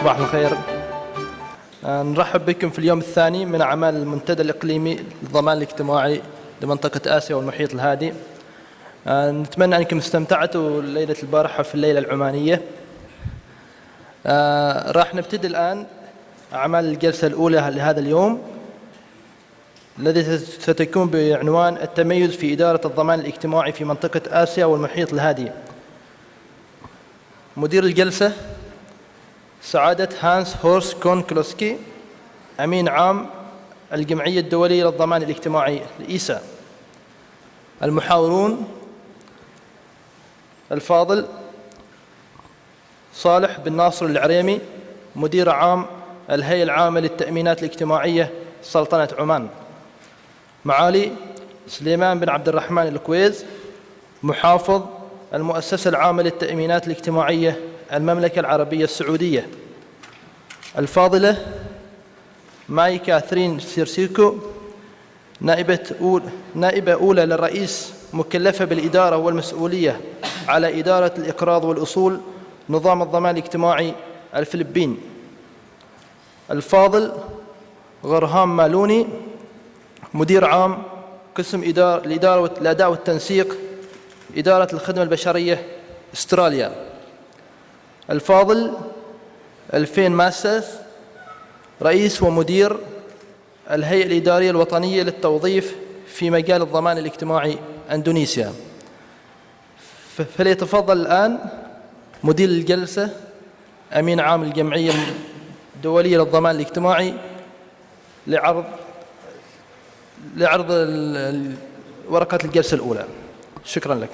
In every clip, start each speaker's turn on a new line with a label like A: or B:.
A: صباح الخير. نرحب بكم في اليوم الثاني من أعمال المنتدى الاقليمي للضمان الاجتماعي لمنطقة آسيا والمحيط الهادي. نتمنى أنكم استمتعتوا ليلة البارحة في الليلة العمانية. راح نبتدي الآن أعمال الجلسة الأولى لهذا اليوم الذي ستكون بعنوان التميز في إدارة الضمان الاجتماعي في منطقة آسيا والمحيط الهادي. مدير الجلسة سعادة هانس هورس كونكلوسكي، أمين عام الجمعية الدولية للضمان الاجتماعي الإيسا. المحاورون الفاضل صالح بن ناصر العريمي، مدير عام الهيئة العامة للتأمينات الاجتماعية سلطنة عمان. معالي سليمان بن عبد الرحمن الكويز، محافظ المؤسسة العامة للتأمينات الاجتماعية المملكة العربية السعودية. الفاضلة ماي كاثرين سيرسيكو، نائبة أولى للرئيس، مكلفة بالإدارة والمسؤولية على إدارة الإقراض والأصول نظام الضمان الاجتماعي الفلبين. الفاضل غرهام مالوني، مدير عام قسم الأداء والتنسيق إدارة الخدمة البشرية استراليا. الفاضل الفين ماسس، رئيس ومدير الهيئة الإدارية الوطنية للتوظيف في مجال الضمان الاجتماعي أندونيسيا. فليتفضل الآن مدير الجلسة أمين عام الجمعية الدولية للضمان الاجتماعي لعرض ورقة الجلسة الأولى. شكرا لك.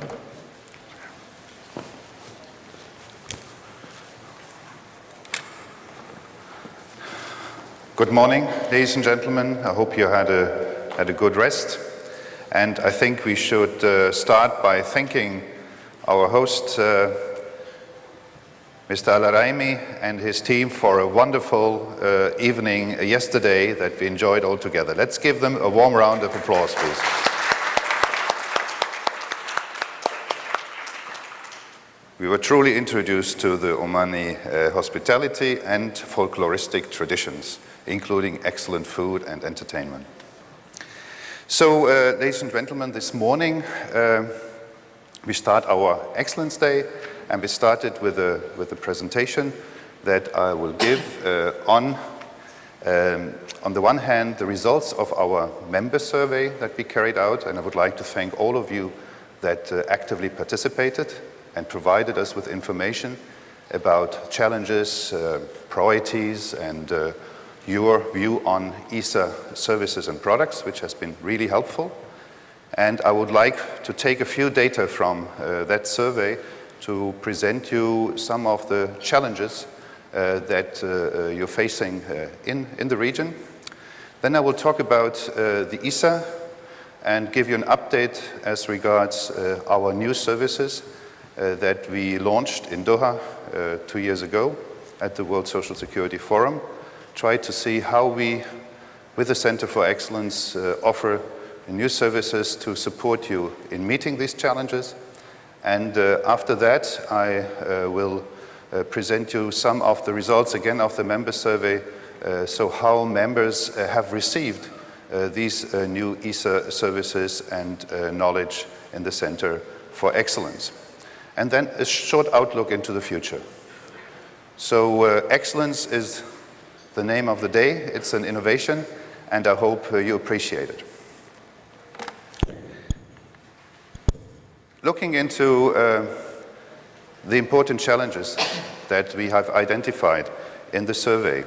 B: Good morning, ladies and gentlemen. I hope you had a good rest. And I think we should start by thanking our host, Mr. Al-Araimi and his team for a wonderful evening yesterday that we enjoyed all together. Let's give them a warm round of applause, please. We were truly introduced to the Omani hospitality and folkloristic traditions, including excellent food and entertainment. So, ladies and gentlemen, this morning we start our Excellence Day, and we started with a presentation that I will give on the one hand, the results of our member survey that we carried out, and I would like to thank all of you that actively participated and provided us with information about challenges, priorities, and your view on ESA services and products, which has been really helpful. And I would like to take a few data from that survey to present you some of the challenges that you're facing in the region. Then I will talk about the ESA and give you an update as regards our new services that we launched in Doha 2 years ago at the World Social Security Forum. Try to see how we, with the Center for Excellence, offer new services to support you in meeting these challenges. And after that, I will present you some of the results again of the member survey, so how members have received these new ESA services and knowledge in the Center for Excellence. And then a short outlook into the future. So excellence is the name of the day. It's an innovation, and I hope you appreciate it. Looking into the important challenges that we have identified in the survey.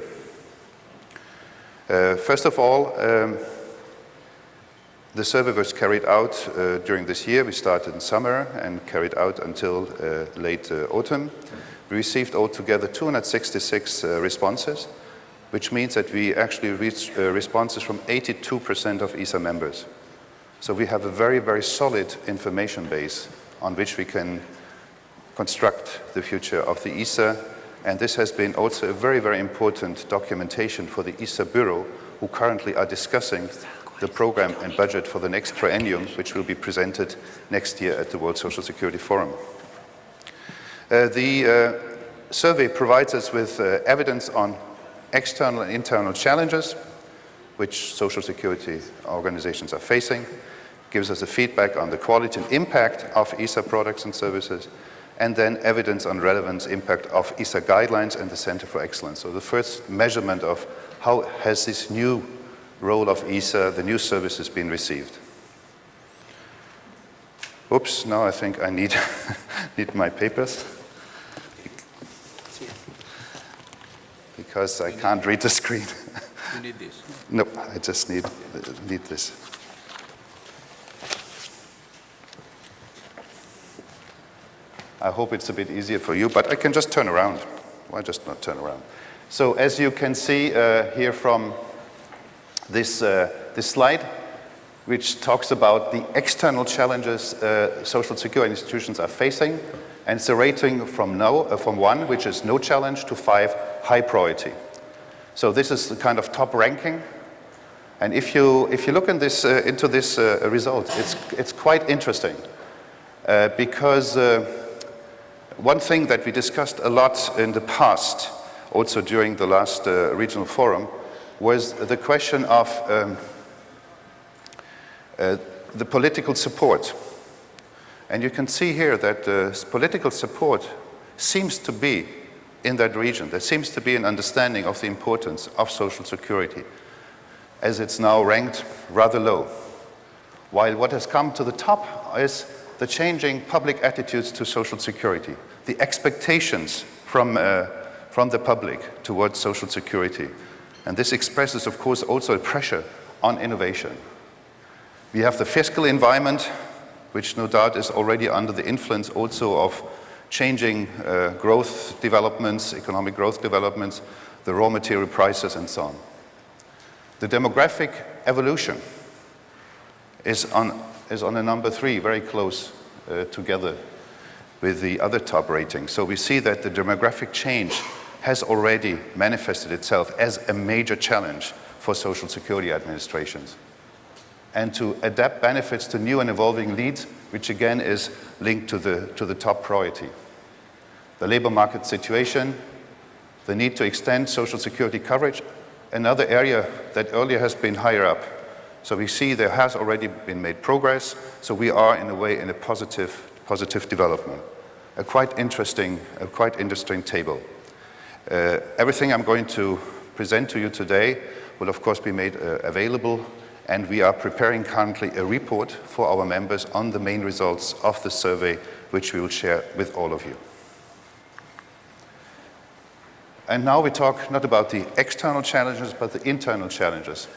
B: First of all, the survey was carried out during this year. We started in summer and carried out until late autumn. We received altogether 266 responses, which means that we actually reached responses from 82% of ESA members. So we have a very, very solid information base on which we can construct the future of the ESA. And this has been also a very, very important documentation for the ESA Bureau, who currently are discussing the program and budget for the next triennium, which will be presented next year at the World Social Security Forum. The survey provides us with evidence on external and internal challenges which social security organizations are facing, gives us a feedback on the quality and impact of ESA products and services, and then evidence on relevance impact of ESA guidelines and the Center for Excellence. So the first measurement of how has this new role of ESA, the new services, been received. Oops, now I think I need, need my papers. Because I can't read the screen.
C: You need this?
B: No, I just need this. I hope it's a bit easier for you, but I can just turn around. Why just not turn around? So as you can see here from this slide, which talks about the external challenges social security institutions are facing, and it's a rating from 1, which is no challenge, to 5, high priority. So this is the kind of top ranking. And if you look in this, into this result, it's quite interesting because one thing that we discussed a lot in the past, also during the last regional forum, was the question of the political support. And you can see here that political support seems to be in that region. There seems to be an understanding of the importance of social security, as it's now ranked rather low. While what has come to the top is the changing public attitudes to social security, the expectations from the public towards social security. And this expresses, of course, also a pressure on innovation. We have the fiscal environment, which no doubt is already under the influence also of changing growth developments, economic growth developments, the raw material prices, and so on. The demographic evolution is on a number 3, very close together with the other top ratings. So we see that the demographic change has already manifested itself as a major challenge for social security administrations. And to adapt benefits to new and evolving needs, which again is linked to the top priority. The labor market situation, the need to extend social security coverage, another area that earlier has been higher up. So we see there has already been made progress, so we are in a way in a positive development. A quite interesting table. Everything I'm going to present to you today will of course be made available, and we are preparing currently a report for our members on the main results of the survey, which we will share with all of you. And now we talk not about the external challenges, but the internal challenges.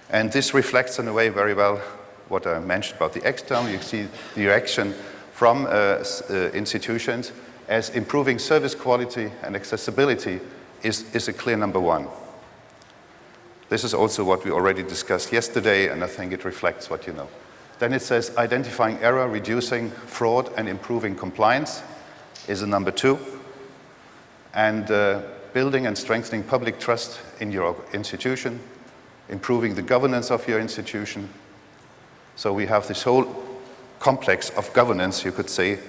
B: And this reflects in a way very well what I mentioned about the external. You see the reaction from institutions as improving service quality and accessibility is a clear number 1. This is also what we already discussed yesterday, and I think it reflects what you know. Then it says identifying error, reducing fraud, and improving compliance is a number 2. And building and strengthening public trust in your institution, improving the governance of your institution. So we have this whole complex of governance, you could say,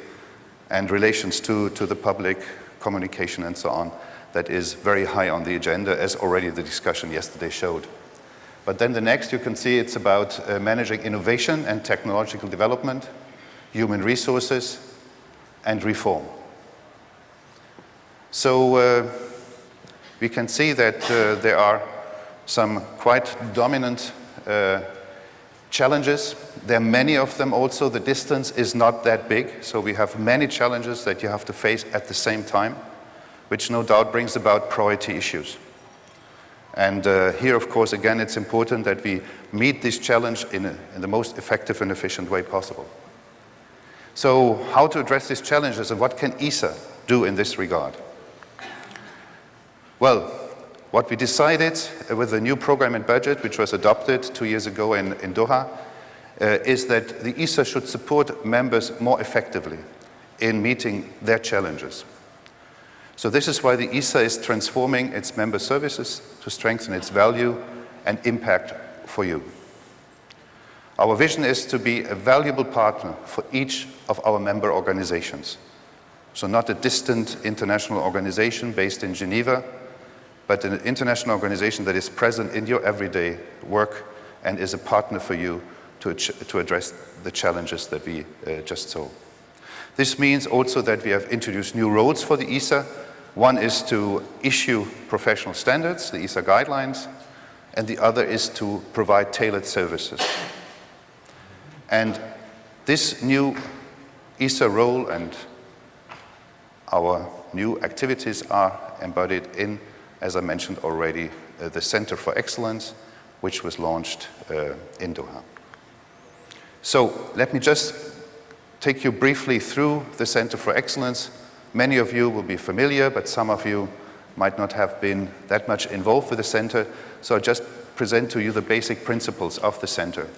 B: and relations to the public, communication and so on, that is very high on the agenda, as already the discussion yesterday showed. But then the next, you can see it's about managing innovation and technological development, human resources, and reform. So we can see that there are some quite dominant challenges. There are many of them also. The distance is not that big, so we have many challenges that you have to face at the same time, which no doubt brings about priority issues. And here, of course, again, it's important that we meet this challenge in the most effective and efficient way possible. So how to address these challenges, and what can ESA do in this regard? Well, what we decided with the new program and budget, which was adopted 2 years ago in Doha, is that the ESA should support members more effectively in meeting their challenges. So this is why the ESA is transforming its member services to strengthen its value and impact for you. Our vision is to be a valuable partner for each of our member organizations, So not a distant international organization based in Geneva, but an international organization that is present in your everyday work and is a partner for you to address the challenges that we just saw. This means also that we have introduced new roles for the ESA. One is to issue professional standards, the ESA guidelines, and the other is to provide tailored services. And this new ESA role and our new activities are embodied in, as I mentioned already, the Center for Excellence, which was launched in Doha. So let me just take you briefly through the Center for Excellence. Many of you will be familiar, but some of you might not have been that much involved with the center. So I'll just present to you the basic principles of the center.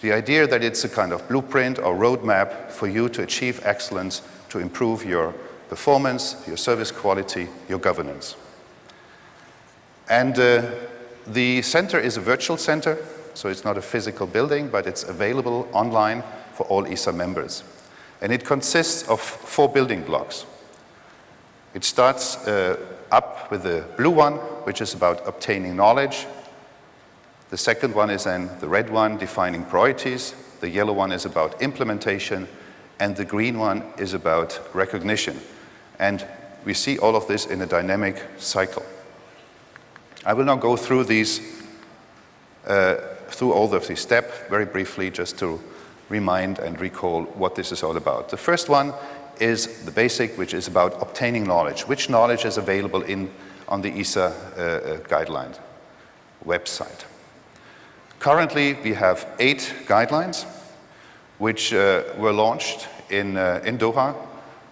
B: The idea that it's a kind of blueprint or roadmap for you to achieve excellence, to improve your performance, your service quality, your governance. And the center is a virtual center, so it's not a physical building, but it's available online for all ESA members. And it consists of 4 building blocks. It starts up with the blue one, which is about obtaining knowledge. The second one is then the red one, defining priorities. The yellow one is about implementation. And the green one is about recognition. And we see all of this in a dynamic cycle. I will not go through through all of these steps very briefly, just to remind and recall what this is all about. The first one is the basic, which is about obtaining knowledge. Which knowledge is available on the ESA guideline website? Currently, we have 8 guidelines, which were launched in Doha.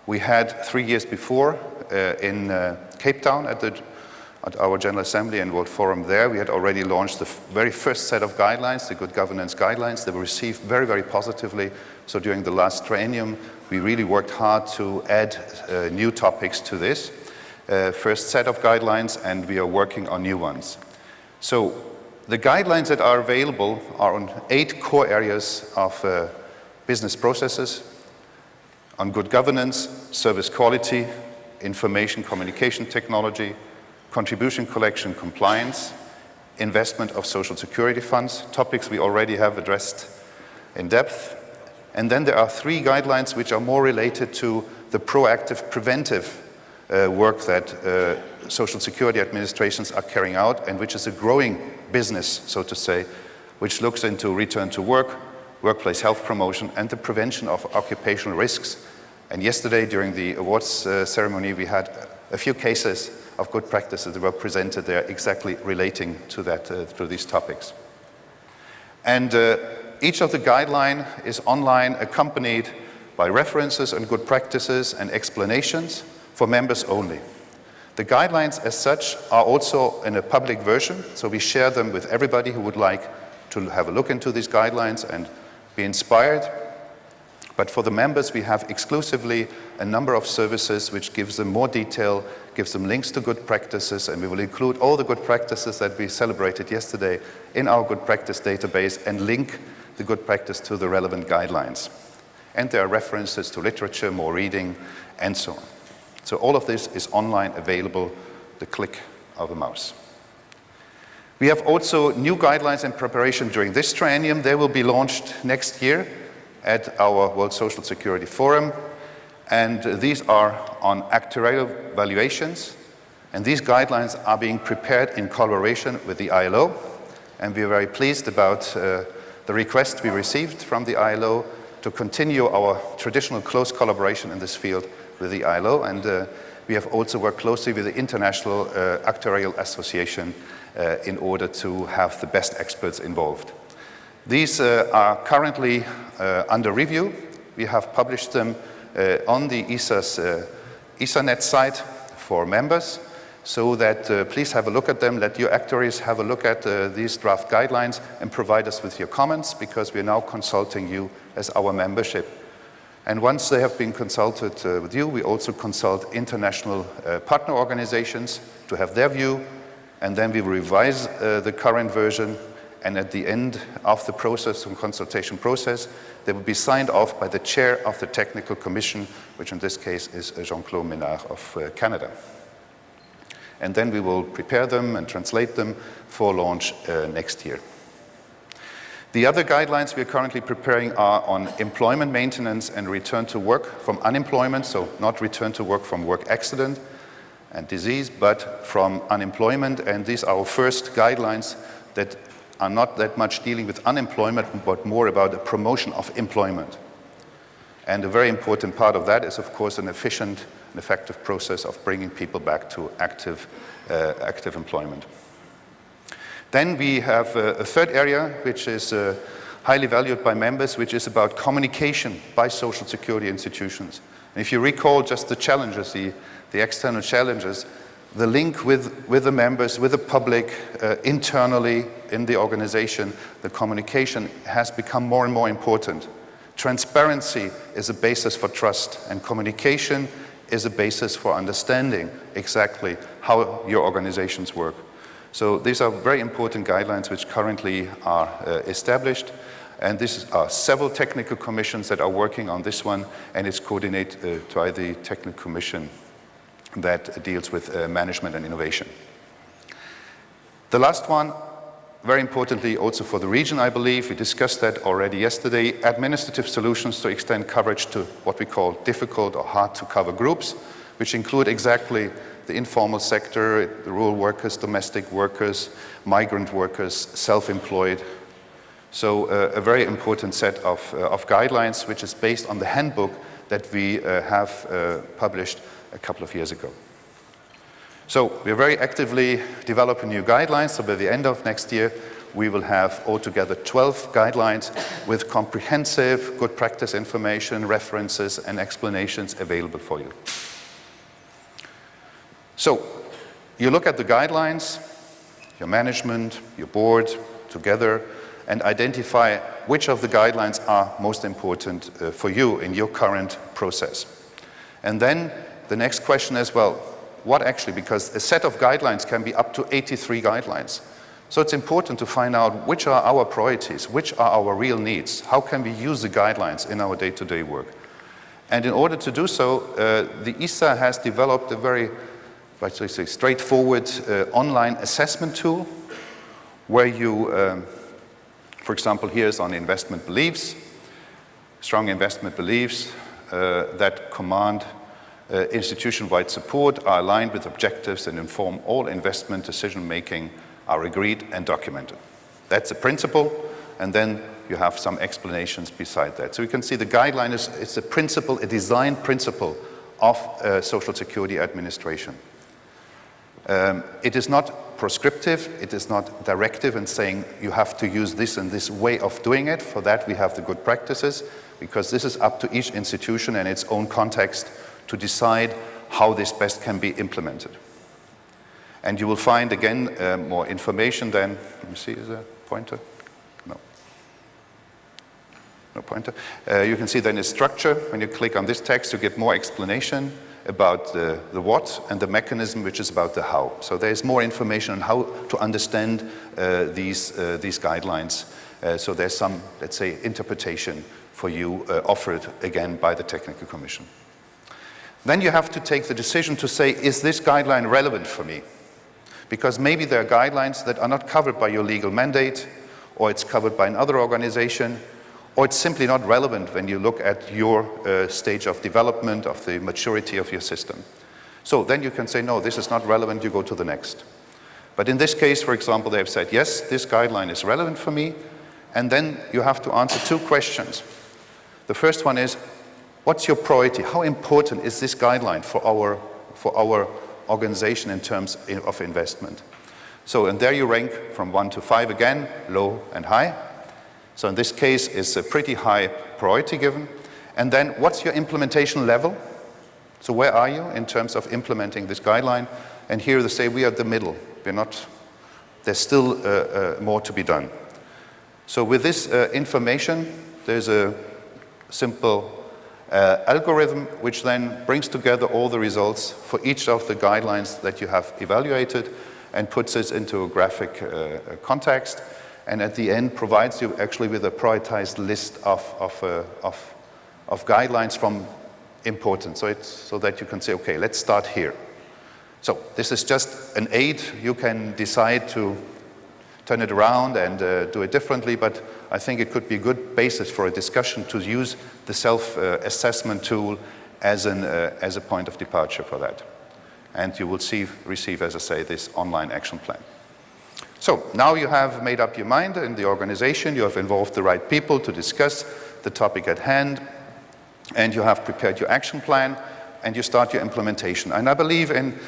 B: We had 3 years before in Cape Town at our General Assembly and World Forum there. We had already launched the very first set of guidelines, the good governance guidelines. They were received very, very positively. So during the last triennium, we really worked hard to add new topics to this first set of guidelines, and we are working on new ones. So the guidelines that are available are on 8 core areas of business processes, on good governance, service quality, information communication technology, contribution collection compliance, investment of social security funds, topics we already have addressed in depth. And then there are 3 guidelines which are more related to the proactive, preventive work that social security administrations are carrying out, and which is a growing business, so to say, which looks into return to work, workplace health promotion, and the prevention of occupational risks. And yesterday, during the awards ceremony, we had a few cases of good practices that were presented there exactly relating to to these topics. And each of the guidelines is online, accompanied by references and good practices and explanations for members only. The guidelines as such are also in a public version, so we share them with everybody who would like to have a look into these guidelines and be inspired. But for the members, we have exclusively a number of services which gives them more detail, gives them links to good practices, and we will include all the good practices that we celebrated yesterday in our good practice database and link the good practice to the relevant guidelines. And there are references to literature, more reading, and so on. So all of this is online available, the click of a mouse. We have also new guidelines in preparation during this triennium. They will be launched next year at our World Social Security Forum, and these are on actuarial valuations, and these guidelines are being prepared in collaboration with the ILO, and we are very pleased about the request we received from the ILO to continue our traditional close collaboration in this field with the ILO, and we have also worked closely with the International Actuarial Association in order to have the best experts involved. These are currently under review. We have published them on the ESA's ESANet site for members, so that please have a look at them. Let your actuaries have a look at these draft guidelines and provide us with your comments, because we are now consulting you as our membership. And once they have been consulted with you, we also consult international partner organizations to have their view, and then we revise the current version and at the end of the process, the consultation process, they will be signed off by the chair of the technical commission, which in this case is Jean-Claude Ménard of Canada. And then we will prepare them and translate them for launch next year. The other guidelines we are currently preparing are on employment maintenance and return to work from unemployment, so not return to work from work accident and disease, but from unemployment. And these are our first guidelines that are not that much dealing with unemployment, but more about the promotion of employment. And a very important part of that is, of course, an efficient and effective process of bringing people back to active employment. Then we have a third area, which is highly valued by members, which is about communication by social security institutions. And if you recall just the challenges, the external challenges, the link with the members, with the public, internally in the organization, the communication has become more and more important. Transparency is a basis for trust, and communication is a basis for understanding exactly how your organizations work. So these are very important guidelines which currently are established, and this are several technical commissions that are working on this one, and it's coordinated by the technical commission that deals with management and innovation. The last one, very importantly also for the region, I believe, we discussed that already yesterday, administrative solutions to extend coverage to what we call difficult or hard to cover groups, which include exactly the informal sector, the rural workers, domestic workers, migrant workers, self-employed. So a very important set of guidelines, which is based on the handbook that we have published a couple of years ago. So we're very actively developing new guidelines. So by the end of next year, we will have altogether 12 guidelines with comprehensive good practice information, references, and explanations available for you. So you look at the guidelines, your management, your board, together, and identify which of the guidelines are most important for you in your current process. And then the next question is, well, what actually, because a set of guidelines can be up to 83 guidelines. So it's important to find out which are our priorities, which are our real needs, how can we use the guidelines in our day-to-day work. And in order to do so, the ISA has developed a very, let's say, straightforward online assessment tool where you, for example, here's on investment beliefs, strong investment beliefs that command institution-wide support, are aligned with objectives and inform all investment decision-making, are agreed and documented. That's a principle, and then you have some explanations beside that. So you can see the guideline is a principle, a design principle of Social Security administration. It is not prescriptive, it is not directive and saying you have to use this and this way of doing it. For that we have the good practices, because this is up to each institution and its own context to decide how this best can be implemented. And you will find, again, more information then. Let me see, is there a pointer? No. No pointer. You can see then a structure. When you click on this text, you get more explanation about the what and the mechanism, which is about the how. So there's more information on how to understand these guidelines. So there's some, let's say, interpretation for you offered again by the Technical Commission. Then you have to take the decision to say, is this guideline relevant for me? Because maybe there are guidelines that are not covered by your legal mandate, or it's covered by another organization, or it's simply not relevant when you look at your stage of development, of the maturity of your system. So then you can say, no, this is not relevant, you go to the next. But in this case, for example, they have said, yes, this guideline is relevant for me, and then you have to answer two questions. The first one is, what's your priority? How important is this guideline for our organization in terms of investment? So, and there you rank from 1 to 5 again, low and high. So in this case, it's a pretty high priority given. And then what's your implementation level? So where are you in terms of implementing this guideline? And here they say we are at the middle. We're not, there's still more to be done. So with this information, there's a simple algorithm which then brings together all the results for each of the guidelines that you have evaluated and puts it into a graphic context. and at the end provides you actually with a prioritized list of guidelines from importance, so that you can say, okay, let's start here. So this is just an aid. You can decide to turn it around and do it differently, but I think it could be a good basis for a discussion to use the self-assessment tool as a point of departure for that. And you will receive, as I say, this online action plan. So now you have made up your mind in the organization, you have involved the right people to discuss the topic at hand, and you have prepared your action plan, and you start your implementation. And I believe in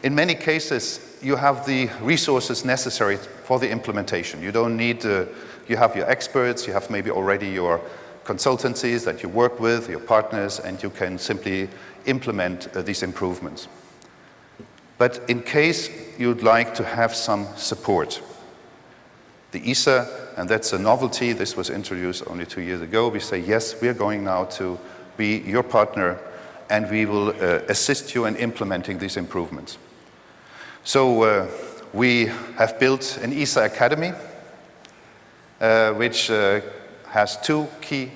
B: many cases, you have the resources necessary for the implementation. You don't need, you have your experts, you have maybe already your consultancies that you work with, your partners, and you can simply implement these improvements. But in case you'd like to have some support, the ESA, and that's a novelty, this was introduced only 2 years ago, we say, yes, we are going now to be your partner, and we will assist you in implementing these improvements. So we have built an ESA Academy, which has 2 key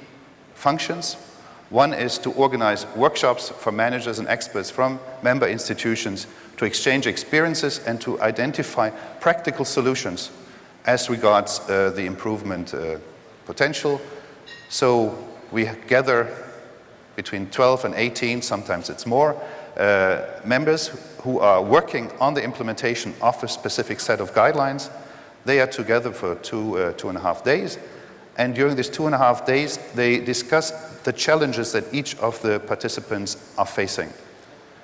B: functions. One is to organize workshops for managers and experts from member institutions to exchange experiences and to identify practical solutions as regards the improvement potential. So we gather between 12 and 18, sometimes it's more, members who are working on the implementation of a specific set of guidelines. They are together for 2.5 days. And during these 2.5 days, they discuss the challenges that each of the participants are facing.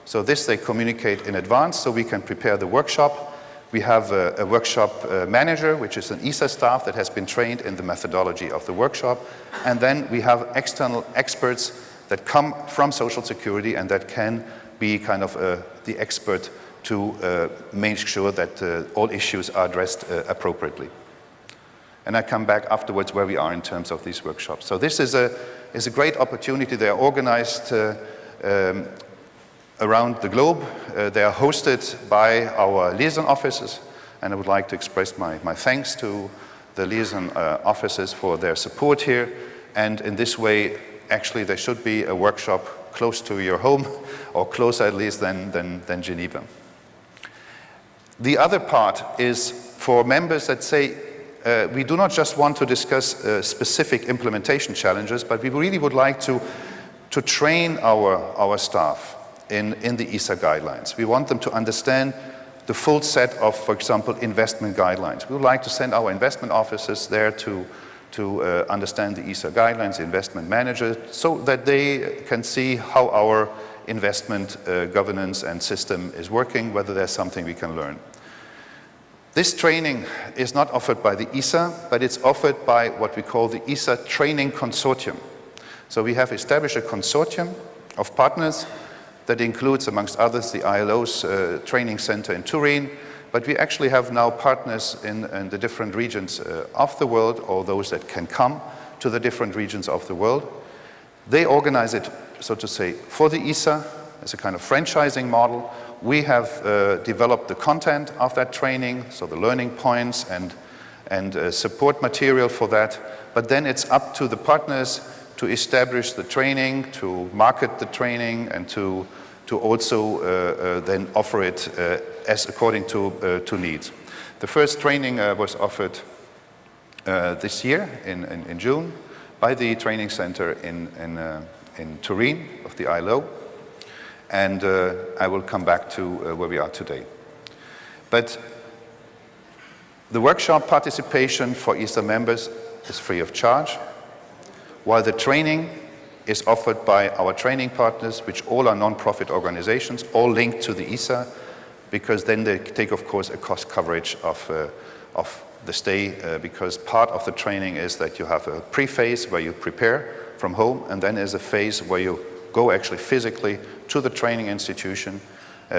B: So this they communicate in advance so we can prepare the workshop. We have a workshop manager, which is an ESA staff that has been trained in the methodology of the workshop. And then we have external experts that come from Social Security and that can be kind of the expert to make sure that all issues are addressed appropriately. And I come back afterwards where we are in terms of these workshops. So this is a great opportunity. They are organized around the globe. They are hosted by our liaison officers, and I would like to express my thanks to the liaison officers for their support here. And in this way, actually, there should be a workshop close to your home, or closer at least than Geneva. The other part is for members that say, we do not just want to discuss specific implementation challenges, but we really would like to train our staff in the ESA guidelines. We want them to understand the full set of, for example, investment guidelines. We would like to send our investment officers there to understand the ESA guidelines, the investment managers, so that they can see how our investment governance and system is working, whether there's something we can learn. This training is not offered by the ESA, but it's offered by what we call the ESA Training Consortium. So we have established a consortium of partners that includes, amongst others, the ILO's training center in Turin, but we actually have now partners in the different regions of the world, or those that can come to the different regions of the world. They organize it, so to say, for the ESA as a kind of franchising model. We have developed the content of that training, so the learning points and support material for that. But then it's up to the partners to establish the training, to market the training, and to also then offer it as according to needs. The first training was offered this year in June by the training center in Turin of the ILO. And I will come back to where we are today. But the workshop participation for ESA members is free of charge, while the training is offered by our training partners, which all are non-profit organizations, all linked to the ESA, because then they take, of course, a cost coverage of the stay, because part of the training is that you have a pre-phase where you prepare from home, and then there's a phase where you go actually physically to the training institution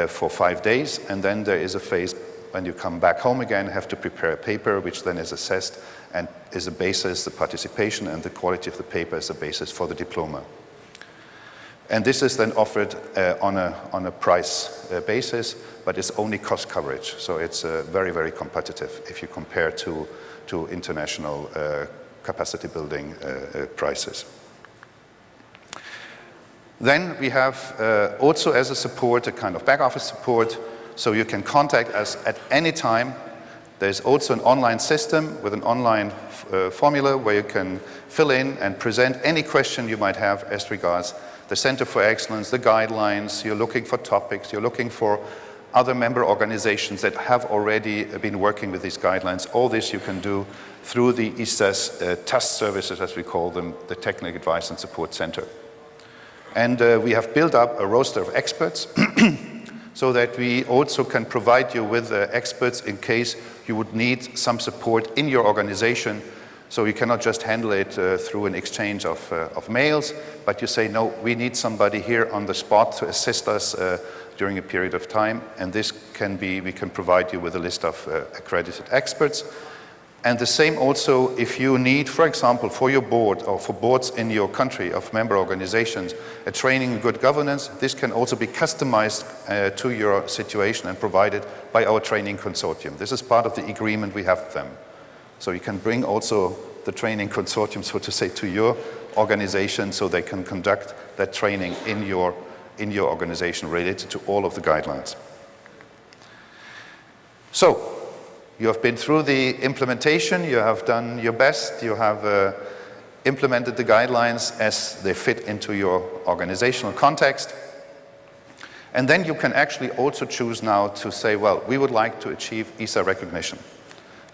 B: for 5 days, and then there is a phase when you come back home again, have to prepare a paper, which then is assessed and is a basis, the participation and the quality of the paper is the basis for the diploma. And this is then offered on a price basis, but it's only cost coverage. So it's very, very competitive if you compare to international capacity building prices. Then we have also as a support, a kind of back office support, so you can contact us at any time. There's also an online system with an online formula where you can fill in and present any question you might have as regards the Center for Excellence, the guidelines, you're looking for topics, you're looking for other member organizations that have already been working with these guidelines. All this you can do through the ESA's TAS services, as we call them, the Technical Advice and Support Center. And we have built up a roster of experts so that we also can provide you with experts in case you would need some support in your organization. So you cannot just handle it through an exchange of mails, but you say, no, we need somebody here on the spot to assist us during a period of time. And this can be, we can provide you with a list of accredited experts. And the same also if you need, for example, for your board or for boards in your country of member organizations, a training in good governance, this can also be customized to your situation and provided by our training consortium. This is part of the agreement we have with them. So you can bring also the training consortium, so to say, to your organization so they can conduct that training in your organization related to all of the guidelines. So, you have been through the implementation, you have done your best, you have implemented the guidelines as they fit into your organizational context. And then you can actually also choose now to say, well, we would like to achieve ESA recognition.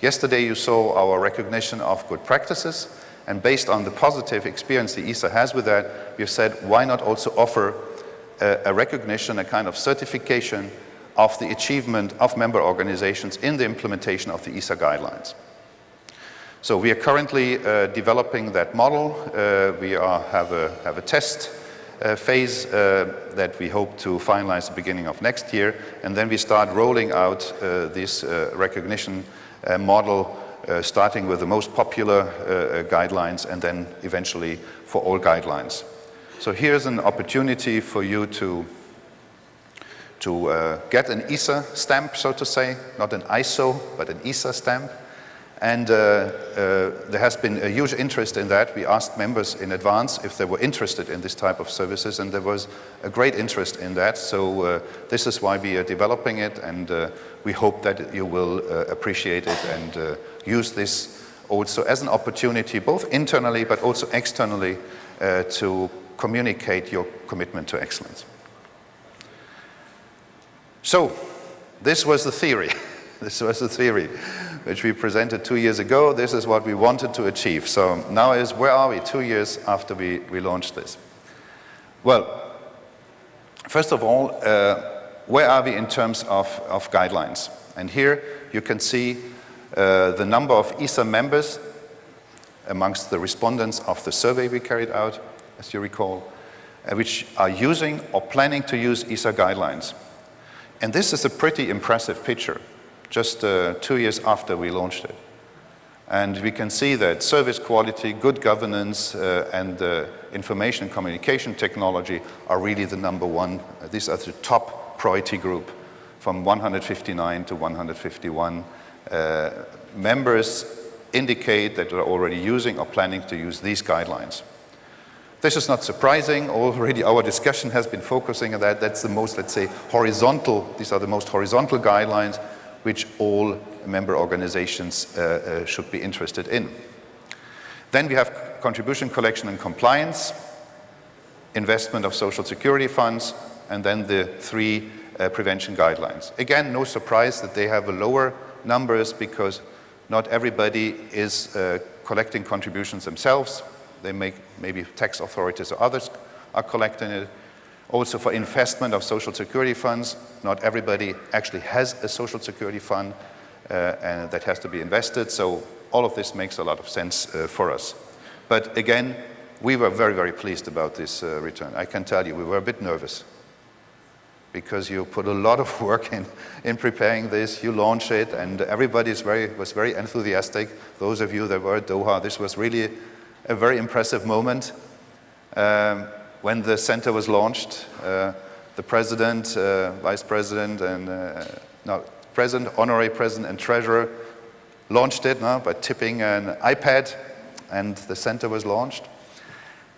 B: Yesterday you saw our recognition of good practices, and based on the positive experience the ESA has with that, we've said, why not also offer a recognition, a kind of certification of the achievement of member organizations in the implementation of the ESA guidelines. So we are currently developing that model. We have a test phase that we hope to finalize at the beginning of next year, and then we start rolling out this recognition model, starting with the most popular guidelines and then eventually for all guidelines. So here's an opportunity for you to get an ESA stamp, so to say, not an ISO, but an ESA stamp. And there has been a huge interest in that. We asked members in advance if they were interested in this type of services, and there was a great interest in that. So this is why we are developing it, and we hope that you will appreciate it and use this also as an opportunity, both internally but also externally, to communicate your commitment to excellence. So, this was the theory. This was the theory which we presented 2 years ago. This is what we wanted to achieve. So now is, where are we 2 years after we launched this? Well, first of all, where are we in terms of guidelines? And here you can see the number of ESA members amongst the respondents of the survey we carried out, as you recall, which are using or planning to use ESA guidelines. And this is a pretty impressive picture, just 2 years after we launched it. And we can see that service quality, good governance, and information and communication technology are really the number one. These are the top priority group from 159 to 151. Members indicate that they're already using or planning to use these guidelines. This is not surprising. Already our discussion has been focusing on that. That's the most, let's say, horizontal. These are the most horizontal guidelines which all member organizations should be interested in. Then we have contribution collection and compliance, investment of social security funds, and then the 3 prevention guidelines. Again, no surprise that they have lower numbers because not everybody is collecting contributions themselves. They make, maybe tax authorities or others are collecting it. Also for investment of social security funds, not everybody actually has a social security fund and that has to be invested. So all of this makes a lot of sense for us. But again, we were very, very pleased about this return. I can tell you, we were a bit nervous because you put a lot of work in preparing this, you launch it, and everybody was very enthusiastic. Those of you that were at Doha, this was really a very impressive moment. when the center was launched, the president, vice president, and president, honorary president, and treasurer launched it by tipping an iPad, and the center was launched.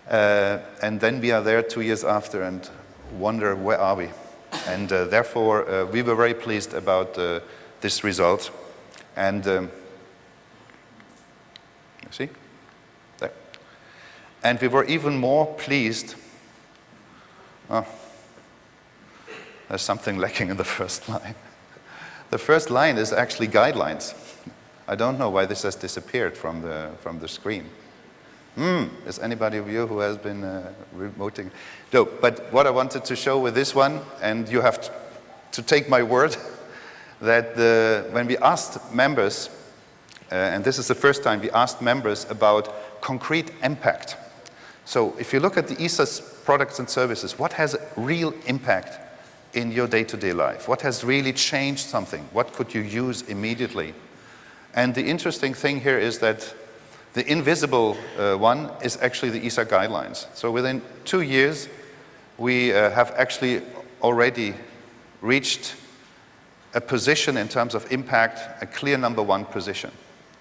B: And then we are there 2 years after and wonder, where are we? And therefore, we were very pleased about this result. And you see? There. And we were even more pleased. Oh, there's something lacking in the first line. The first line is actually guidelines. I don't know why this has disappeared from the screen. Is anybody of you who has been remoting? No, but what I wanted to show with this one, and you have to take my word, that when we asked members, and this is the first time we asked members about concrete impact. So if you look at the ESA's products and services, what has real impact in your day-to-day life? What has really changed something? What could you use immediately? And the interesting thing here is that the invisible one is actually the ESA guidelines. So within 2 years, we have actually already reached a position in terms of impact, a clear #1 position.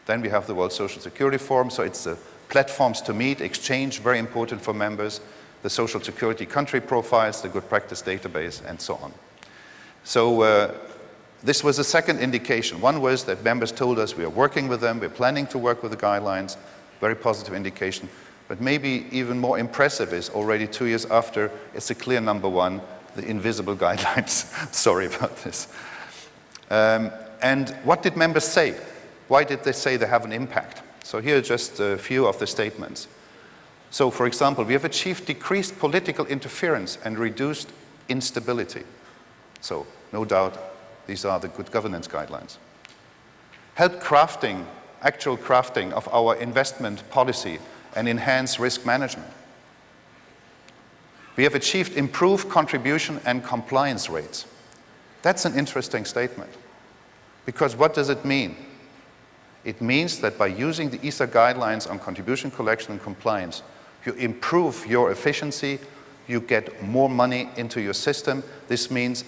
B: Then we have the World Social Security Forum, so it's the platforms to meet, exchange, very important for members, the Social Security country profiles, the good practice database, and so on. So this was a second indication. One was that members told us we are working with them, we're planning to work with the guidelines, very positive indication. But maybe even more impressive is already 2 years after, it's a clear #1, the invisible guidelines. Sorry about this. And what did members say? Why did they say they have an impact? So here are just a few of the statements. So for example, we have achieved decreased political interference and reduced instability. So no doubt, these are the good governance guidelines. Help crafting, actual crafting of our investment policy and enhance risk management. We have achieved improved contribution and compliance rates. That's an interesting statement. Because what does it mean? It means that by using the ESA guidelines on contribution collection and compliance, you improve your efficiency, you get more money into your system. This means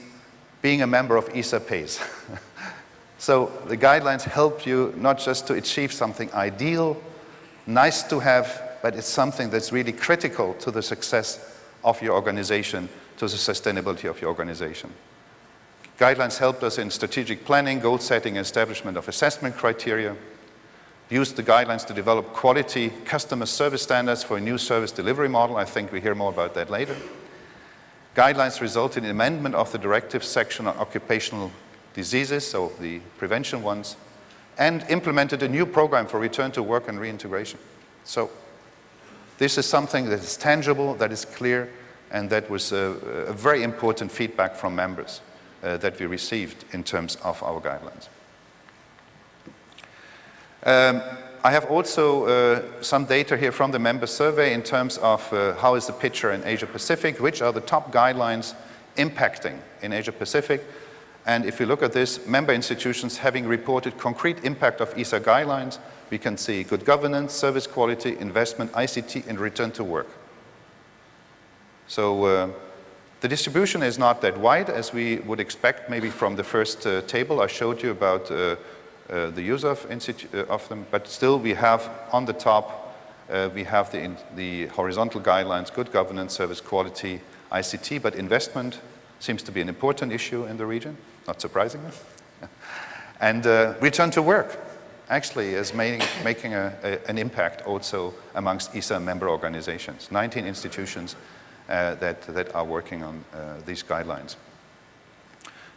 B: being a member of ESA pays. So the guidelines help you not just to achieve something ideal, nice to have, but it's something that's really critical to the success of your organization, to the sustainability of your organization. Guidelines helped us in strategic planning, goal setting, and establishment of assessment criteria. We used the guidelines to develop quality customer service standards for a new service delivery model. I think we hear more about that later. Guidelines resulted in amendment of the directive section on occupational diseases, so the prevention ones, and implemented a new program for return to work and reintegration. So this is something that is tangible, that is clear, and that was a very important feedback from members that we received in terms of our guidelines. I have also some data here from the member survey in terms of how is the picture in Asia Pacific, which are the top guidelines impacting in Asia Pacific. And if you look at this, member institutions having reported concrete impact of ESA guidelines, we can see good governance, service quality, investment, ICT, and return to work. So the distribution is not that wide as we would expect maybe from the first table I showed you about the use of them, but still we have on the top, we have the horizontal guidelines, good governance, service quality, ICT, but investment seems to be an important issue in the region, not surprisingly. And return to work actually is making an impact also amongst ESA member organizations, 19 institutions that are working on these guidelines.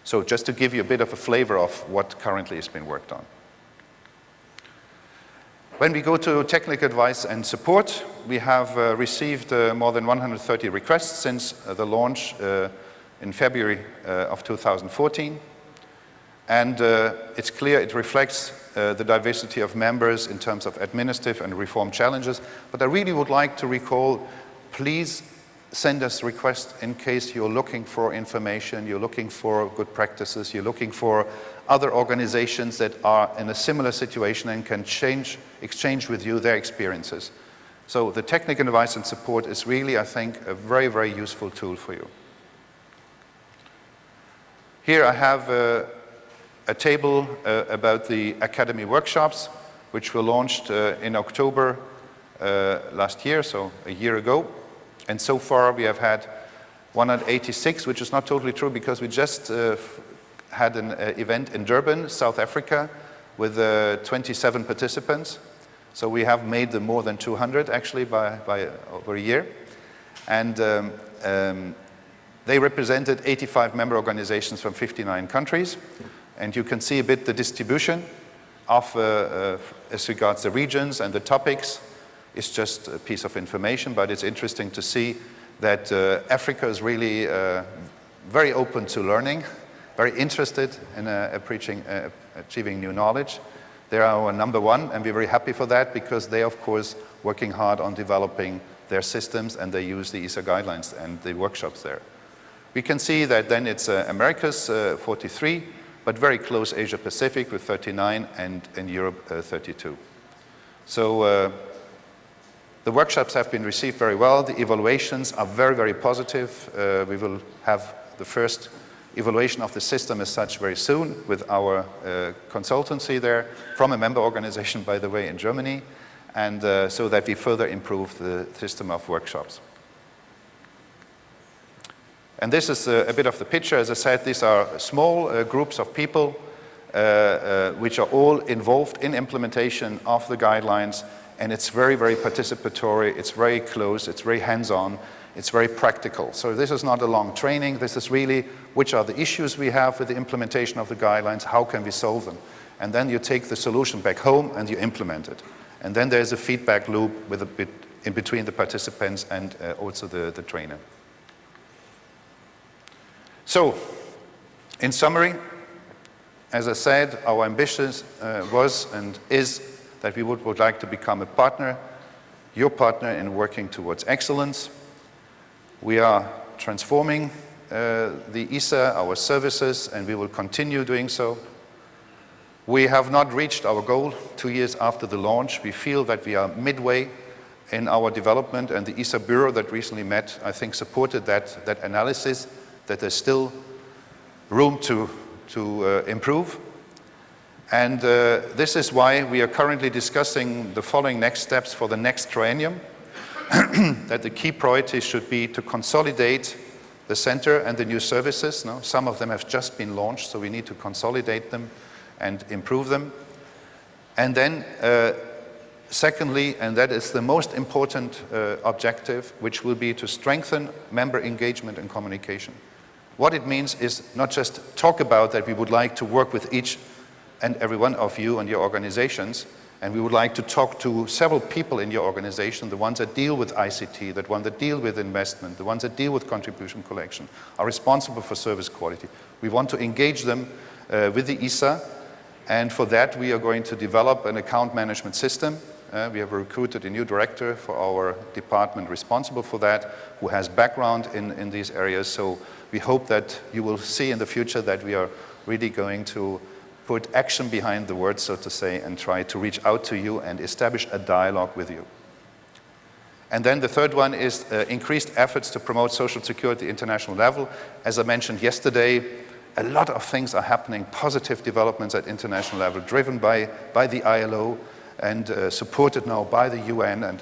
B: So just to give you a bit of a flavor of what currently has been worked on. When we go to technical advice and support, we have received more than 130 requests since the launch in February of 2014. And it's clear it reflects the diversity of members in terms of administrative and reform challenges. But I really would like to recall, please send us requests in case you're looking for information, you're looking for good practices, you're looking for other organizations that are in a similar situation and can exchange with you their experiences. So the technical advice and support is really, I think, a very, very useful tool for you. Here I have a table about the academy workshops, which were launched in October last year, so a year ago. And so far we have had 186, which is not totally true because we just had an event in Durban, South Africa, with 27 participants. So we have made them more than 200 actually by over a year. And they represented 85 member organizations from 59 countries. And you can see a bit the distribution of, as regards the regions and the topics. It's just a piece of information, but it's interesting to see that Africa is really very open to learning, very interested in achieving new knowledge. They are our number one, and we're very happy for that because they, of course, working hard on developing their systems, and they use the ESA guidelines and the workshops there. We can see that then it's Americas 43, but very close Asia Pacific with 39, and in Europe 32. So the workshops have been received very well. The evaluations are very, very positive. We will have the first evaluation of the system as such very soon with our consultancy there from a member organization, by the way, in Germany, and so that we further improve the system of workshops. And this is a bit of the picture. As I said, these are small groups of people which are all involved in implementation of the guidelines. And it's very, very participatory, it's very close, it's very hands-on, it's very practical. So this is not a long training, this is really which are the issues we have with the implementation of the guidelines, how can we solve them? And then you take the solution back home and you implement it. And then there's a feedback loop with a bit in between the participants and also the trainer. So, in summary, as I said, our ambition was and is that we would like to become a partner, your partner in working towards excellence. We are transforming the ESA, our services, and we will continue doing so. We have not reached our goal 2 years after the launch. We feel that we are midway in our development, and the ESA Bureau that recently met, I think, supported that analysis, that there's still room to improve. And this is why we are currently discussing the following next steps for the next triennium, that the key priorities should be to consolidate the center and the new services. Now, some of them have just been launched, so we need to consolidate them and improve them. And then, secondly, and that is the most important objective, which will be to strengthen member engagement and communication. What it means is not just talk about that we would like to work with each and every one of you and your organizations, and we would like to talk to several people in your organization, the ones that deal with ICT, the ones that deal with investment, the ones that deal with contribution collection, are responsible for service quality. We want to engage them with the ESA, and for that we are going to develop an account management system. We have recruited a new director for our department responsible for that, who has background in these areas, so we hope that you will see in the future that we are really going to put action behind the words, so to say, and try to reach out to you and establish a dialogue with you. And then the third one is increased efforts to promote social security at the international level. As I mentioned yesterday, a lot of things are happening, positive developments at international level, driven by the ILO and supported now by the UN and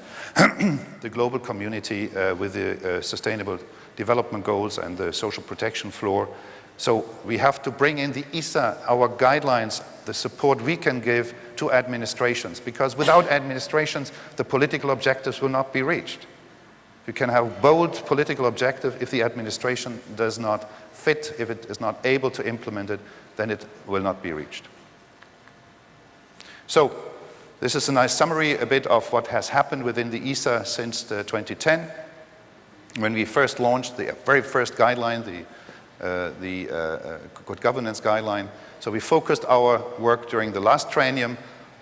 B: the global community with the Sustainable Development Goals and the Social Protection Floor. So we have to bring in the ESA, our guidelines, the support we can give to administrations, because without administrations, the political objectives will not be reached. You can have bold political objectives. If the administration does not fit, if it is not able to implement it, then it will not be reached. So this is a nice summary a bit of what has happened within the ESA since 2010, when we first launched the very first guideline, the good governance guideline. So we focused our work during the last triennium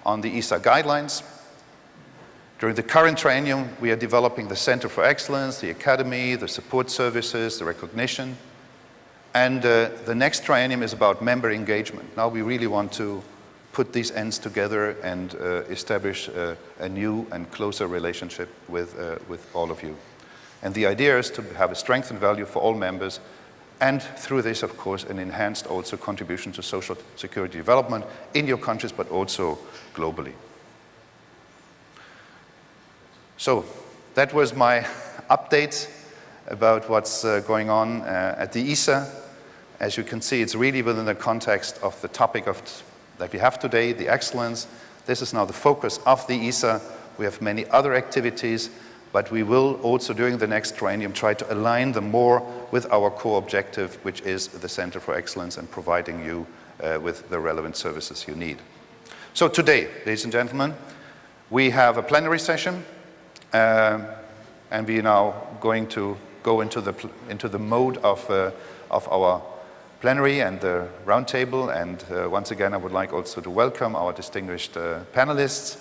B: on the ESA guidelines. During the current triennium, we are developing the Center for Excellence, the Academy, the support services, the recognition. And the next triennium is about member engagement. Now we really want to put these ends together and establish a new and closer relationship with all of you. And the idea is to have a strengthened value for all members, and through this, of course, an enhanced also contribution to social security development in your countries, but also globally. So that was my update about what's going on at the ESA. As you can see, it's really within the context of the topic that we have today, the excellence. This is now the focus of the ESA. We have many other activities, but we will also, during the next triennium, try to align them more with our core objective, which is the Center for Excellence and providing you with the relevant services you need. So today, ladies and gentlemen, we have a plenary session, and we are now going to go into the mode of our plenary and the roundtable. And once again, I would like also to welcome our distinguished panelists.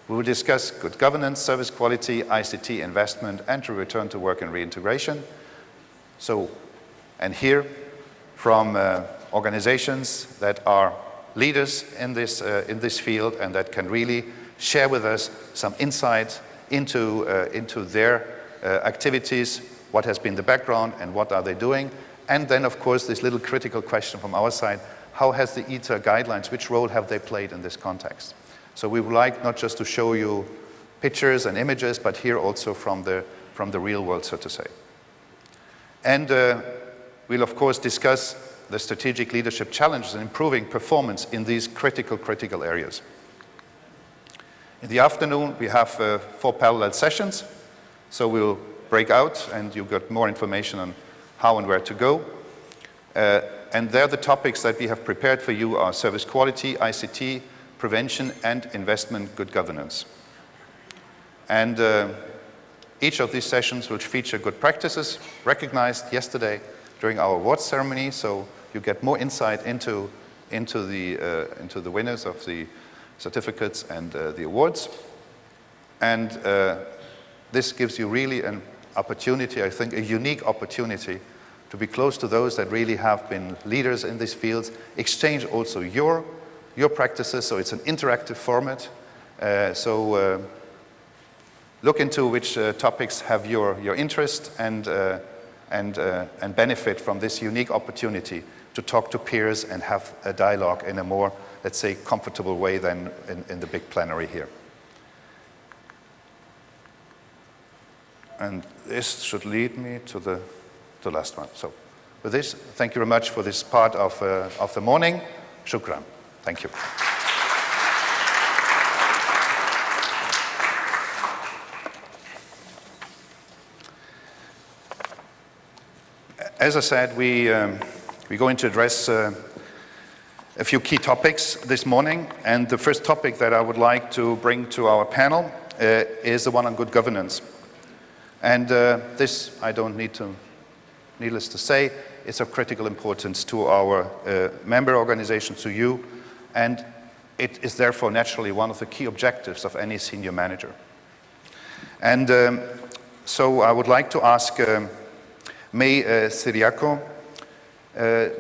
B: We will discuss good governance, service quality, ICT investment, and to return to work and reintegration. So, and here from organizations that are leaders in this field and that can really share with us some insight into their activities, what has been the background and what are they doing. And then, of course, this little critical question from our side, how has the ITA guidelines, which role have they played in this context? So we would like not just to show you pictures and images, but hear also from the real world, so to say. And we'll, of course, discuss the strategic leadership challenges in improving performance in these critical areas. In the afternoon, we have 4 parallel sessions. So we'll break out, and you'll get more information on how and where to go. And there the topics that we have prepared for you are service quality, ICT, prevention, and investment good governance. And each of these sessions will feature good practices recognized yesterday during our awards ceremony, so you get more insight into the winners of the certificates and the awards. And this gives you really an opportunity, I think, a unique opportunity to be close to those that really have been leaders in these fields, exchange also your practices, so it's an interactive format. So look into which topics have your interest and benefit from this unique opportunity to talk to peers and have a dialogue in a more, let's say, comfortable way than in the big plenary here. And this should lead me to the last one. So with this, thank you very much for this part of the morning. Shukran. Thank you. As I said, we're going to address a few key topics this morning. And the first topic that I would like to bring to our panel is the one on good governance. And this, I don't need to, needless to say, is of critical importance to our member organizations, to you, and it is therefore naturally one of the key objectives of any senior manager. And so I would like to ask May Siriaco,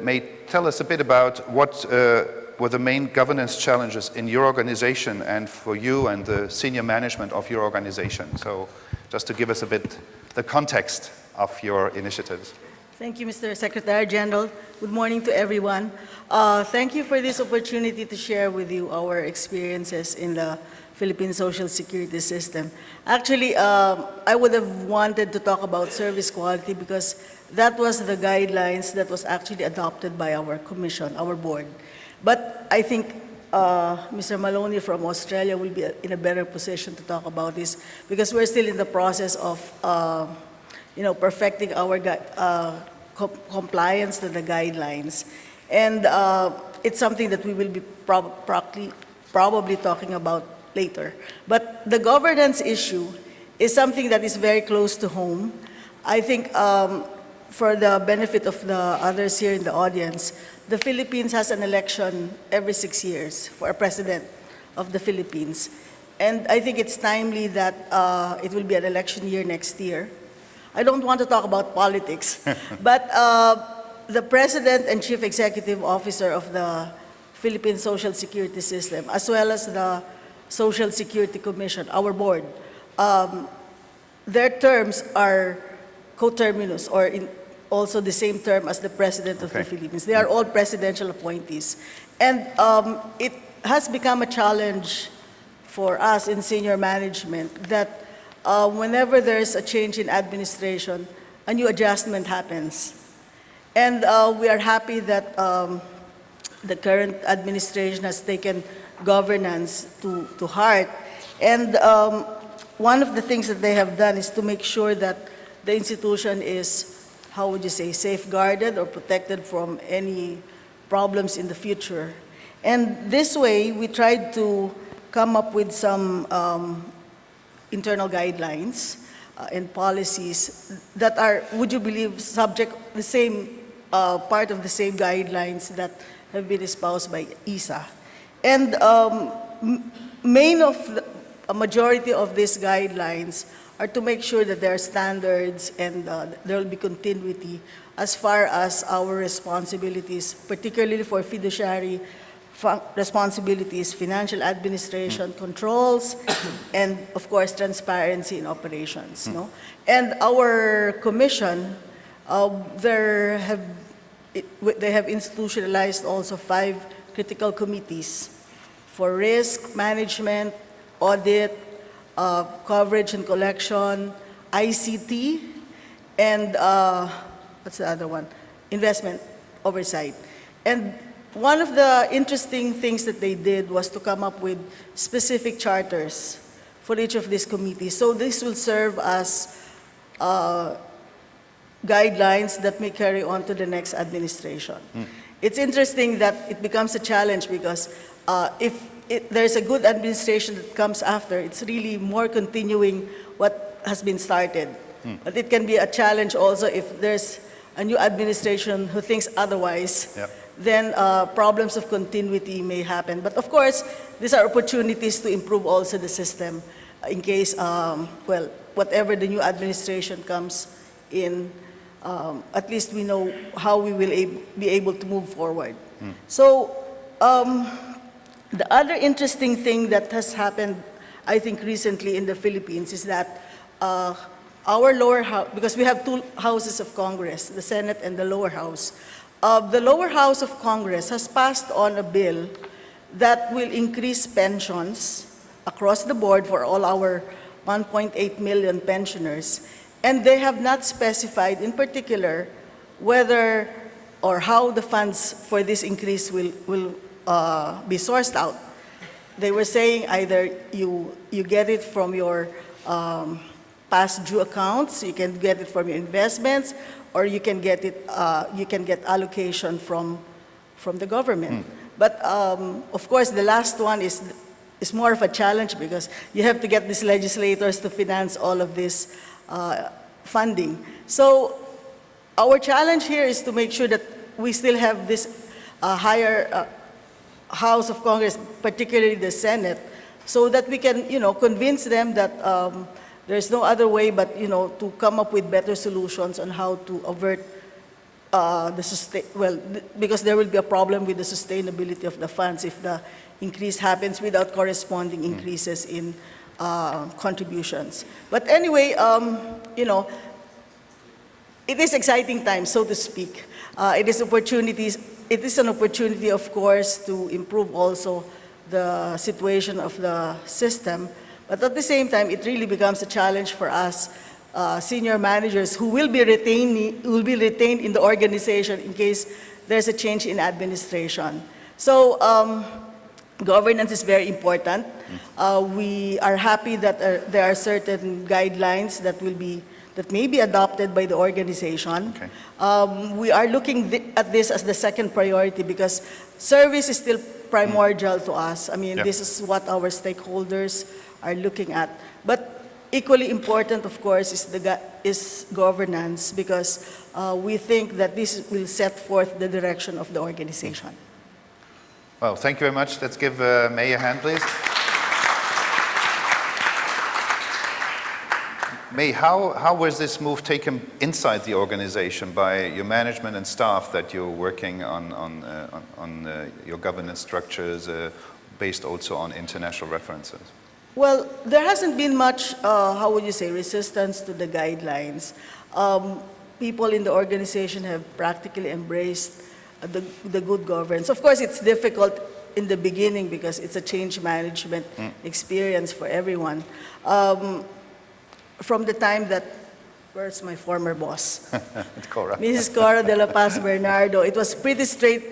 B: may tell us a bit about what were the main governance challenges in your organization and for you and the senior management of your organization. So just to give us a bit the context of your initiatives.
C: Thank you, Mr. Secretary General. Good morning to everyone. Thank you for this opportunity to share with you our experiences in the Philippine social security system. Actually, I would have wanted to talk about service quality because that was the guidelines that was actually adopted by our commission, our board. But I think Mr. Maloney from Australia will be in a better position to talk about this because we're still in the process of perfecting our compliance to the guidelines. And it's something that we will be probably talking about later. But the governance issue is something that is very close to home. I think for the benefit of the others here in the audience, the Philippines has an election every 6 years for a president of the Philippines. And I think it's timely that it will be an election year next year. I don't want to talk about politics, but the President and Chief Executive Officer of the Philippine Social Security System, as well as the Social Security Commission, our board. Their terms are coterminous, or also the same term as the President of the Philippines. They are all presidential appointees. And it has become a challenge for us in senior management that whenever there is a change in administration, a new adjustment happens. And we are happy that the current administration has taken governance to heart. And one of the things that they have done is to make sure that the institution is, how would you say, safeguarded or protected from any problems in the future. And this way, we tried to come up with some internal guidelines and policies that are, would you believe, subject the same part of the same guidelines that have been espoused by ISA. And a majority of these guidelines are to make sure that there are standards and there will be continuity as far as our responsibilities, particularly for fiduciary responsibilities, financial administration controls, and of course, transparency in operations. No? And our commission, they have institutionalized also 5 critical committees for risk management, audit, coverage and collection, ICT, and what's the other one? Investment oversight. And one of the interesting things that they did was to come up with specific charters for each of these committees. So this will serve as guidelines that may carry on to the next administration. It's interesting that it becomes a challenge because if there's a good administration that comes after, it's really more continuing what has been started. But it can be a challenge also if there's a new administration who thinks otherwise.
B: Yep.
C: Then problems of continuity may happen. But of course, these are opportunities to improve also the system in case, well, whatever the new administration comes in, at least we know how we will be able to move forward. So the other interesting thing that has happened, I think, recently in the Philippines is that our lower house, because we have 2 houses of Congress, the Senate and the lower house, the lower house of Congress has passed on a bill that will increase pensions across the board for all our 1.8 million pensioners. And they have not specified in particular whether or how the funds for this increase will be sourced out. They were saying either you get it from your past due accounts, you can get it from your investments, or you can get it, you can get allocation from the government. But of course, the last one is more of a challenge because you have to get these legislators to finance all of this funding. So our challenge here is to make sure that we still have this higher House of Congress, particularly the Senate, so that we can, convince them that there's no other way but, to come up with better solutions on how to avert because there will be a problem with the sustainability of the funds if the increase happens without corresponding increases in contributions. But anyway, it is exciting times, so to speak. It is an opportunity, of course, to improve also the situation of the system. But at the same time, it really becomes a challenge for us, senior managers who will be retained in the organization in case there's a change in administration. So governance is very important. We are happy that there are certain guidelines that may be adopted by the organization. Okay. We are looking at this as the second priority because service is still primordial to us. I mean, this is what our stakeholders are looking at. But equally important, of course, is governance because we think that this will set forth the direction of the organization.
B: Well, thank you very much. Let's give May a hand, please. May, how was this move taken inside the organization by your management and staff that you're working on your governance structures based also on international references?
C: Well, there hasn't been much, how would you say, resistance to the guidelines. People in the organization have practically embraced the good governance. Of course, it's difficult in the beginning because it's a change management experience for everyone. From the time that, where's my former boss?
B: Cora.
C: Mrs. Cora de la Paz Bernardo. It was pretty straight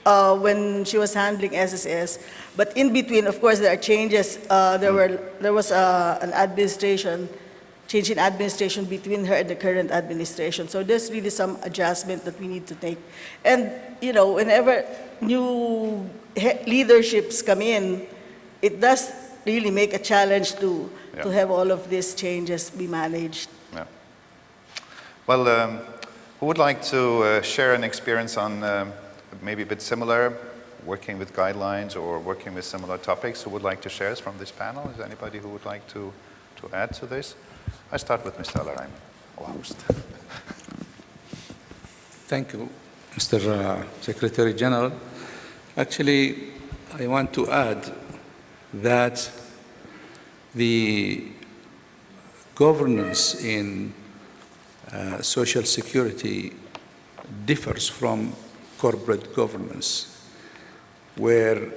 C: when she was handling SSS. But in between, of course, there are changes. There was an administration, change in administration between her and the current administration. So there's really some adjustment that we need to take. And, you know, whenever new leaderships come in, it does really make a challenge to have all of these changes be managed.
B: Yeah. Well, who would like to share an experience on maybe a bit similar, working with guidelines or working with similar topics? Who would like to share from this panel? Is there anybody who would like to add to this? I start with Mr. Alaraim, our host.
D: Thank you, Mr. Secretary General. Actually, I want to add that the governance in social security differs from corporate governance, where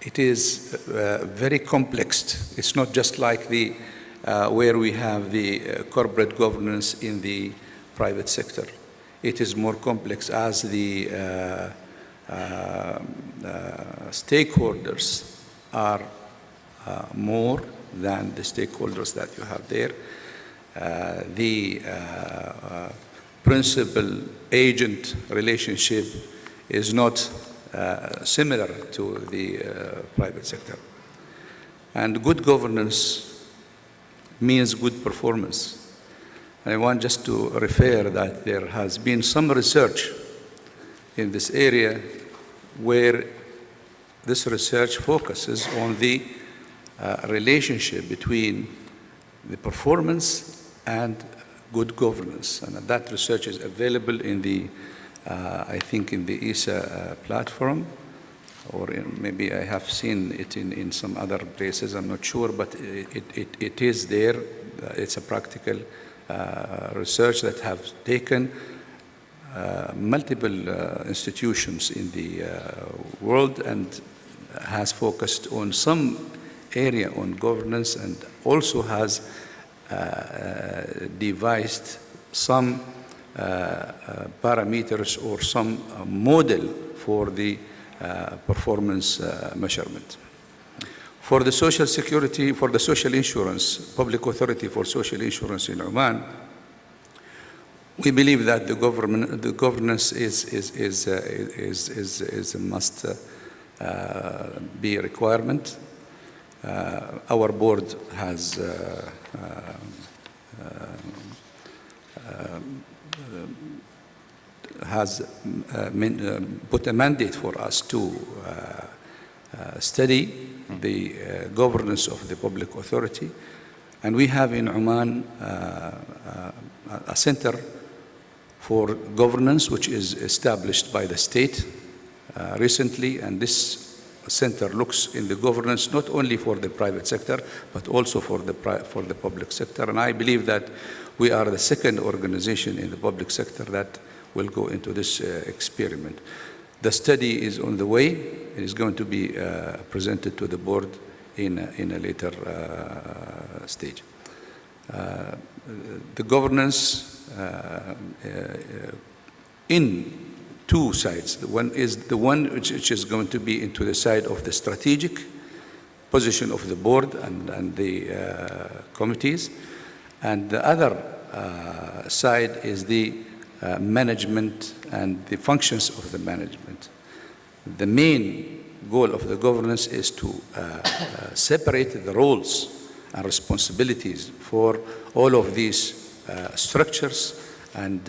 D: it is very complex. It's not just like the where we have the corporate governance in the private sector. It is more complex as the stakeholders are more than the stakeholders that you have there. The principal-agent relationship is not similar to the private sector. And good governance means good performance. I want just to refer that there has been some research in this area where this research focuses on the relationship between the performance and good governance. And that research is available in the, I think, in the ISA platform, or maybe I have seen it in some other places, I'm not sure, but it is there. It's a practical research that have taken multiple institutions in the world and has focused on some area on governance and also has devised some parameters or some model for the performance measurement. For the social security, for the social insurance, Public Authority for Social Insurance in Oman, we believe that the governance is a must be a requirement. Our board has put a mandate for us to study the governance of the public authority. And we have in Oman a center for governance, which is established by the state recently. And this center looks in the governance not only for the private sector, but also for the public sector. And I believe that we are the second organization in the public sector that will go into this experiment. The study is on the way. It is going to be presented to the board in a later stage. The governance in two sides. The one is the one which is going to be into the side of the strategic position of the board and the committees. And the other side is the management and the functions of the management. The main goal of the governance is to separate the roles and responsibilities for all of these structures and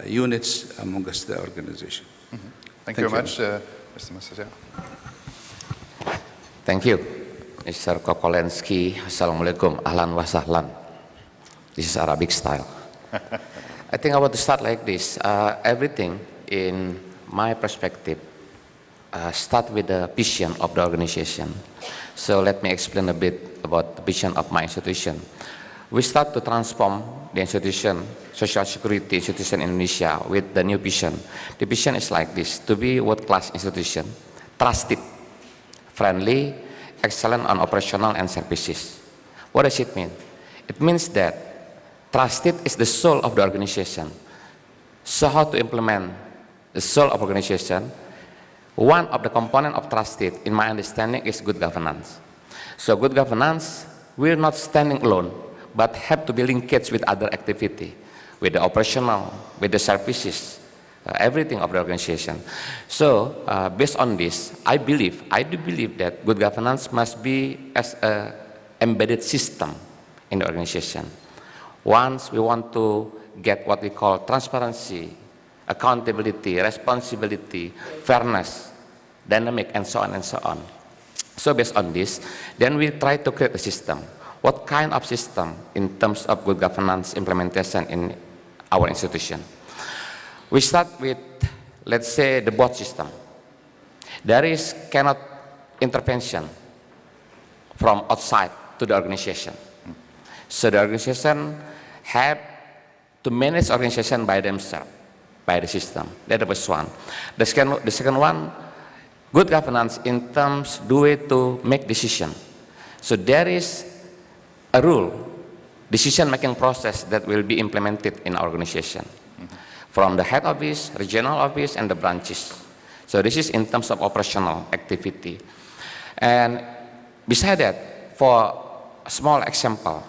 D: units amongst the organization.
B: Mm-hmm. Thank you very much, Mr. Massaja.
E: Thank you, Mr. Kokolensky. Assalamualaikum, ahlan wa sahlan. This is Arabic style. I think I want to start like this. Everything, in my perspective, start with the vision of the organization. So let me explain a bit about the vision of my institution. We start to transform the institution, social security institution in Indonesia, with the new vision. The vision is like this: to be world-class institution, trusted, friendly, excellent on operational and services. What does it mean? It means that trusted is the soul of the organization. So how to implement the soul of organization? One of the components of trusted, in my understanding, is good governance. So good governance, we're not standing alone, but have to be linked with other activity, with the operational, with the services, everything of the organization. So based on this, I do believe that good governance must be as an embedded system in the organization. Once we want to get what we call transparency, accountability, responsibility, fairness, dynamic, and so on and so on. So based on this, then we try to create a system. What kind of system in terms of good governance implementation in our institution? We start with, let's say, the board system. There is cannot intervention from outside to the organization. So the organization have to manage organization by themselves, by the system. That's the first one. The second one, good governance in terms the way to make decision. So there is a rule, decision-making process that will be implemented in our organization, from the head office, regional office, and the branches. So this is in terms of operational activity. And beside that, for a small example,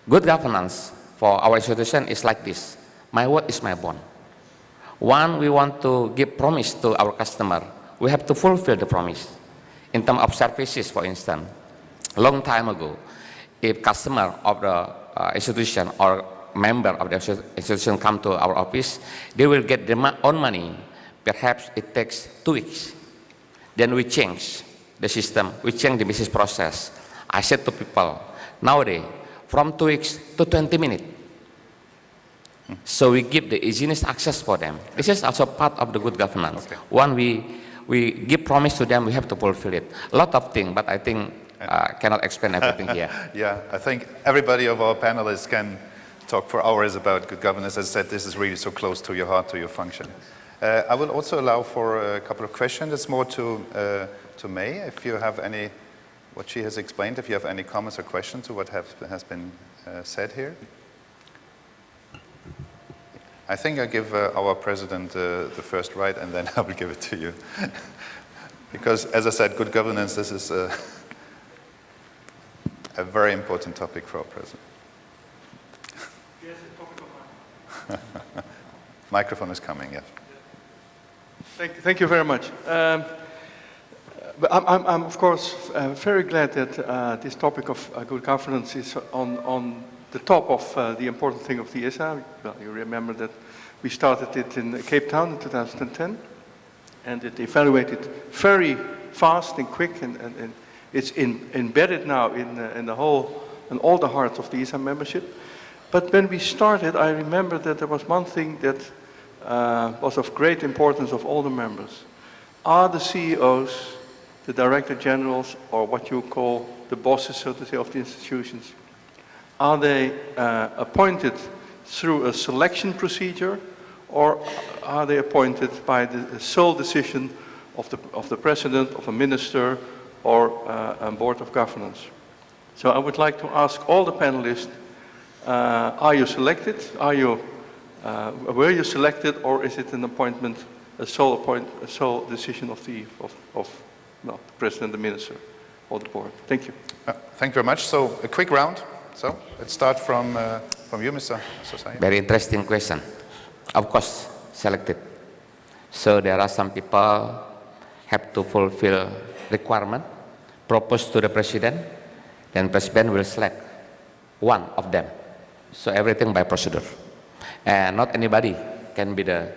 E: good governance for our institution is like this: my word is my bond. One, we want to give promise to our customer. We have to fulfill the promise. In terms of services, for instance, a long time ago, if customer of the institution or member of the institution come to our office, they will get their own money. Perhaps it takes 2 weeks. Then we change the system, we change the business process. I said to people, nowadays, from 2 weeks to 20 minutes. So we give the easiest access for them. This is also part of the good governance.
B: Okay.
E: One, we give promise to them, we have to fulfill it. A lot of things, but I think cannot explain everything here.
B: Yeah, I think everybody of our panelists can talk for hours about good governance. As I said, this is really so close to your heart, to your function. I will also allow for a couple of questions. It's more to May, if you have any, what she has explained, if you have any comments or questions to what has been said here. I think I give our president the first right, and then I will give it to you. Because, as I said, good governance, this is a very important topic for our president.
F: Yes, a topic of mine.
B: Microphone is coming, yes.
F: Thank you very much. But I'm of course very glad that this topic of good governance is on the top of the important thing of the ISA. Well, you remember that we started it in Cape Town in 2010, and it evaluated very fast and quick, and it's embedded now in the whole, in all the hearts of the ISA membership. But when we started, I remember that there was one thing that was of great importance of all the members. Are the CEOs, the Director Generals, or what you call the bosses, so to say, of the institutions, are they appointed through a selection procedure, or are they appointed by the sole decision of the president, of a minister, or a board of governance? So I would like to ask all the panelists, are you selected? Were you selected, or is it an appointment, a sole decision of the president, the minister, or the board? Thank you.
B: Thank you very much. So a quick round. So let's start from you, Mr. Sosai.
E: Very interesting question. Of course, selected. So there are some people have to fulfill requirement proposed to the president, then president will select one of them. So everything by procedure. And not anybody can be the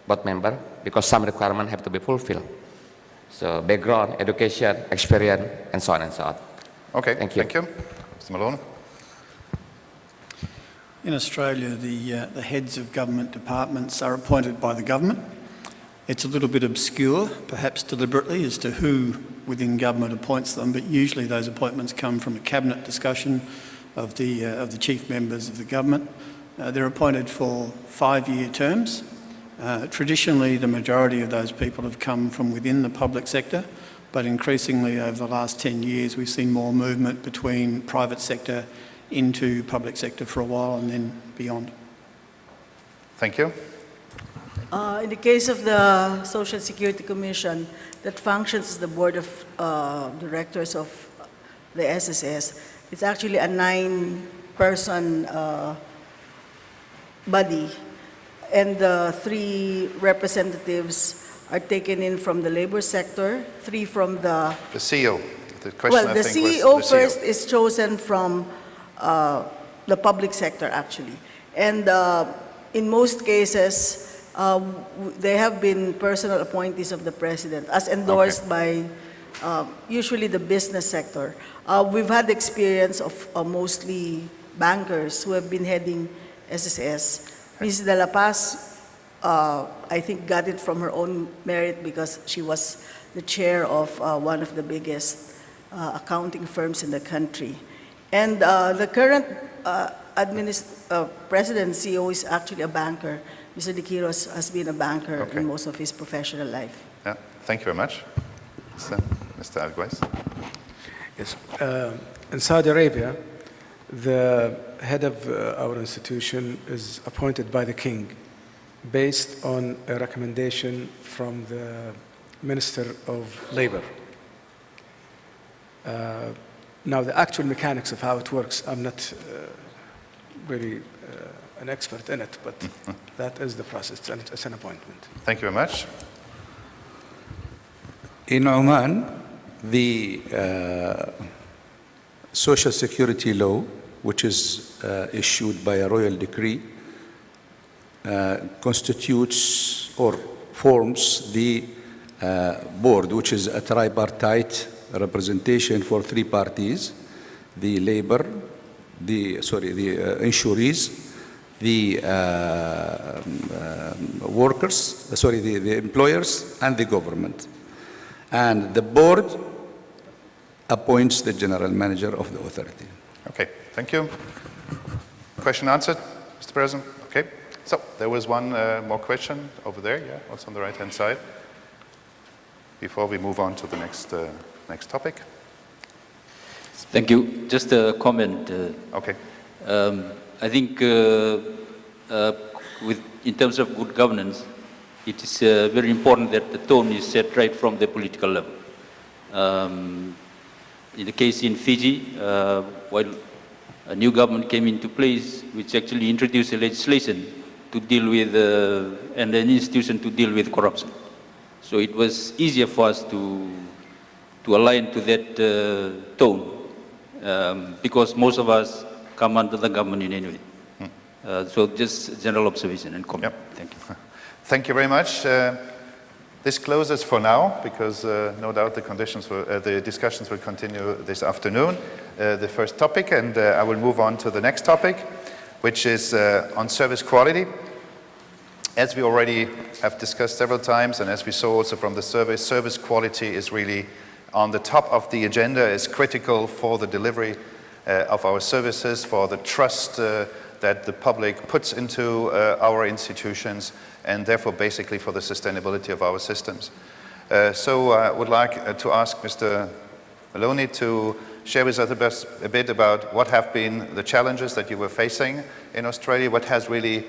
E: board member, because some requirements have to be fulfilled. So background, education, experience, and so on and so on.
B: Okay,
E: Thank you.
B: Thank you. Mr. Malone.
G: In Australia, the heads of government departments are appointed by the government. It's a little bit obscure, perhaps deliberately, as to who within government appoints them, but usually those appointments come from a cabinet discussion of the chief members of the government. They're appointed for 5-year terms. Traditionally, the majority of those people have come from within the public sector, but increasingly over the last 10 years, we've seen more movement between private sector into public sector for a while and then beyond.
B: Thank you.
C: In the case of the Social Security Commission, that functions as the board of directors of the SSS, it's actually a 9-person body, and the 3 representatives are taken in from the labor sector, 3 from the...
B: The CEO. The question,
C: Well, the CEO first is chosen from the public sector, actually. And in most cases, they have been personal appointees of the president, as endorsed by usually the business sector. We've had experience of mostly bankers who have been heading SSS. Ms. De La Paz, I think, got it from her own merit because she was the chair of one of the biggest accounting firms in the country. And the current president CEO is actually a banker. Mr. De Quiros has been a banker in most of his professional life.
B: Yeah, thank you very much. Mr. Arguez.
H: Yes. In Saudi Arabia, the head of our institution is appointed by the king based on a recommendation from the Minister of Labor. Now, the actual mechanics of how it works, I'm not really an expert in it, but that is the process, and it's an appointment.
B: Thank you very much.
D: In Oman, the Social Security law, which is issued by a royal decree, constitutes or forms the board, which is a tripartite representation for 3 parties: the labor, the insurees, the workers, the employers, and the government. And the board appoints the general manager of the authority.
B: Okay, thank you. Question answered, Mr. President? Okay. So there was one more question over there, yeah, what's on the right-hand side, before we move on to the next topic.
I: Thank you. Just a comment.
B: Okay.
I: I think in terms of good governance, it is very important that the tone is set right from the political level. In the case in Fiji, while a new government came into place, which actually introduced a legislation to deal with, and an institution to deal with corruption. So it was easier for us to align to that tone, because most of us come under the government in any way. So just general observation and comment.
B: Yep.
I: Thank you.
B: Thank you very much. This closes for now, because no doubt the discussions will continue this afternoon. The first topic, and I will move on to the next topic, which is on service quality. As we already have discussed several times, and as we saw also from the survey, service quality is really on the top of the agenda, is critical for the delivery of our services, for the trust that the public puts into our institutions, and therefore basically for the sustainability of our systems. So I would like to ask Mr. Maloney to share with us a bit about what have been the challenges that you were facing in Australia, what has really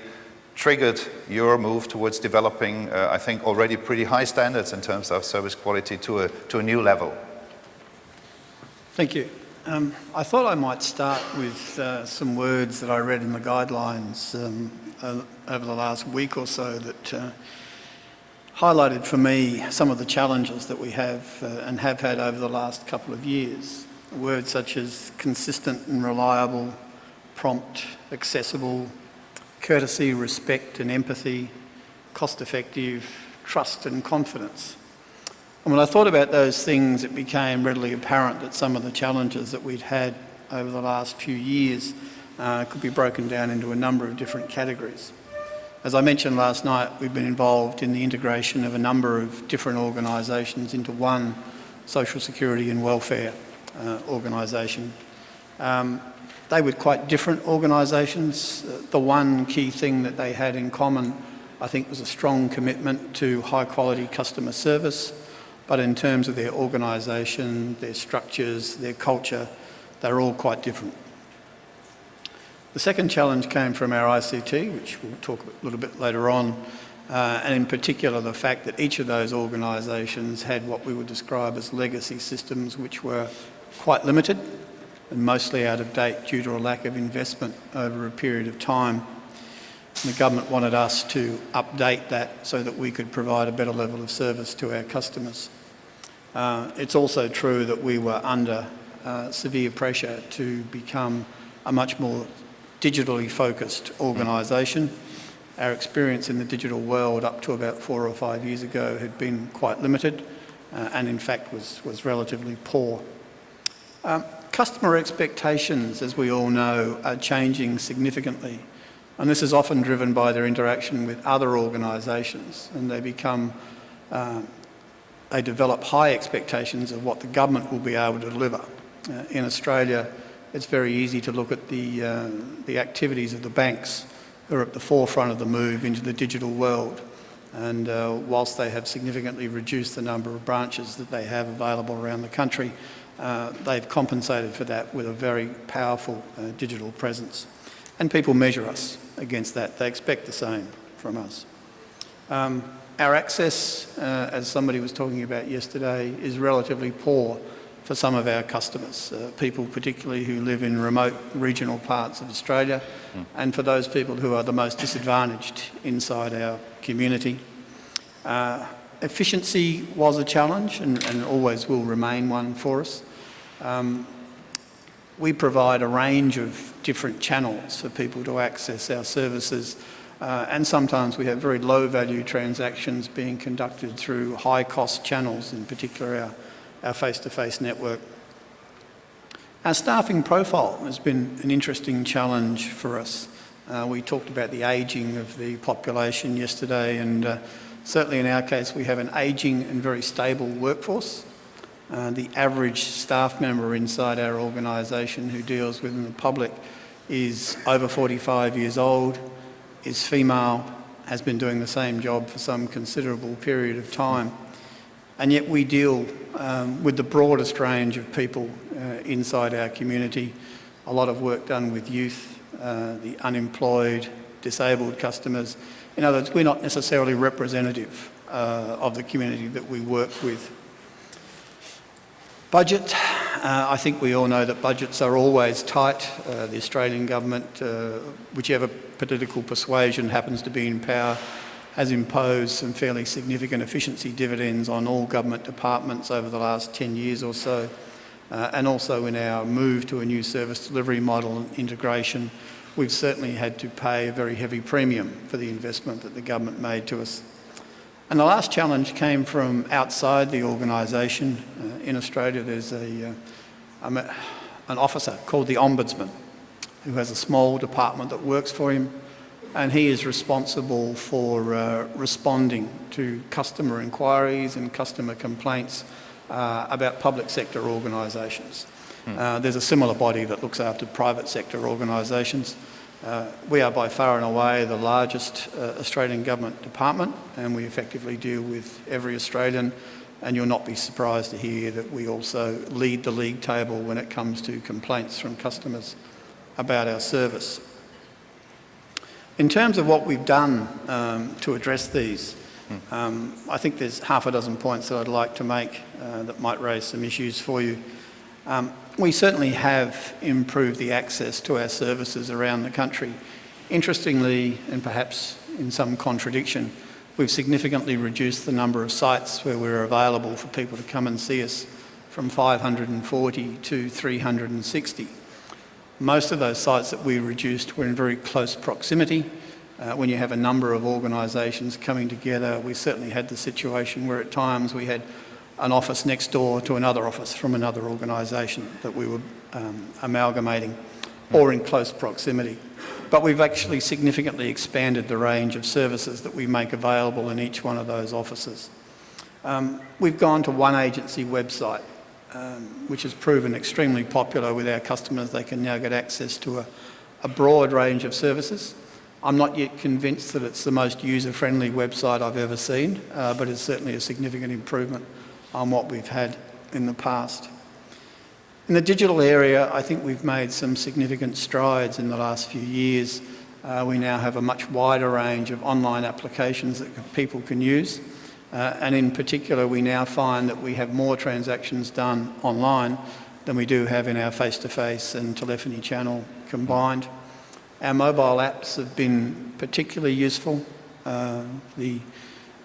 B: triggered your move towards developing, I think, already pretty high standards in terms of service quality to a new level.
G: Thank you. I thought I might start with some words that I read in the guidelines over the last week or so that highlighted for me some of the challenges that we have and have had over the last couple of years. Words such as consistent and reliable, prompt, accessible, courtesy, respect and empathy, cost-effective, trust and confidence. And when I thought about those things, it became readily apparent that some of the challenges that we'd had over the last few years could be broken down into a number of different categories. As I mentioned last night, we've been involved in the integration of a number of different organisations into one social security and welfare organisation. They were quite different organisations. The one key thing that they had in common, I think, was a strong commitment to high quality customer service, but in terms of their organisation, their structures, their culture, they're all quite different. The second challenge came from our ICT, which we'll talk a little bit later on, and in particular the fact that each of those organisations had what we would describe as legacy systems which were quite limited and mostly out of date due to a lack of investment over a period of time. And the government wanted us to update that so that we could provide a better level of service to our customers. It's also true that we were under severe pressure to become a much more digitally focused organisation. Our experience in the digital world up to about 4 or 5 years ago had been quite limited and in fact was relatively poor. Customer expectations, as we all know, are changing significantly, and this is often driven by their interaction with other organisations, and they develop high expectations of what the government will be able to deliver. In Australia, it's very easy to look at the activities of the banks who are at the forefront of the move into the digital world. And whilst they have significantly reduced the number of branches that they have available around the country, they've compensated for that with a very powerful digital presence. And people measure us against that. They expect the same from us. Our access, as somebody was talking about yesterday, is relatively poor for some of our customers, people particularly who live in remote regional parts of Australia, and for those people who are the most disadvantaged inside our community. Efficiency was a challenge and always will remain one for us. We provide a range of different channels for people to access our services, and sometimes we have very low value transactions being conducted through high cost channels, in particular our face-to-face network. Our staffing profile has been an interesting challenge for us. We talked about the ageing of the population yesterday, and certainly in our case we have an ageing and very stable workforce. The average staff member inside our organisation who deals with the public is over 45 years old, is female, has been doing the same job for some considerable period of time. And yet we deal with the broadest range of people inside our community. A lot of work done with youth, the unemployed, disabled customers. In other words, we're not necessarily representative of the community that we work with. Budget. I think we all know that budgets are always tight. The Australian government, whichever political persuasion happens to be in power, has imposed some fairly significant efficiency dividends on all government departments over the last 10 years or so. And also in our move to a new service delivery model and integration, we've certainly had to pay a very heavy premium for the investment that the government made to us. And the last challenge came from outside the organisation. In Australia there's an officer called the Ombudsman who has a small department that works for him, and he is responsible for responding to customer inquiries and customer complaints about public sector organisations. There's a similar body that looks after private sector organisations. We are by far and away the largest Australian government department, and we effectively deal with every Australian, and you'll not be surprised to hear that we also lead the league table when it comes to complaints from customers about our service. In terms of what we've done to address these, I think there's half a dozen points that I'd like to make that might raise some issues for you. We certainly have improved the access to our services around the country. Interestingly, and perhaps in some contradiction, we've significantly reduced the number of sites where we're available for people to come and see us from 540 to 360. Most of those sites that we reduced were in very close proximity. When you have a number of organisations coming together, we certainly had the situation where at times we had an office next door to another office from another organisation that we were amalgamating. or in close proximity. But we've actually significantly expanded the range of services that we make available in each one of those offices. We've gone to one agency website, which has proven extremely popular with our customers. They can now get access to a broad range of services. I'm not yet convinced that it's the most user-friendly website I've ever seen, but it's certainly a significant improvement on what we've had in the past. In the digital area, I think we've made some significant strides in the last few years. We now have a much wider range of online applications that people can use. And in particular, we now find that we have more transactions done online than we do have in our face-to-face and telephony channel combined. Our mobile apps have been particularly useful. The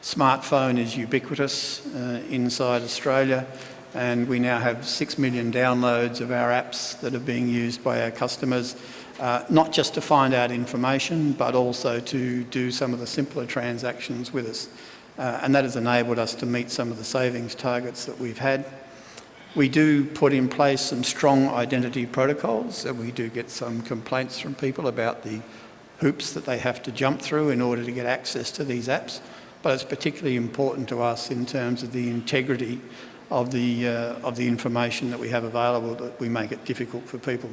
G: smartphone is ubiquitous inside Australia, and we now have 6 million downloads of our apps that are being used by our customers, not just to find out information, but also to do some of the simpler transactions with us. And that has enabled us to meet some of the savings targets that we've had. We do put in place some strong identity protocols, and we do get some complaints from people about the hoops that they have to jump through in order to get access to these apps. But it's particularly important to us in terms of the integrity of the information that we have available, that we make it difficult for people.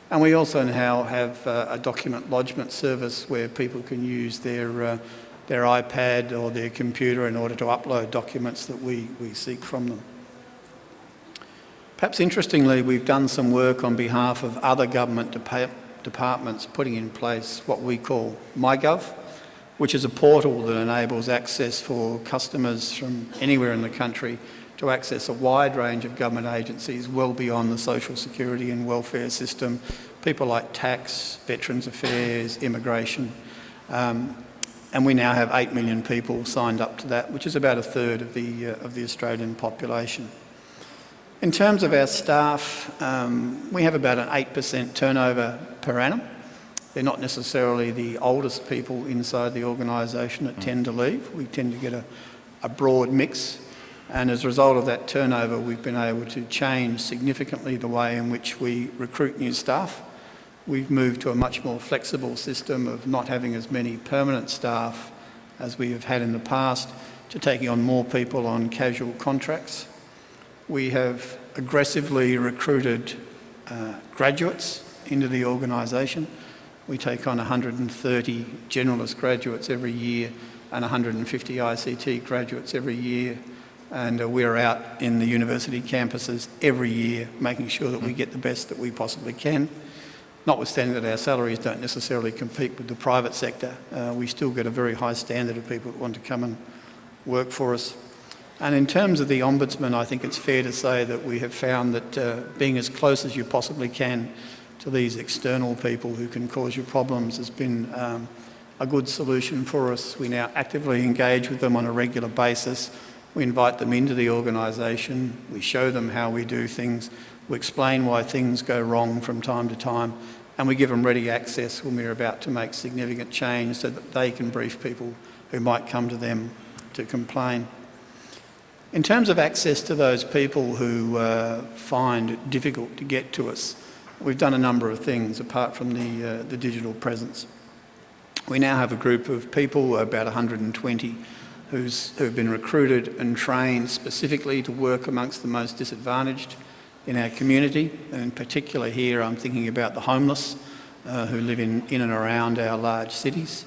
G: And we also now have a document lodgement service where people can use their iPad or their computer in order to upload documents that we seek from them. Perhaps interestingly, we've done some work on behalf of other government departments putting in place what we call MyGov, which is a portal that enables access for customers from anywhere in the country to access a wide range of government agencies well beyond the social security and welfare system, people like tax, Veterans Affairs, immigration. And we now have 8 million people signed up to that, which is about a third of the Australian population. In terms of our staff, we have about an 8% turnover per annum. They're not necessarily the oldest people inside the organisation that tend to leave. We tend to get a broad mix. And as a result of that turnover, we've been able to change significantly the way in which we recruit new staff. We've moved to a much more flexible system of not having as many permanent staff as we have had in the past, to taking on more people on casual contracts. We have aggressively recruited graduates into the organisation. We take on 130 generalist graduates every year and 150 ICT graduates every year. And we're out in the university campuses every year making sure that we get the best that we possibly can. Notwithstanding that our salaries don't necessarily compete with the private sector, we still get a very high standard of people that want to come and work for us. And in terms of the Ombudsman, I think it's fair to say that we have found that being as close as you possibly can to these external people who can cause you problems has been a good solution for us. We now actively engage with them on a regular basis. We invite them into the organisation, we show them how we do things, we explain why things go wrong from time to time, and we give them ready access when we're about to make significant change so that they can brief people who might come to them to complain. In terms of access to those people who find it difficult to get to us, we've done a number of things apart from the digital presence. We now have a group of people, about 120, who've been recruited and trained specifically to work amongst the most disadvantaged in our community. And in particular here, I'm thinking about the homeless who live in and around our large cities.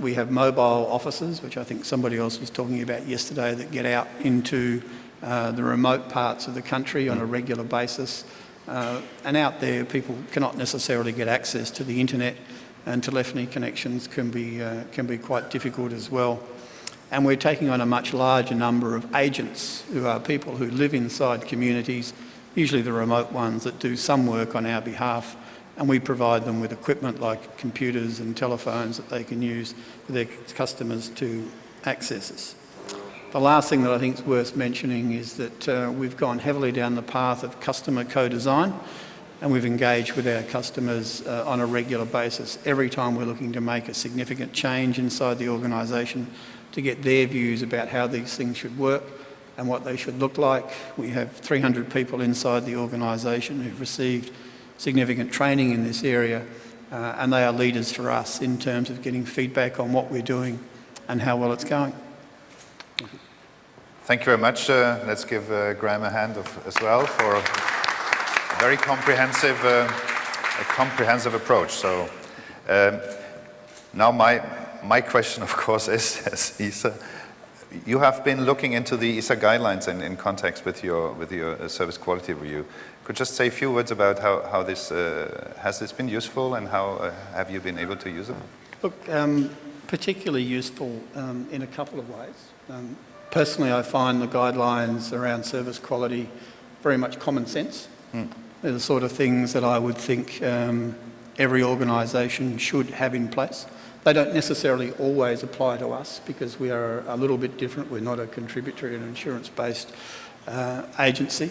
G: We have mobile officers, which I think somebody else was talking about yesterday, that get out into the remote parts of the country on a regular basis. And out there, people cannot necessarily get access to the internet, and telephony connections can be quite difficult as well. And we're taking on a much larger number of agents who are people who live inside communities, usually the remote ones, that do some work on our behalf, and we provide them with equipment like computers and telephones that they can use for their customers to access us. The last thing that I think is worth mentioning is that we've gone heavily down the path of customer co-design, and we've engaged with our customers on a regular basis every time we're looking to make a significant change inside the organisation, to get their views about how these things should work and what they should look like. We have 300 people inside the organisation who've received significant training in this area, and they are leaders for us in terms of getting feedback on what we're doing and how well it's going.
B: Thank you very much. Let's give Graham a hand as well for a very comprehensive approach. So now my question, of course, is, as ESA, you have been looking into the ESA guidelines in context with your service quality review. Could you just say a few words about how this has this been useful, and how have you been able to use it?
G: Look, particularly useful in a couple of ways. Personally, I find the guidelines around service quality very much common sense. They're the sort of things that I would think every organisation should have in place. They don't necessarily always apply to us because we are a little bit different. We're not a contributory and insurance-based agency.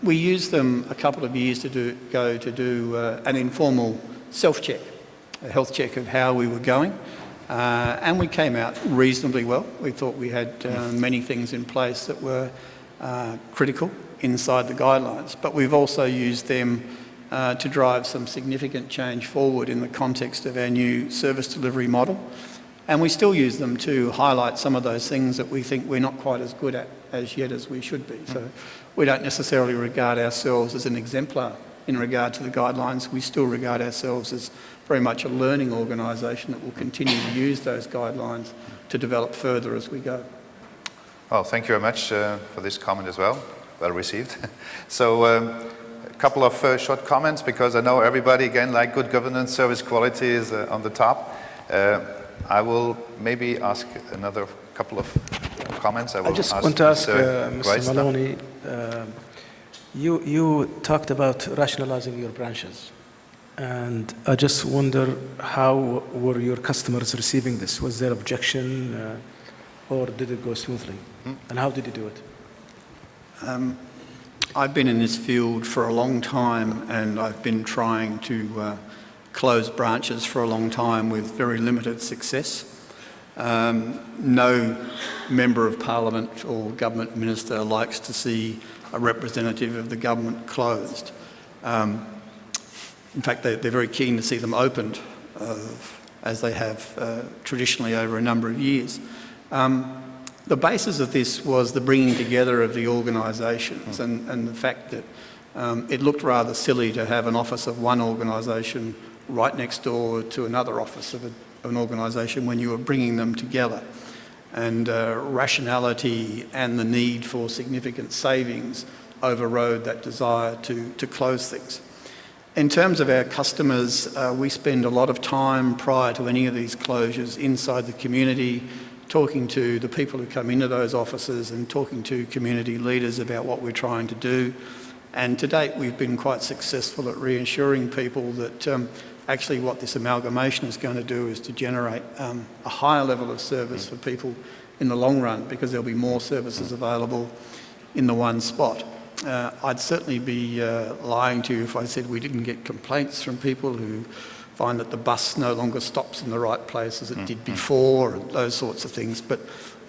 G: We used them a couple of years ago to do an informal self-check, a health check of how we were going. And we came out reasonably well. We thought we had many things in place that were critical inside the guidelines, but we've also used them to drive some significant change forward in the context of our new service delivery model. And we still use them to highlight some of those things that we think we're not quite as good at as yet as we should be. So we don't necessarily regard ourselves as an exemplar in regard to the guidelines. We still regard ourselves as very much a learning organisation that will continue to use those guidelines to develop further as we go.
B: Well, thank you very much for this comment as well. Well received. So a couple of short comments, because I know everybody, again, like good governance, service quality is on the top. I will maybe ask another couple of comments.
H: I just want to ask Mr. Maloney, you talked about rationalizing your branches, and I just wonder, how were your customers receiving this? Was there objection, or did it go smoothly? And how did you do it?
G: I've been in this field for a long time, and I've been trying to close branches for a long time with very limited success. No member of parliament or government minister likes to see a representative of the government closed. In fact, they're very keen to see them opened, as they have traditionally over a number of years. The basis of this was the bringing together of the organisations, and the fact that it looked rather silly to have an office of one organisation right next door to another office of an organisation when you were bringing them together. And rationality and the need for significant savings overrode that desire to close things. In terms of our customers, we spend a lot of time prior to any of these closures inside the community, talking to the people who come into those offices and talking to community leaders about what we're trying to do. And to date, we've been quite successful at reassuring people that actually what this amalgamation is going to do is to generate a higher level of service for people in the long run, because there'll be more services available in the one spot. I'd certainly be lying to you if I said we didn't get complaints from people who find that the bus no longer stops in the right place as it did before, and those sorts of things. But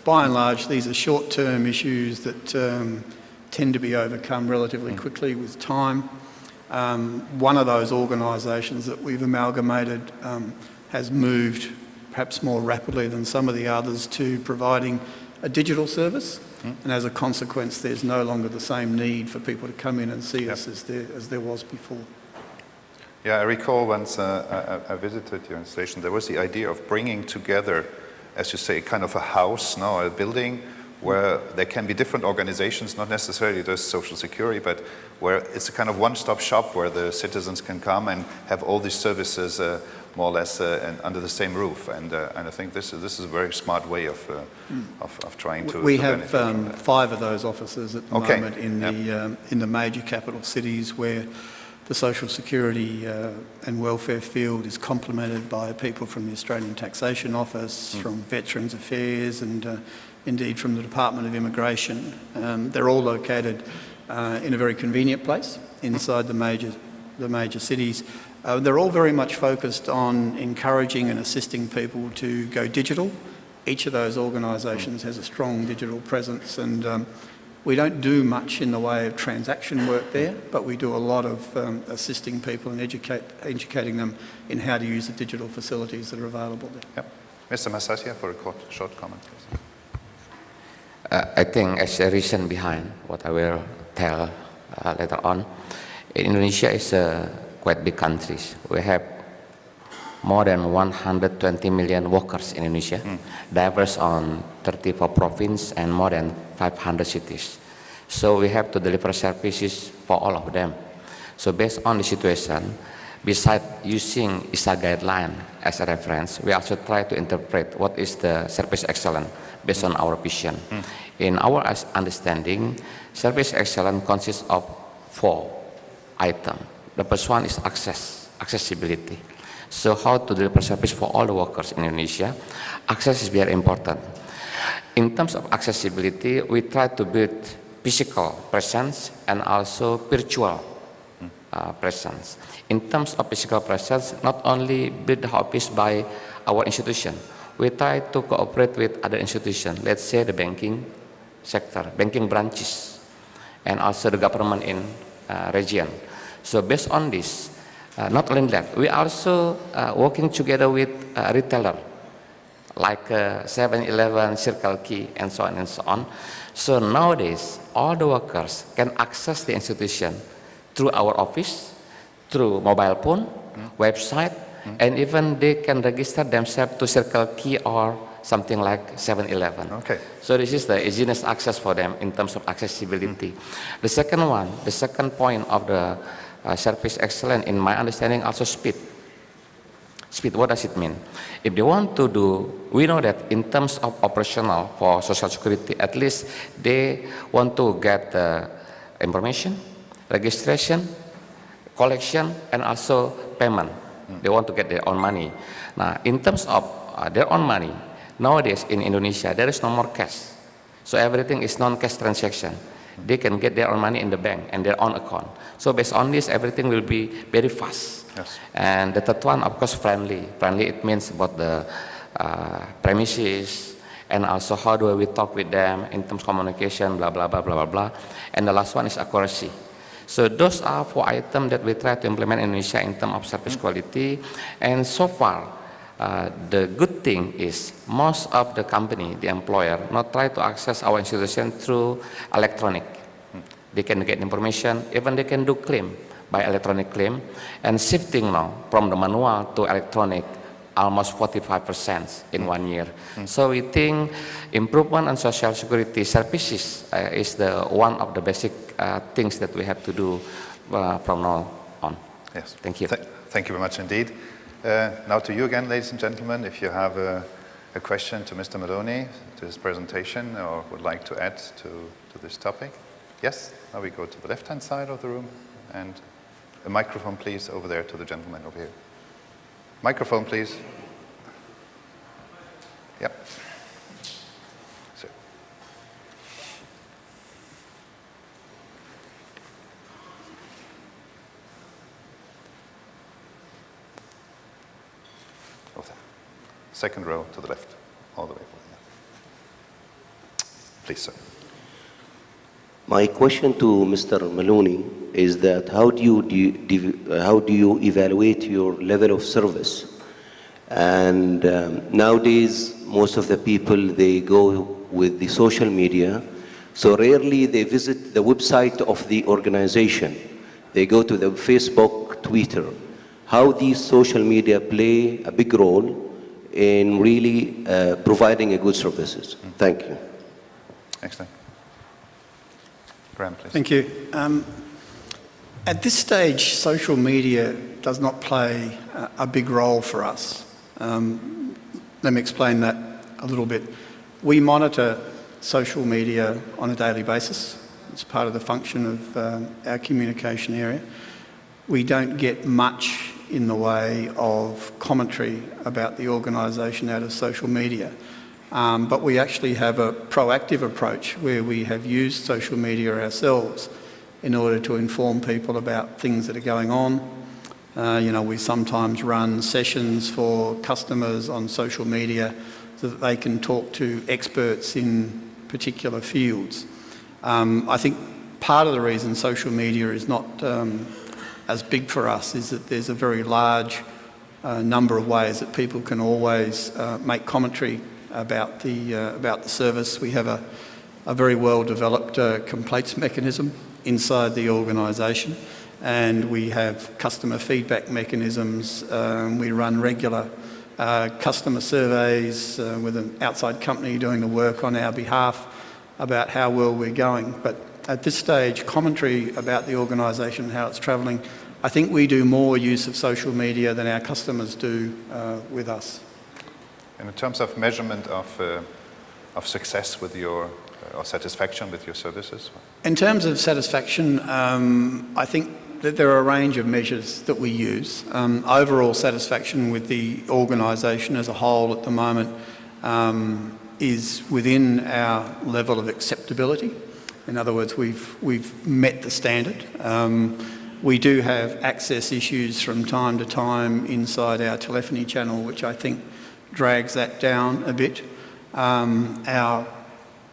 G: by and large, these are short-term issues that tend to be overcome relatively quickly with time. One of those organisations that we've amalgamated has moved perhaps more rapidly than some of the others to providing a digital service, and as a consequence there's no longer the same need for people to come in and see us as there was before.
B: Yeah, I recall once I visited your installation, there was the idea of bringing together, as you say, kind of a house, no, a building where there can be different organizations, not necessarily just Social Security, but where it's a kind of one-stop shop where the citizens can come and have all these services more or less under the same roof. And I think this is a very smart way of trying to.
G: We have 5 of those offices at the moment in the major capital cities, where the Social Security and welfare field is complemented by people from the Australian Taxation Office, from Veterans Affairs, and indeed from the Department of Immigration. They're all located in a very convenient place inside the major cities. They're all very much focused on encouraging and assisting people to go digital. Each of those organisations has a strong digital presence, and We don't do much in the way of transaction work there, but we do a lot of assisting people and educating them in how to use the digital facilities that are available there.
B: Yep. Mr. Masasia for a short comment, please.
E: I think as a reason behind what I will tell later on, Indonesia is a quite big country. We have more than 120 million workers in Indonesia, diverse on 34 provinces and more than 500 cities. So we have to deliver services for all of them. So based on the situation, besides using ISA guideline as a reference, we also try to interpret what is the service excellence based on our vision. In our understanding, service excellence consists of 4 items. The first one is accessibility. So how to deliver service for all the workers in Indonesia? Access is very important. In terms of accessibility, we try to build physical presence and also virtual presence. In terms of physical presence, not only build the office by our institution, we try to cooperate with other institutions, let's say the banking sector, banking branches, and also the government in region. So based on this, not only that, we also working together with retailer like 7-Eleven, Circle K, and so on and so on. So nowadays, all the workers can access the institution through our office, through mobile phone, website, and even they can register themselves to Circle K or something like 7-Eleven.
B: Okay.
E: So this is the easiest access for them in terms of accessibility. The second point of the service excellence, in my understanding, also speed. Speed, what does it mean? If they want to do, we know that in terms of operational for Social Security, at least they want to get the information, registration, collection, and also payment. They want to get their own money. Now, in terms of their own money, nowadays in Indonesia, there is no more cash. So everything is non-cash transaction. They can get their own money in the bank and their own account. So based on this, everything will be very fast.
B: Yes.
E: And the third one, of course, friendly. Friendly, it means about the premises, and also how do we talk with them in terms of communication, blah, blah, blah, blah, blah, blah. And the last one is accuracy. So those are 4 items that we try to implement in Indonesia in terms of service quality. And so far, the good thing is most of the company, the employer, not try to access our institution through electronic. They can get information, even they can do claim by electronic claim, and shifting now from the manual to electronic almost 45% in 1 year. So we think improvement on social security services is one of the basic things that we have to do from now on.
B: Yes.
E: Thank you.
B: Thank you very much indeed. Now to you again, ladies and gentlemen, if you have a question to Mr. Maloney, to his presentation, or would like to add to this topic. Yes, now we go to the left-hand side of the room, and a microphone, please, over there to the gentleman over here. Microphone, please. Yep. So. Over there. Second row to the left, all the way over there. Please, sir.
J: My question to Mr. Maloney is that how do you evaluate your level of service? And nowadays, most of the people, they go with the social media, so rarely they visit the website of the organization. They go to the Facebook, Twitter. How these social media play a big role in really providing a good services? Thank you.
B: Excellent. Graham, please.
G: Thank you. At this stage, social media does not play a big role for us. Let me explain that a little bit. We monitor social media on a daily basis. It's part of the function of our communication area. We don't get much in the way of commentary about the organisation out of social media. But we actually have a proactive approach where we have used social media ourselves in order to inform people about things that are going on. We sometimes run sessions for customers on social media so that they can talk to experts in particular fields. I think part of the reason social media is not as big for us is that there's a very large number of ways that people can always make commentary about the service. We have a very well-developed complaints mechanism inside the organisation, and we have customer feedback mechanisms. We run regular customer surveys with an outside company doing the work on our behalf about how well we're going. But at this stage, commentary about the organisation and how it's travelling, I think we do more use of social media than our customers do with us.
B: And in terms of measurement of success with your, or satisfaction with your services?
G: In terms of satisfaction, I think that there are a range of measures that we use. Overall satisfaction with the organisation as a whole at the moment is within our level of acceptability. In other words, we've met the standard. We do have access issues from time to time inside our telephony channel, which I think drags that down a bit. Our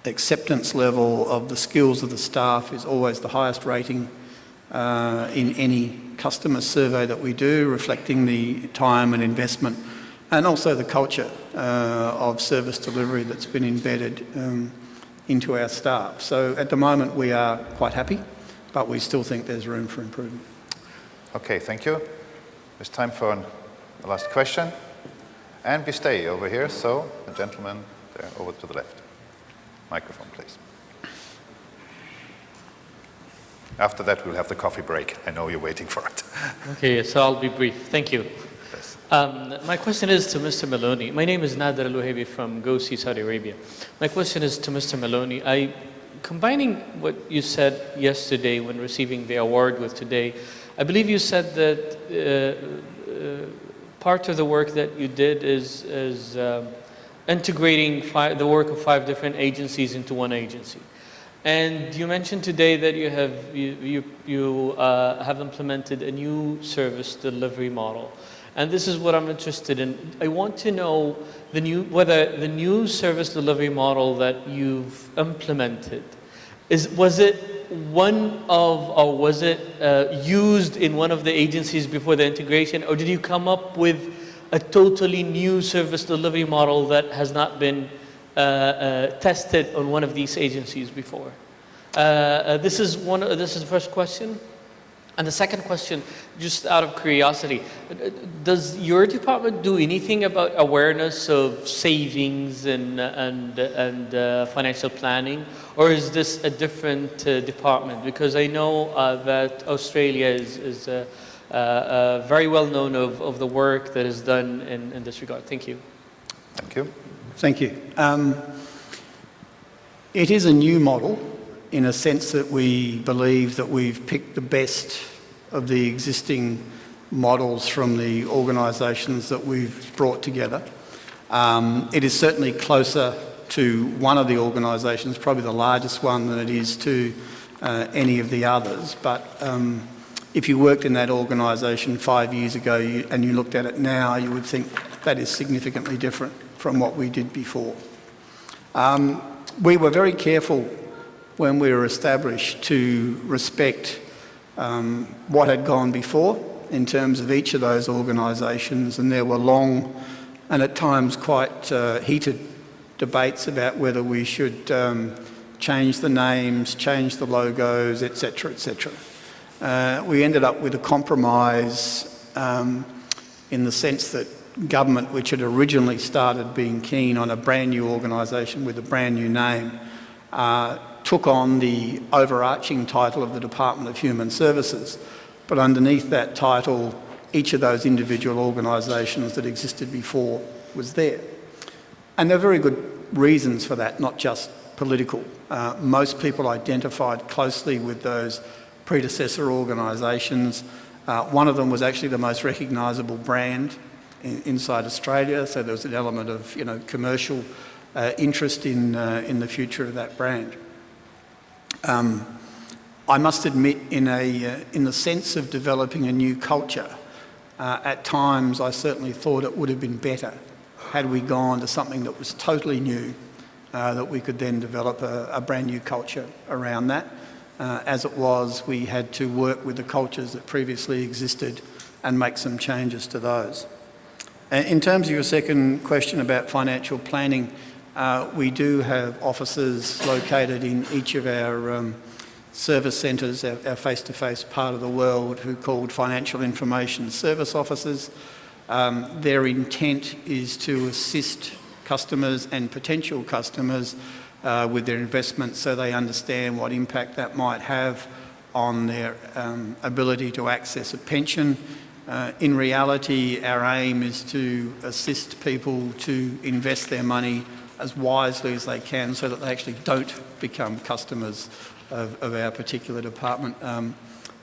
G: acceptance level of the skills of the staff is always the highest rating in any customer survey that we do, reflecting the time and investment and also the culture of service delivery that's been embedded into our staff. So at the moment we are quite happy, but we still think there's room for improvement.
B: Okay, thank you. It's time for the last question. And we stay over here, so the gentleman there over to the left. Microphone, please. After that, we'll have the coffee break. I know you're waiting for it.
K: Okay, so I'll be brief. Thank you.
B: Yes.
K: My question is to Mr. Maloney. My name is Nader Al-Wahabi from Go See Saudi Arabia. My question is to Mr. Maloney. Combining what you said yesterday when receiving the award with today, I believe you said that part of the work that you did is integrating the work of 5 different agencies into one agency. And you mentioned today that you have implemented a new service delivery model. And this is what I'm interested in. I want to know whether the new service delivery model that you've implemented, was it used in one of the agencies before the integration, or did you come up with a totally new service delivery model that has not been tested on one of these agencies before? This is the first question. And the second question, just out of curiosity, does your department do anything about awareness of savings and financial planning, or is this a different department? Because I know that Australia is very well known of the work that is done in this regard. Thank you.
B: Thank you.
G: Thank you. It is a new model in a sense that we believe that we've picked the best of the existing models from the organisations that we've brought together. It is certainly closer to one of the organisations, probably the largest one, than it is to any of the others. But if you worked in that organisation 5 years ago and you looked at it now, you would think that is significantly different from what we did before. We were very careful when we were established to respect what had gone before in terms of each of those organisations, and there were long and at times quite heated debates about whether we should change the names, change the logos, etc., etc. We ended up with a compromise in the sense that government, which had originally started being keen on a brand new organisation with a brand new name, took on the overarching title of the Department of Human Services, but underneath that title, each of those individual organisations that existed before was there. And there are very good reasons for that, not just political. Most people identified closely with those predecessor organisations. One of them was actually the most recognisable brand inside Australia, so there was an element of commercial interest in the future of that brand. I must admit, in the sense of developing a new culture, at times I certainly thought it would have been better had we gone to something that was totally new that we could then develop a brand new culture around that. As it was, we had to work with the cultures that previously existed and make some changes to those. In terms of your second question about financial planning, we do have offices located in each of our service centres, our face-to-face part of the world, who are called Financial Information Service Officers. Their intent is to assist customers and potential customers with their investments so they understand what impact that might have on their ability to access a pension. In reality, our aim is to assist people to invest their money as wisely as they can so that they actually don't become customers of our particular department.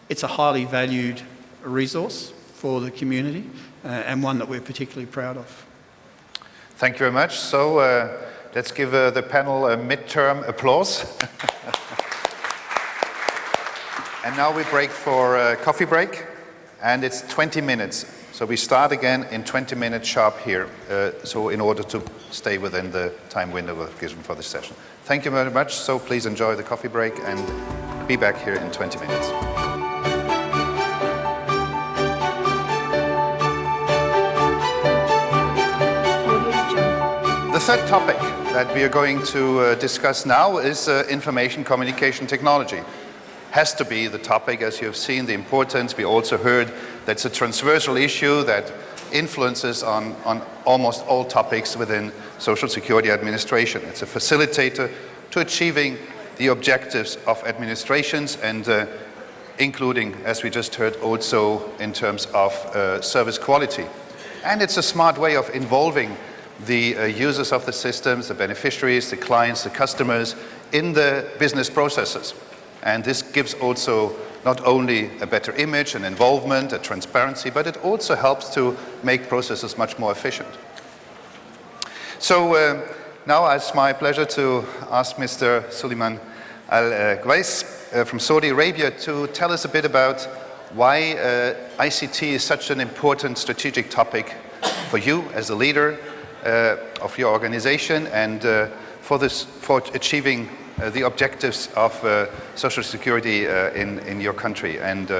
G: It's a highly valued resource for the community and one that we're particularly proud of.
B: Thank you very much. So let's give the panel a midterm applause. And now we break for a coffee break, and it's 20 minutes. So we start again in 20 minutes sharp here, so in order to stay within the time window we've given for this session. Thank you very much. So please enjoy the coffee break and be back here in 20 minutes. The third topic that we are going to discuss now is information communication technology. Has to be the topic, as you have seen, the importance. We also heard that's a transversal issue that influences on almost all topics within Social Security administration. It's a facilitator to achieving the objectives of administrations and including, as we just heard, also in terms of service quality. And it's a smart way of involving the users of the systems, the beneficiaries, the clients, the customers in the business processes. And this gives also not only a better image, an involvement, a transparency, but it also helps to make processes much more efficient. So now it's my pleasure to ask Mr. Suleiman Al-Ghwais from Saudi Arabia to tell us a bit about why ICT is such an important strategic topic for you as a leader of your organization and for achieving the objectives of Social Security in your country, and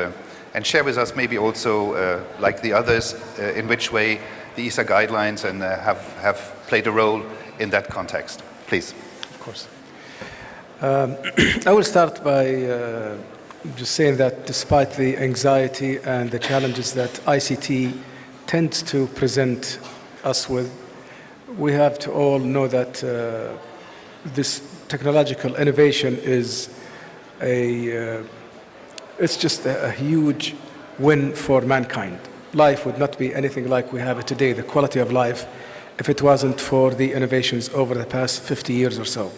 B: share with us maybe also, like the others, in which way the ESA guidelines and have played a role in that context. Please.
H: Of course. I will start by just saying that despite the anxiety and the challenges that ICT tends to present us with, we have to all know that this technological innovation is it's just a huge win for mankind. Life would not be anything like we have it today, the quality of life, if it wasn't for the innovations over the past 50 years or so.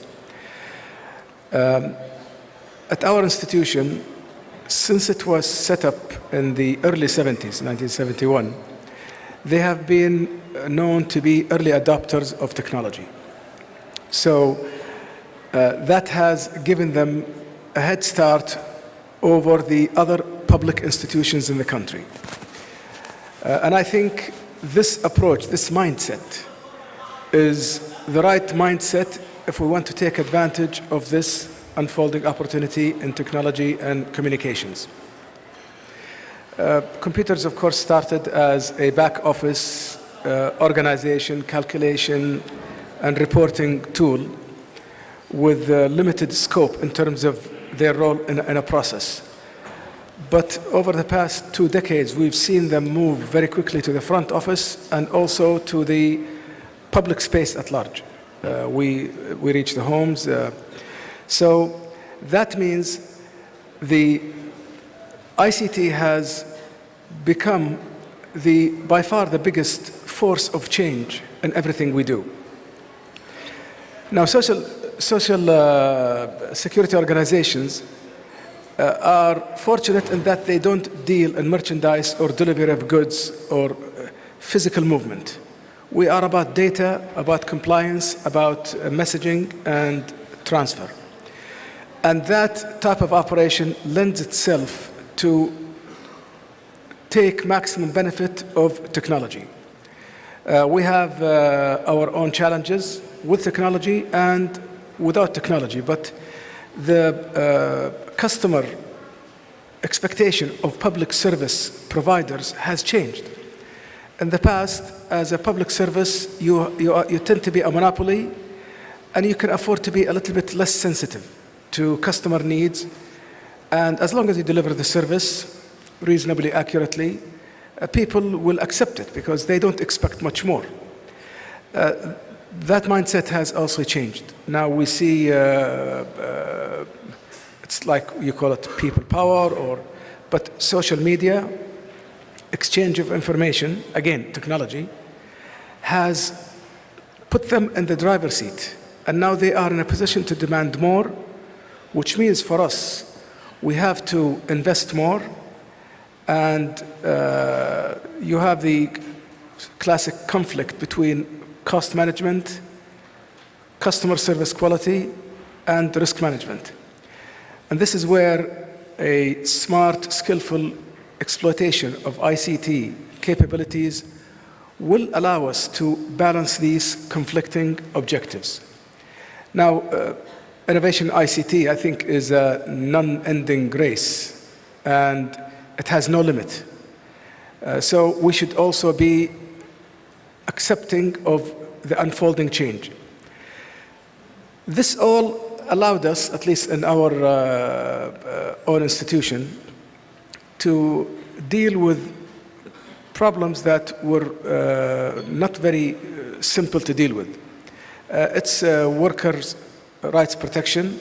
H: At our institution, since it was set up in the early 70s, 1971, they have been known to be early adopters of technology. So that has given them a head start over the other public institutions in the country. And I think this approach, this mindset, is the right mindset if we want to take advantage of this unfolding opportunity in technology and communications. Computers, of course, started as a back office organization, calculation, and reporting tool with limited scope in terms of their role in a process. But over the past 2 decades, we've seen them move very quickly to the front office and also to the public space at large. We reach the homes. So that means the ICT has become by far the biggest force of change in everything we do. Now, social security organizations are fortunate in that they don't deal in merchandise or delivery of goods or physical movement. We are about data, about compliance, about messaging and transfer. And that type of operation lends itself to take maximum benefit of technology. We have our own challenges with technology and without technology, but the customer expectation of public service providers has changed. In the past, as a public service, you tend to be a monopoly, and you can afford to be a little bit less sensitive to customer needs. And as long as you deliver the service reasonably accurately, people will accept it because they don't expect much more. That mindset has also changed. Now we see it's like you call it people power, but social media, exchange of information, again, technology, has put them in the driver's seat. And now they are in a position to demand more, which means for us, we have to invest more. And you have the classic conflict between cost management, customer service quality, and risk management. And this is where a smart, skillful exploitation of ICT capabilities will allow us to balance these conflicting objectives. Now, innovation ICT, I think, is a non-ending race, and it has no limit. So we should also be accepting of the unfolding change. This all allowed us, at least in our own institution, to deal with problems that were not very simple to deal with. It's workers' rights protection.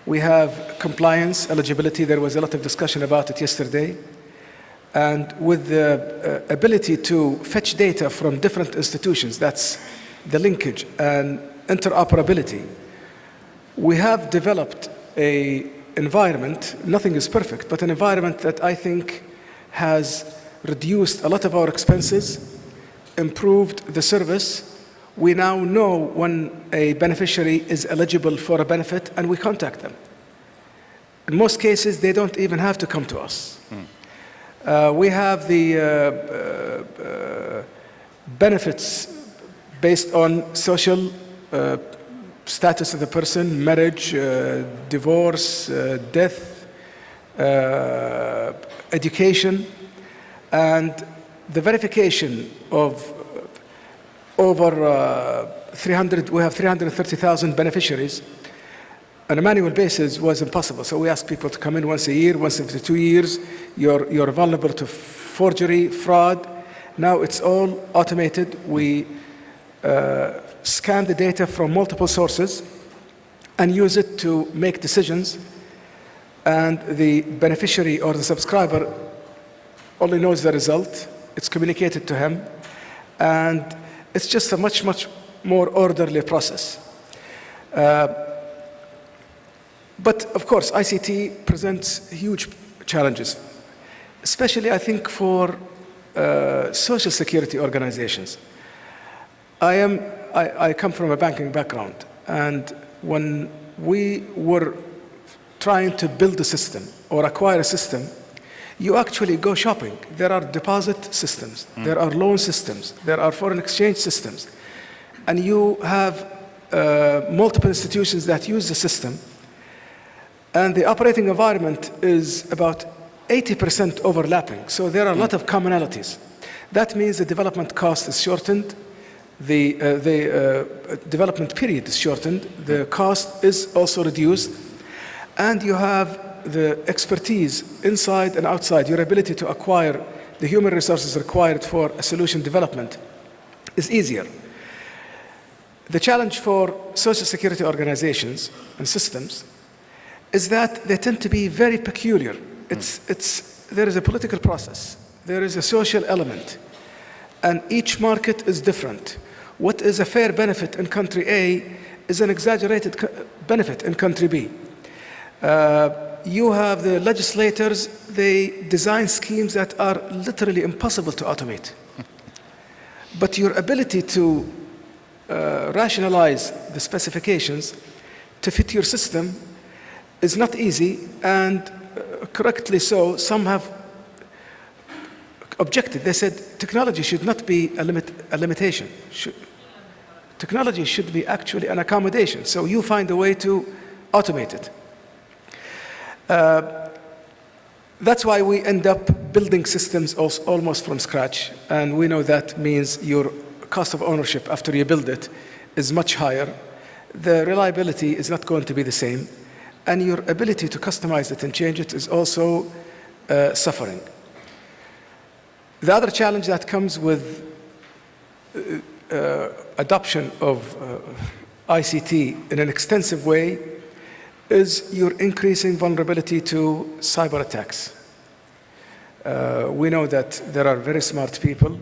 H: We have compliance, eligibility. There was a lot of discussion about it yesterday. And with the ability to fetch data from different institutions, that's the linkage and interoperability, we have developed an environment, nothing is perfect, but an environment that I think has reduced a lot of our expenses, improved the service. We now know when a beneficiary is eligible for a benefit, and we contact them. In most cases, they don't even have to come to us. We have the benefits based on social status of the person, marriage, divorce, death, education, and the verification of over 300, we have 330,000 beneficiaries. On a manual basis was impossible. So we ask people to come in once a year, once every 2 years. You're vulnerable to forgery, fraud. Now it's all automated. We scan the data from multiple sources and use it to make decisions. And the beneficiary or the subscriber only knows the result. It's communicated to him. And it's just a much, much more orderly process. But of course, ICT presents huge challenges, especially I think for social security organizations. I come from a banking background, and when we were trying to build a system or acquire a system, you actually go shopping. There are deposit systems, there are loan systems, there are foreign exchange systems, and you have multiple institutions that use the system. And the operating environment is about 80% overlapping. So there are a lot of commonalities. That means the development cost is shortened, the development period is shortened, the cost is also reduced, and you have the expertise inside and outside. Your ability to acquire the human resources required for a solution development is easier. The challenge for social security organizations and systems is that they tend to be very peculiar. There is a political process, there is a social element, and each market is different. What is a fair benefit in country A is an exaggerated benefit in country B. You have the legislators, they design schemes that are literally impossible to automate. But your ability to rationalize the specifications to fit your system is not easy, and correctly so, some have objected. They said technology should not be a limitation. Technology should be actually an accommodation, so you find a way to automate it. That's why we end up building systems almost from scratch, and we know that means your cost of ownership after you build it is much higher. The reliability is not going to be the same, and your ability to customize it and change it is also suffering. The other challenge that comes with adoption of ICT in an extensive way is your increasing vulnerability to cyber attacks. We know that there are very smart people.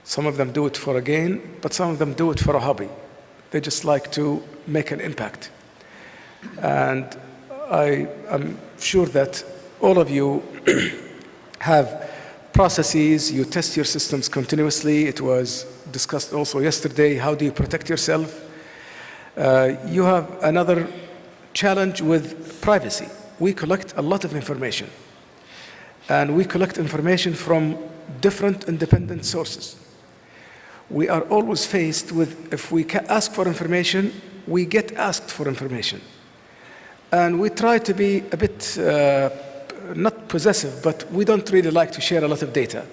H: Some of them do it for a gain, but some of them do it for a hobby. They just like to make an impact. And I'm sure that all of you have processes, you test your systems continuously. It was discussed also yesterday, how do you protect yourself? You have another challenge with privacy. We collect a lot of information, and we collect information from different independent sources. We are always faced with, if we ask for information, we get asked for information. And we try to be a bit, not possessive, but we don't really like to share a lot of data.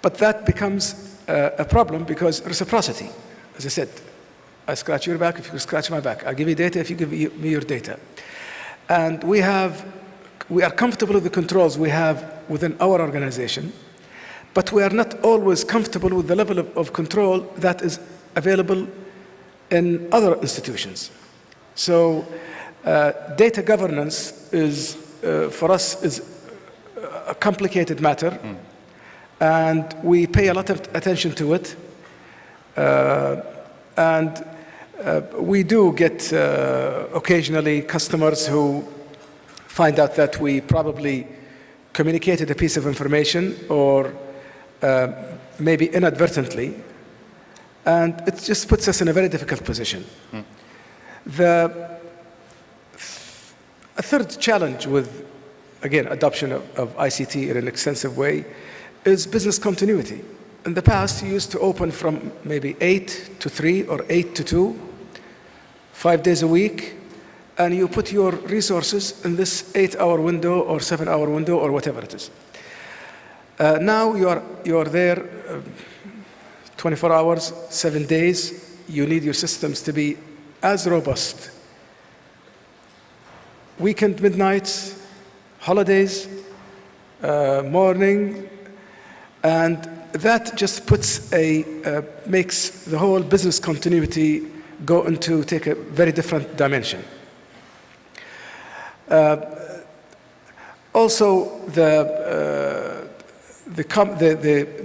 H: But that becomes a problem because reciprocity, as I said, I scratch your back if you scratch my back. I give you data if you give me your data. And we are comfortable with the controls we have within our organization, but we are not always comfortable with the level of control that is available in other institutions. So data governance is, for us, is a complicated matter, and we pay a lot of attention to it. And we do get occasionally customers who find out that we probably communicated a piece of information or maybe inadvertently, and it just puts us in a very difficult position. A third challenge with, again, adoption of ICT in an extensive way is business continuity. In the past, you used to open from maybe 8 to 3 or 8 to 2, 5 days a week, and you put your resources in this 8-hour window or 7-hour window or whatever it is. Now you are there 24 hours, 7 days. You need your systems to be as robust. Weekend midnights, holidays, morning, and that just makes the whole business continuity take a very different dimension. Also, the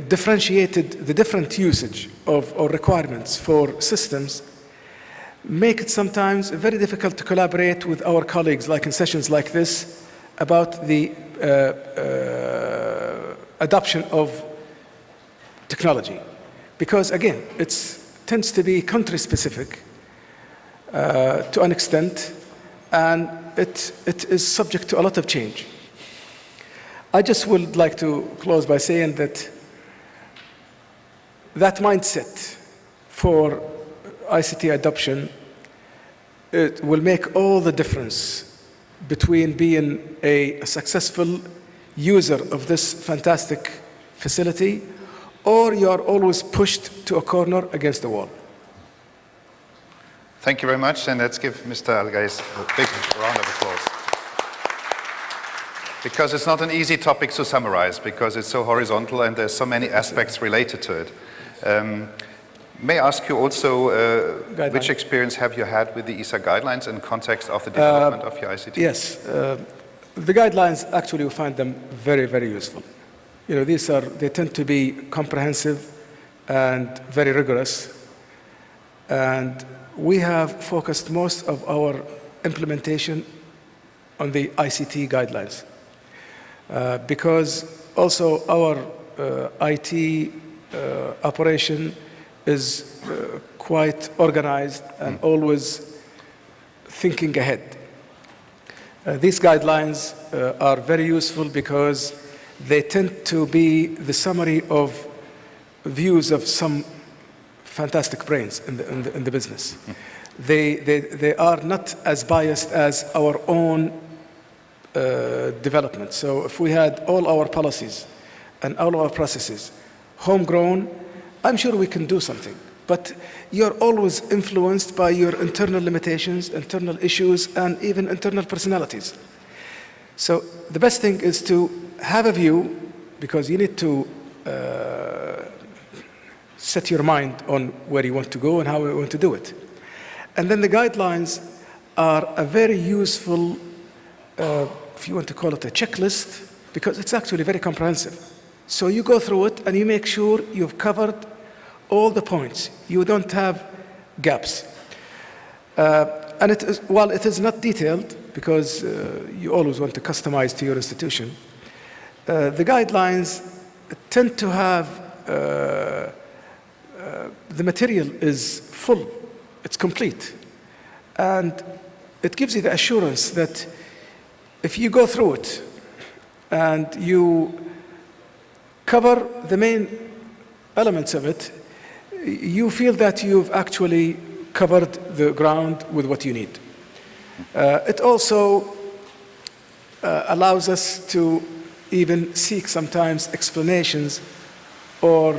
H: different usage of or requirements for systems make it sometimes very difficult to collaborate with our colleagues, like in sessions like this, about the adoption of technology. Because again, it tends to be country-specific to an extent, and it is subject to a lot of change. I just would like to close by saying that mindset for ICT adoption, it will make all the difference between being a successful user of this fantastic facility, or you are always pushed to a corner against the wall.
B: Thank you very much, and let's give Mr. Al-Gais a big round of applause. Because it's not an easy topic to summarize, because it's so horizontal and there's so many aspects related to it. May I ask you also, which experience have you had with the ESA guidelines in context of the development of your ICT?
H: Yes, the guidelines, actually, we find them very, very useful. You know, they tend to be comprehensive and very rigorous. And we have focused most of our implementation on the ICT guidelines. Because also our IT operation is quite organized and always thinking ahead. These guidelines are very useful because they tend to be the summary of views of some fantastic brains in the business. They are not as biased as our own development. So if we had all our policies and all our processes homegrown, I'm sure we can do something. But you're always influenced by your internal limitations, internal issues, and even internal personalities. So the best thing is to have a view, because you need to set your mind on where you want to go and how you want to do it. And then the guidelines are a very useful, if you want to call it a checklist, because it's actually very comprehensive. So you go through it and you make sure you've covered all the points. You don't have gaps. And while it is not detailed, because you always want to customize to your institution, the guidelines tend to have, the material is full, it's complete. And it gives you the assurance that if you go through it and you cover the main elements of it, you feel that you've actually covered the ground with what you need. It also allows us to even seek sometimes explanations or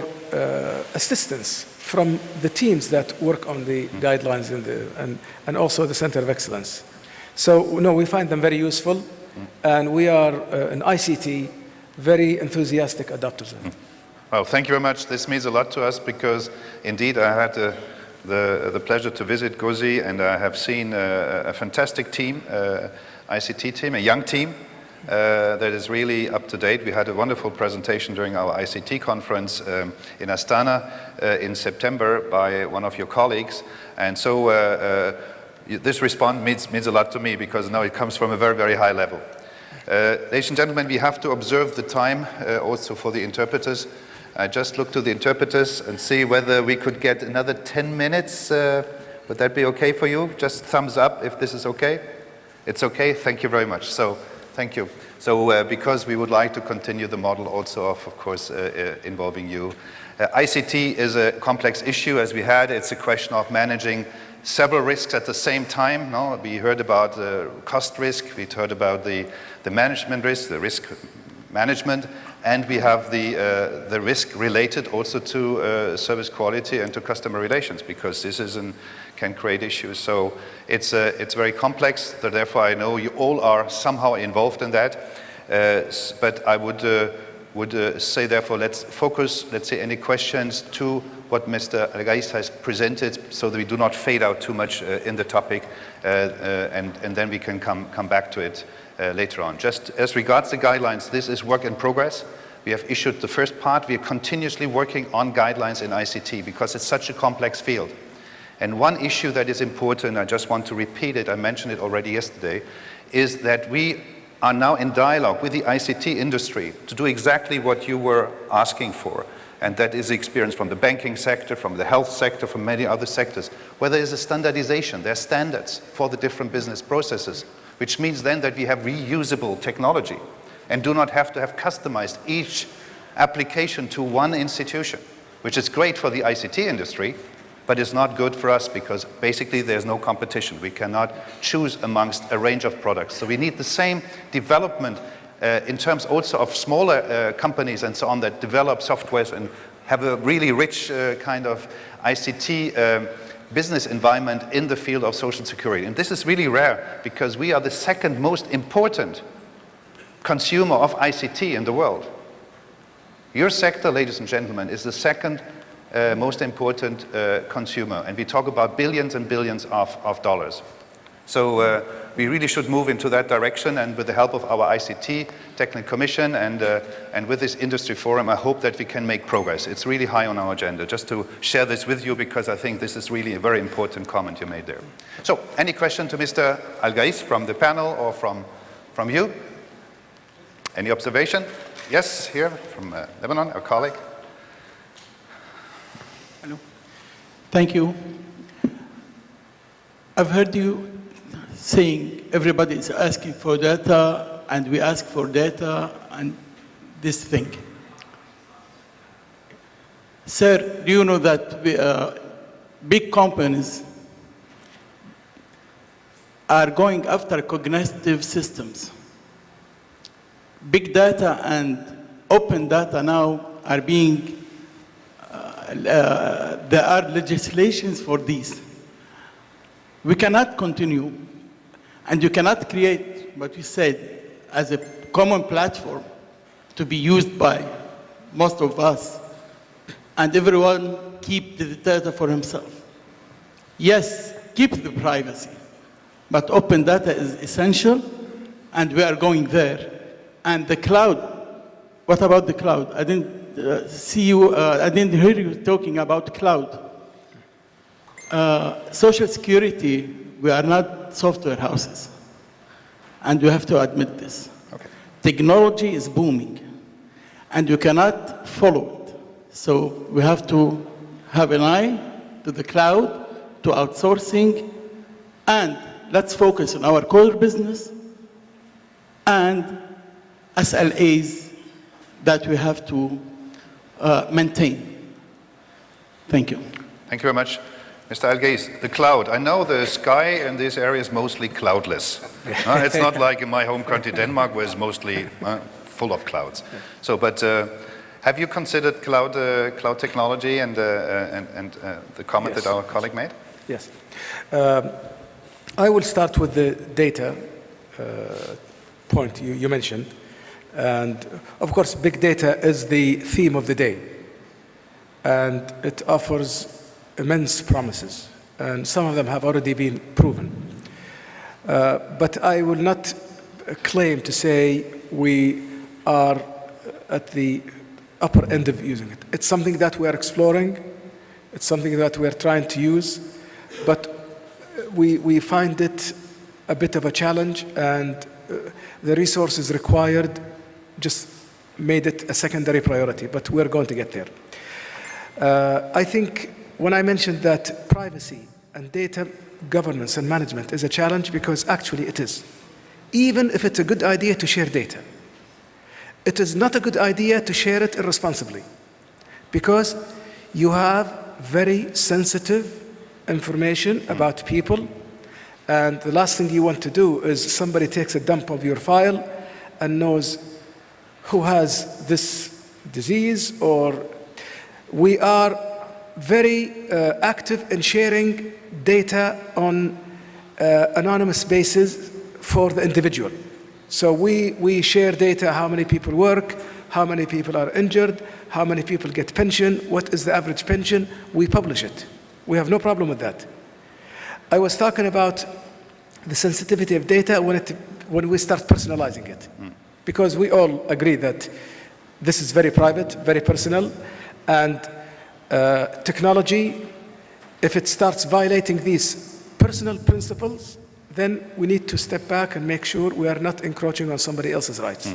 H: assistance from the teams that work on the guidelines and also the Center of Excellence. So, no, we find them very useful, and we are in ICT very enthusiastic adopters of it.
B: Well, thank you very much. This means a lot to us because, indeed, I had the pleasure to visit Gozi, and I have seen a fantastic team, ICT team, a young team that is really up to date. We had a wonderful presentation during our ICT conference in Astana in September by one of your colleagues, and so this response means a lot to me because now it comes from a very, very high level. Ladies and gentlemen, we have to observe the time also for the interpreters. I just look to the interpreters and see whether we could get another 10 minutes. Would that be okay for you? Just thumbs up if this is okay. It's okay, thank you very much. So, thank you. So, because we would like to continue the model also of course, involving you. ICT is a complex issue as we had. It's a question of managing several risks at the same time. No? We heard about the cost risk, we heard about the management risk, the risk management, and we have the risk related also to service quality and to customer relations, because this can create issues. So it's very complex, so therefore I know you all are somehow involved in that. But I would say therefore let's focus, let's say, any questions to what Mr. Al-Ghais has presented so that we do not fade out too much in the topic, and then we can come back to it later on. Just as regards the guidelines, this is work in progress. We have issued the first part. We are continuously working on guidelines in ICT because it's such a complex field. And one issue that is important, I just want to repeat it, I mentioned it already yesterday, is that we are now in dialogue with the ICT industry to do exactly what you were asking for. And that is the experience from the banking sector, from the health sector, from many other sectors, where there is a standardization. There are standards for the different business processes, which means then that we have reusable technology and do not have to have customized each application to one institution, which is great for the ICT industry, but it's not good for us because basically there's no competition. We cannot choose amongst a range of products. So we need the same development in terms also of smaller companies and so on that develop softwares and have a really rich kind of ICT business environment in the field of social security. And this is really rare because we are the second most important consumer of ICT in the world. Your sector, ladies and gentlemen, is the second most important consumer, and we talk about billions and billions of dollars. So we really should move into that direction, and with the help of our ICT Technical Commission and with this industry forum, I hope that we can make progress. It's really high on our agenda, just to share this with you because I think this is really a very important comment you made there. So, any question to Mr. Al-Ghais from the panel or from you? Any observation? Yes, here from Lebanon, our colleague.
L: Hello. Thank you. I've heard you saying everybody is asking for data and we ask for data and this thing. Sir, do you know that big companies are going after cognitive systems. Big data and open data now are being, there are legislations for these. We cannot continue, and you cannot create what you said as a common platform to be used by most of us, and everyone keep the data for himself. Yes, keep the privacy, but open data is essential, and we are going there. And the cloud, what about the cloud? I didn't see you, I didn't hear you talking about cloud. Social security, we are not software houses, and we have to admit this.
B: Okay.
L: Technology is booming, and you cannot follow it. So we have to have an eye to the cloud, to outsourcing, and let's focus on our core business and SLAs that we have to maintain. Thank you.
B: Thank you very much. Mr. Al-Ghais, the cloud. I know the sky in this area is mostly cloudless. It's not like in my home country, Denmark, where it's mostly full of clouds. So, but have you considered cloud technology and the comment that our colleague made?
H: Yes. I will start with the data point you mentioned. And of course, big data is the theme of the day. And it offers immense promises. And some of them have already been proven. But I will not claim to say we are at the upper end of using it. It's something that we are exploring. It's something that we are trying to use. But we find it a bit of a challenge, and the resources required just made it a secondary priority, but we're going to get there. I think when I mentioned that privacy and data governance and management is a challenge, because actually it is. Even if it's a good idea to share data, it is not a good idea to share it irresponsibly, because you have very sensitive information about people, and the last thing you want to do is somebody takes a dump of your file and knows who has this disease. Or we are very active in sharing data on anonymous basis for the individual. So we share data, how many people work, how many people are injured, how many people get pension, what is the average pension. We publish it. We have no problem with that. I was talking about the sensitivity of data when we start personalizing it. Because we all agree that this is very private, very personal, and technology, if it starts violating these personal principles, then we need to step back and make sure we are not encroaching on somebody else's rights.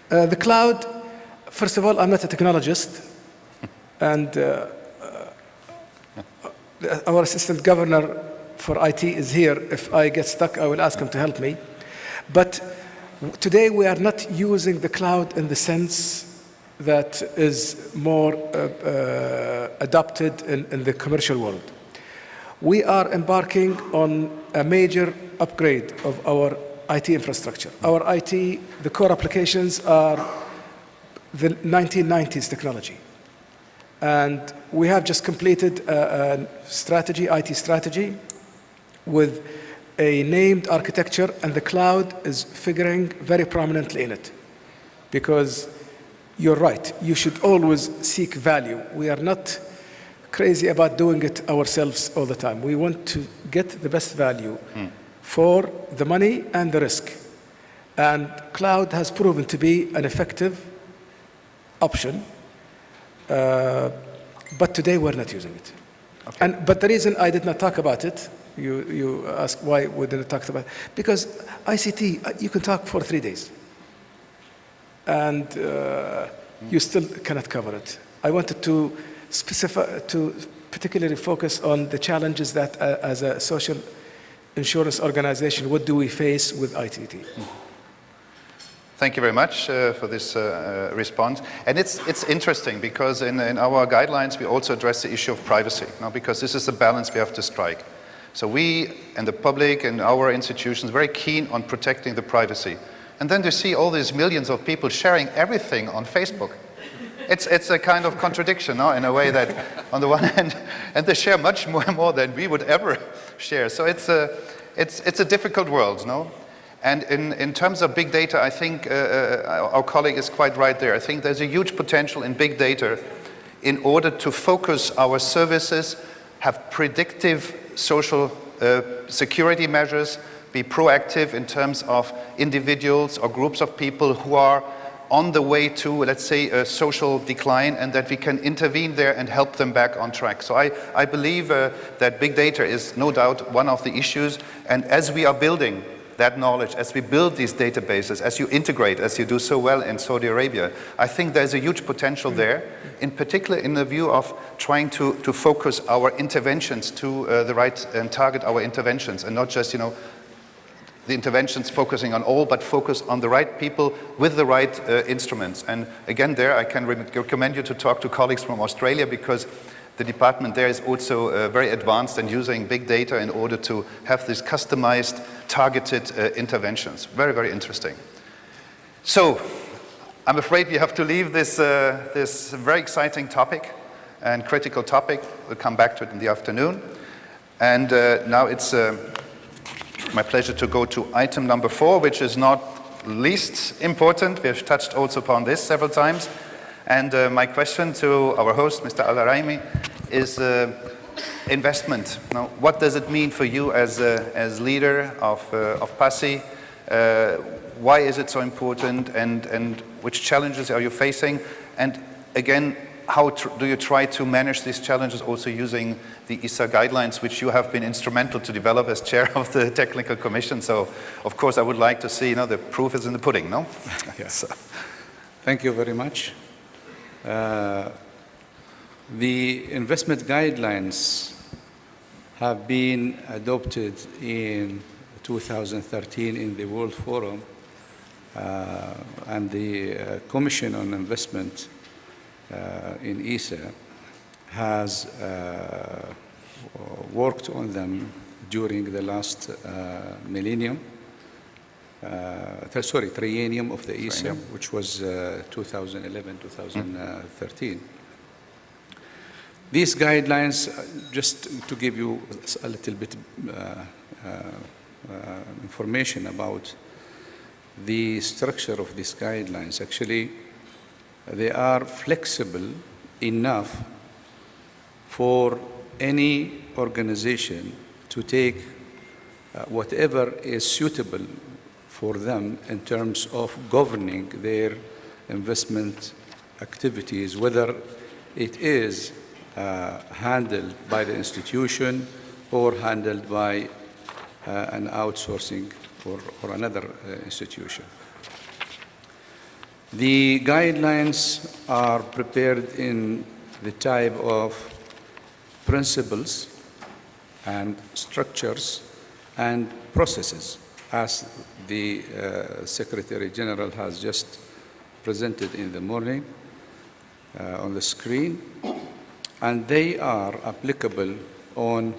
H: The cloud, first of all, I'm not a technologist, and our assistant governor for IT is here. If I get stuck, I will ask him to help me. But today we are not using the cloud in the sense that is more adopted in the commercial world. We are embarking on a major upgrade of our IT infrastructure. Our IT, the core applications are the 1990s technology. And we have just completed a strategy, IT strategy, with a named architecture, and the cloud is figuring very prominently in it. Because you're right, you should always seek value. We are not crazy about doing it ourselves all the time. We want to get the best value for the money and the risk. And cloud has proven to be an effective option. But today we're not using it. Okay. But the reason I did not talk about it, you ask why we didn't talk about it, because ICT, you can talk for 3 days. And you still cannot cover it. I wanted to particularly focus on the challenges that as a social insurance organization, what do we face with ICT?
B: Thank you very much for this response. And it's interesting because in our guidelines we also address the issue of privacy, because this is the balance we have to strike. So we and the public and our institutions are very keen on protecting the privacy. And then to see all these millions of people sharing everything on Facebook, it's a kind of contradiction, no? In a way that on the one hand, and they share much more than we would ever share. So it's a difficult world, no? And in terms of big data, I think our colleague is quite right there. I think there's a huge potential in big data in order to focus our services, have predictive social security measures, be proactive in terms of individuals or groups of people who are on the way to, let's say, a social decline, and that we can intervene there and help them back on track. So I believe that big data is no doubt one of the issues, and as we are building that knowledge, as we build these databases, as you integrate, as you do so well in Saudi Arabia, I think there's a huge potential there, in particular in the view of trying to focus our interventions to the right and target our interventions, and not just, the interventions focusing on all, but focus on the right people with the right instruments. And again, there I can recommend you to talk to colleagues from Australia, because the department there is also very advanced in using big data in order to have these customized, targeted interventions. Very, very interesting. So, I'm afraid we have to leave this very exciting topic and critical topic. We'll come back to it in the afternoon. And now it's my pleasure to go to item number 4, which is not least important. We have touched also upon this several times. And my question to our host, Mr. Al-Araimi, is investment. Now, what does it mean for you as leader of PASI? Why is it so important, and which challenges are you facing? And again, how do you try to manage these challenges also using the ISA guidelines, which you have been instrumental to develop as chair of the technical commission? So, of course, I would like to see, the proof is in the pudding, no?
D: Yes. So. Thank you very much. The investment guidelines have been adopted in 2013 in the World Forum, and the Commission on Investment in ISA has worked on them during the last triennium of the ISA, which was 2011-2013. These guidelines, just to give you a little bit information about the structure of these guidelines, actually, they are flexible enough for any organization to take whatever is suitable for them in terms of governing their investment activities, whether it is handled by the institution or handled by an outsourcing or another institution. The guidelines are prepared in the type of principles and structures and processes, as the Secretary General has just presented in the morning on the screen, and they are applicable on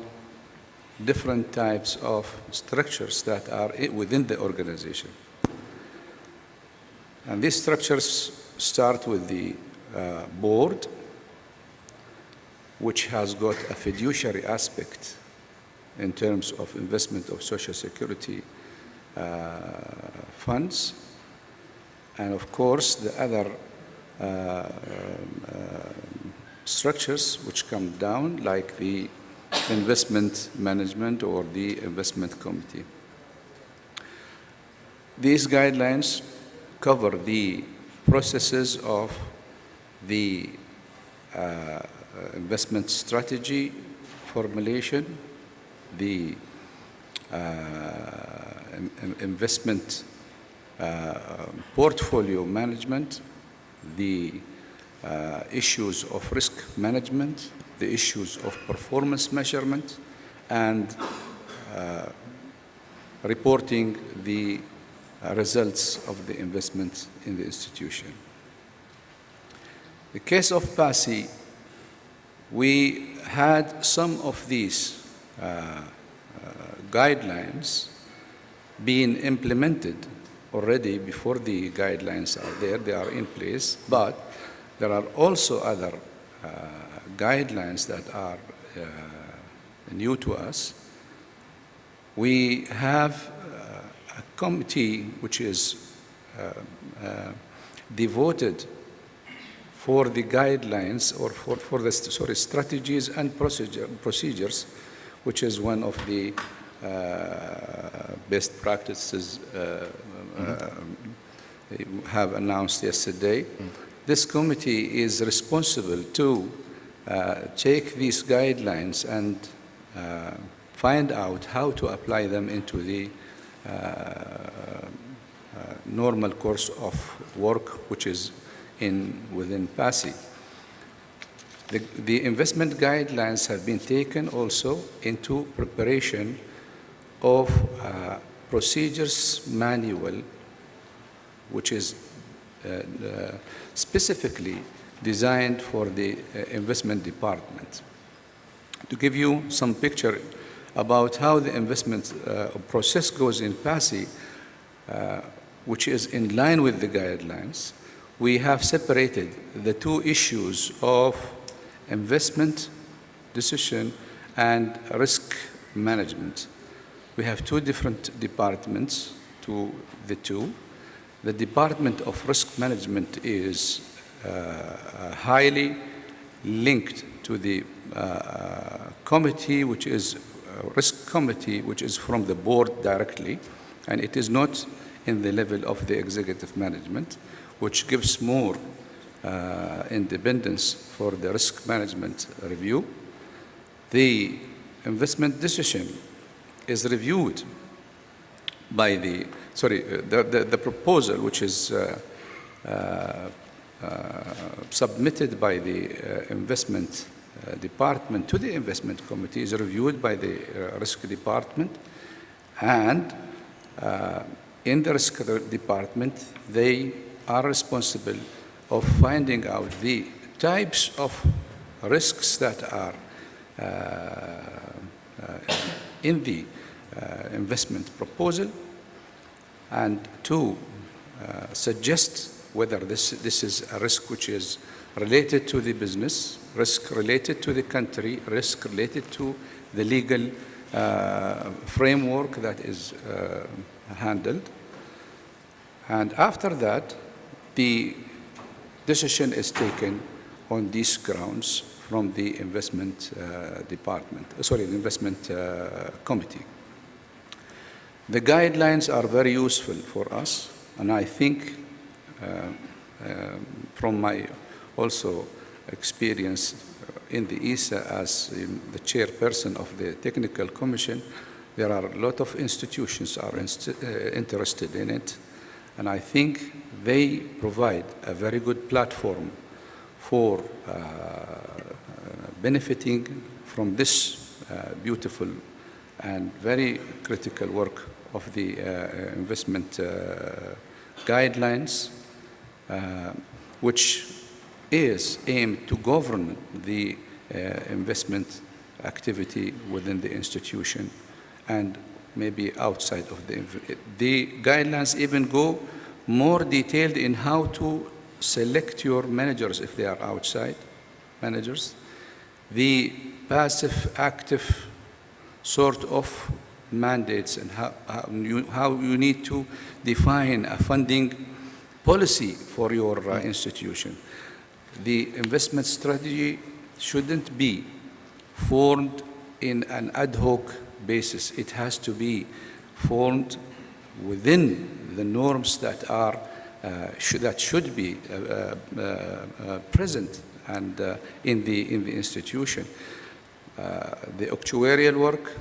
D: different types of structures that are within the organization. And these structures start with the board, which has got a fiduciary aspect in terms of investment of Social Security funds, and of course the other structures which come down, like the investment management or the investment committee. These guidelines cover the processes of the investment strategy formulation, the investment portfolio management, the issues of risk management, the issues of performance measurement, and reporting the results of the investment in the institution. The case of PASI, we had some of these guidelines being implemented already before the guidelines are there, they are in place, but there are also other guidelines that are new to us. We have a committee which is devoted for the guidelines or for the strategies and procedures, which is one of the best practices have announced yesterday. This committee is responsible to take these guidelines and find out how to apply them into the normal course of work which is within PASI. The investment guidelines have been taken also into preparation of procedures manual, which is specifically designed for the investment department. To give you some picture about how the investment process goes in PASI, which is in line with the guidelines, we have separated the two issues of investment decision and risk management. We have two different departments to the two. The Department of Risk Management is highly linked to the committee, which is a risk committee, which is from the board directly, and it is not in the level of the executive management, which gives more independence for the risk management review. The investment decision is reviewed by the proposal, which is submitted by the investment department to the investment committee, is reviewed by the risk department, and in the risk department, they are responsible of finding out the types of risks that are in the investment proposal, and to suggest whether this is a risk which is related to the business, risk related to the country, risk related to the legal framework that is handled. And after that, the decision is taken on these grounds from the investment the investment committee. The guidelines are very useful for us, and I think from my also experience in the ISA as the chairperson of the technical commission, there are a lot of institutions are interested in it, and I think they provide a very good platform for benefiting from this beautiful and very critical work of the investment guidelines, which is aimed to govern the investment activity within the institution and maybe outside of the guidelines even go more detailed in how to select your managers if they are outside managers, the passive active sort of mandates, and how you need to define a funding policy for your institution. The investment strategy shouldn't be formed in an ad hoc basis. It has to be formed within the norms that are should be present and in the institution. The actuarial work,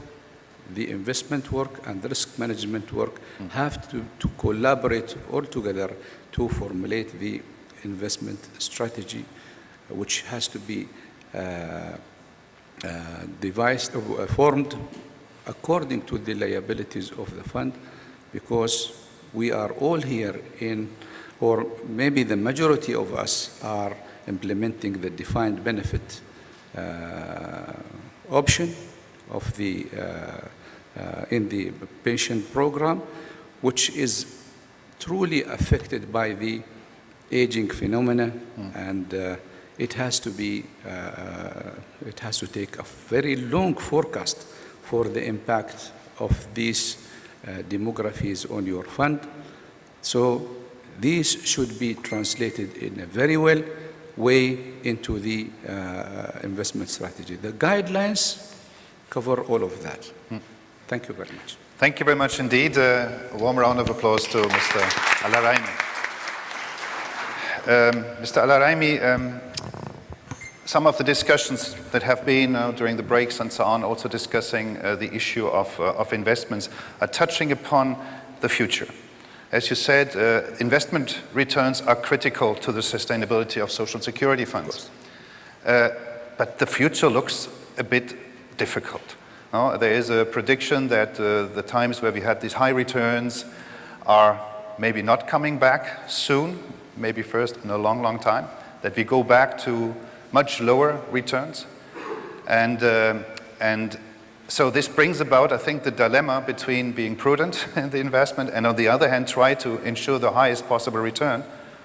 D: the investment work, and the risk management work have to collaborate all together to formulate the investment strategy, which has to be devised or formed according to the liabilities of the fund, because we are all here in, or maybe the majority of us are implementing the defined benefit option of the in the pension program, which is truly affected by the aging phenomena, and it has to be it has to take a very long forecast for the impact of these demographies on your fund. So these should be translated in a very well way into the investment strategy. The guidelines cover all of that. Thank you very much.
B: Thank you very much indeed. A warm round of applause to Mr. Al-Araimi. Mr. Al-Araimi, some of the discussions that have been during the breaks and so on, also discussing the issue of investments, are touching upon the future. As you said, investment returns are critical to the sustainability of social security funds. But the future looks a bit difficult. There is a prediction that the times where we had these high returns are maybe not coming back soon, maybe first in a long, long time, that we go back to much lower returns. And so this brings about, I think, the dilemma between being prudent in the investment and on the other hand try to ensure the highest possible return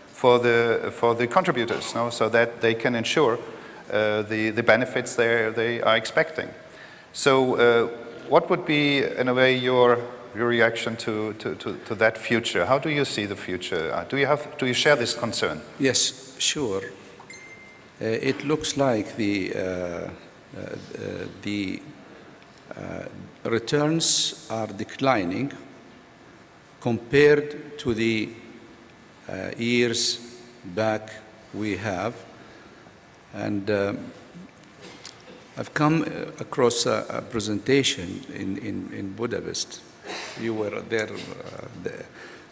B: for the contributors, so that they can ensure the benefits they are expecting. So what would be, in a way, your reaction to that future? How do you see the future? Do you share this concern?
D: Yes, sure. It looks like the returns are declining compared to the years back we have. And I've come across a presentation in Budapest. You were there,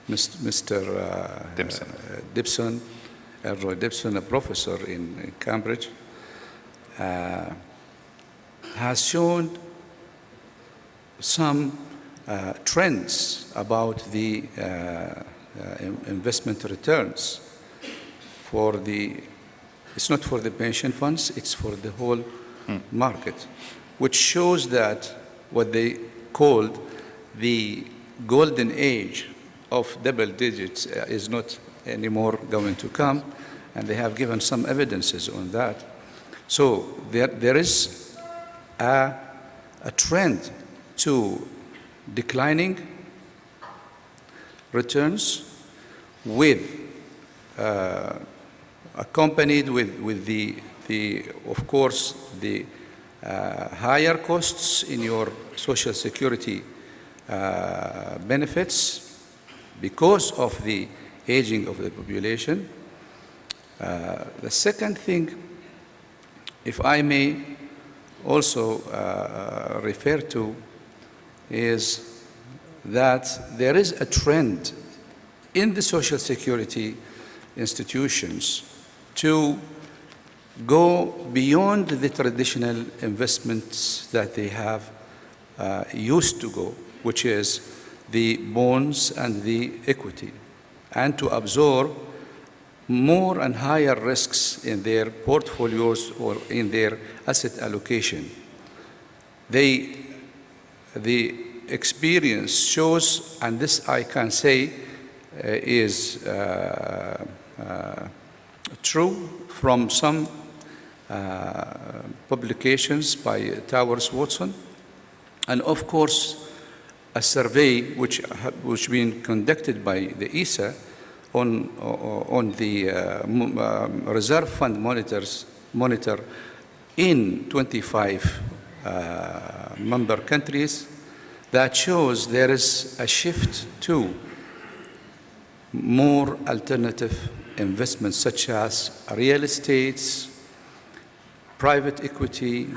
D: Mr. Dibson, Roy Dibson, a professor in Cambridge, has shown some trends about the investment returns for it's not for the pension funds, it's for the whole market, which shows that what they called the golden age of double digits is not anymore going to come, and they have given some evidences on that. So there is a trend to declining returns with accompanied with the of course the higher costs in your social security benefits because of the aging of the population. The second thing, if I may also refer to, is that there is a trend in the social security institutions to go beyond the traditional investments that they have used to go, which is the bonds and the equity, and to absorb more and higher risks in their portfolios or in their asset allocation. The experience shows, and this I can say is true from some publications by Towers Watson, and of course a survey which been conducted by the ESA on the reserve fund monitor in 25 member countries, that shows there is a shift to more alternative investments such as real estates, private equity,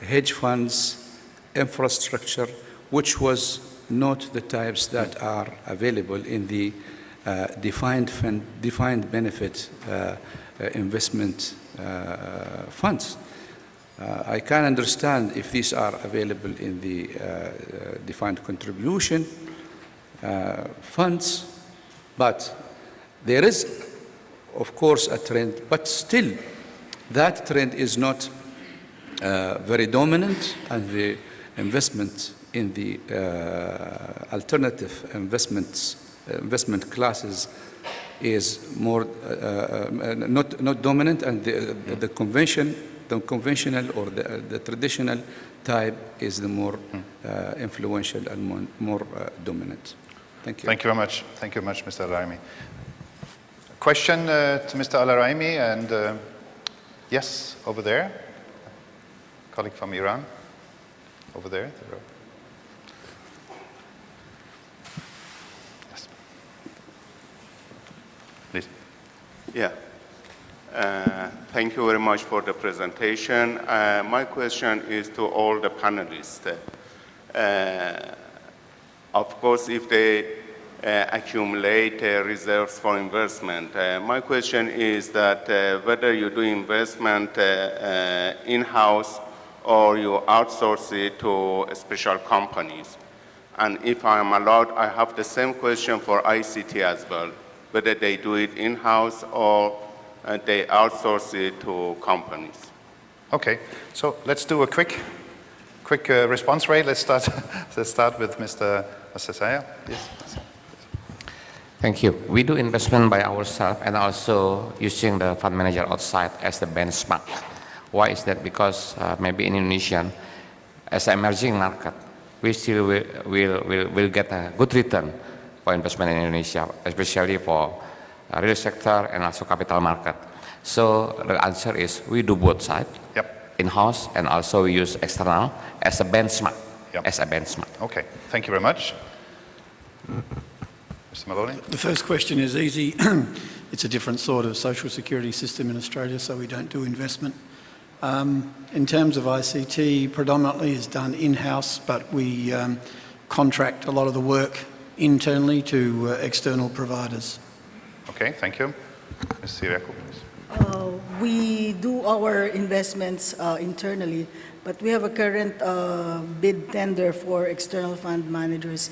D: hedge funds, infrastructure, which was not the types that are available in the defined benefit investment funds. I can understand if these are available in the defined contribution funds, but there is, of course, a trend, but still that trend is not very dominant, and the investment in the alternative investment classes is more not dominant, and the conventional or the traditional type is the more influential and more dominant. Thank you.
B: Thank you very much. Thank you very much, Mr. Al-Raimi. Question to Mr. Al-Raimi, and yes, over there. Colleague from Iran, over there. Yes. Please.
M: Yeah. Thank you very much for the presentation. My question is to all the panelists. Of course, if they accumulate reserves for investment, my question is that whether you do investment in-house or you outsource it to special companies. And if I'm allowed, I have the same question for ICT as well, whether they do it in-house or they outsource it to companies.
B: Okay, so let's do a quick response rate. Let's start with Mr. Asasaya. Yes.
E: Thank you. We do investment by ourselves and also using the fund manager outside as the benchmark. Why is that? Because maybe in Indonesia, as an emerging market, we still will get a good return for investment in Indonesia, especially for real sector and also capital market. So the answer is we do both sides, in-house, and also we use external as a benchmark.
B: Okay, thank you very much. Mr. Maloney?
G: The first question is easy. It's a different sort of social security system in Australia, so we don't do investment. In terms of ICT, predominantly is done in-house, but we contract a lot of the work internally to external providers.
B: Okay, thank you. Ms. Siriaco, please.
C: We do our investments internally, but we have a current bid tender for external fund managers,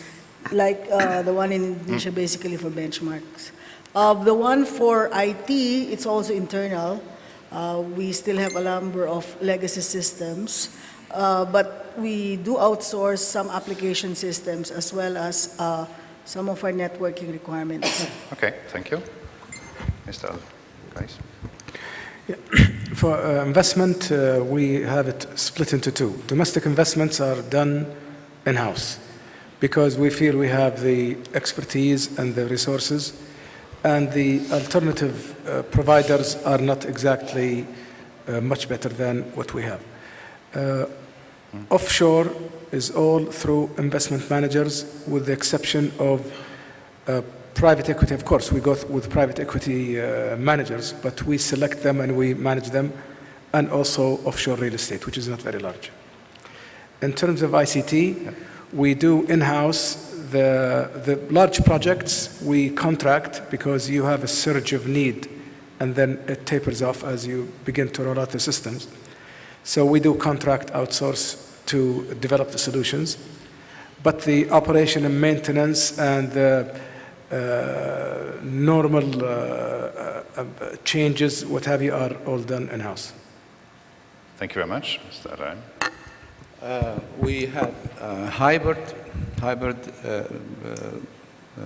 C: like the one in Indonesia, basically for benchmarks. The one for IT, it's also internal. We still have a number of legacy systems, but we do outsource some application systems as well as some of our networking requirements.
B: Okay, thank you. Mr. Guys.
H: Yeah. For investment, we have it split into two. Domestic investments are done in-house because we feel we have the expertise and the resources, and the alternative providers are not exactly much better than what we have. Offshore is all through investment managers, with the exception of private equity. Of course, we go with private equity managers, but we select them and we manage them, and also offshore real estate, which is not very large. In terms of ICT, we do in-house. The large projects we contract because you have a surge of need and then it tapers off as you begin to roll out the systems. So we do contract outsource to develop the solutions. But the operation and maintenance and the normal changes, what have you, are all done in-house.
B: Thank you very much, Mr. Araim.
D: We have a hybrid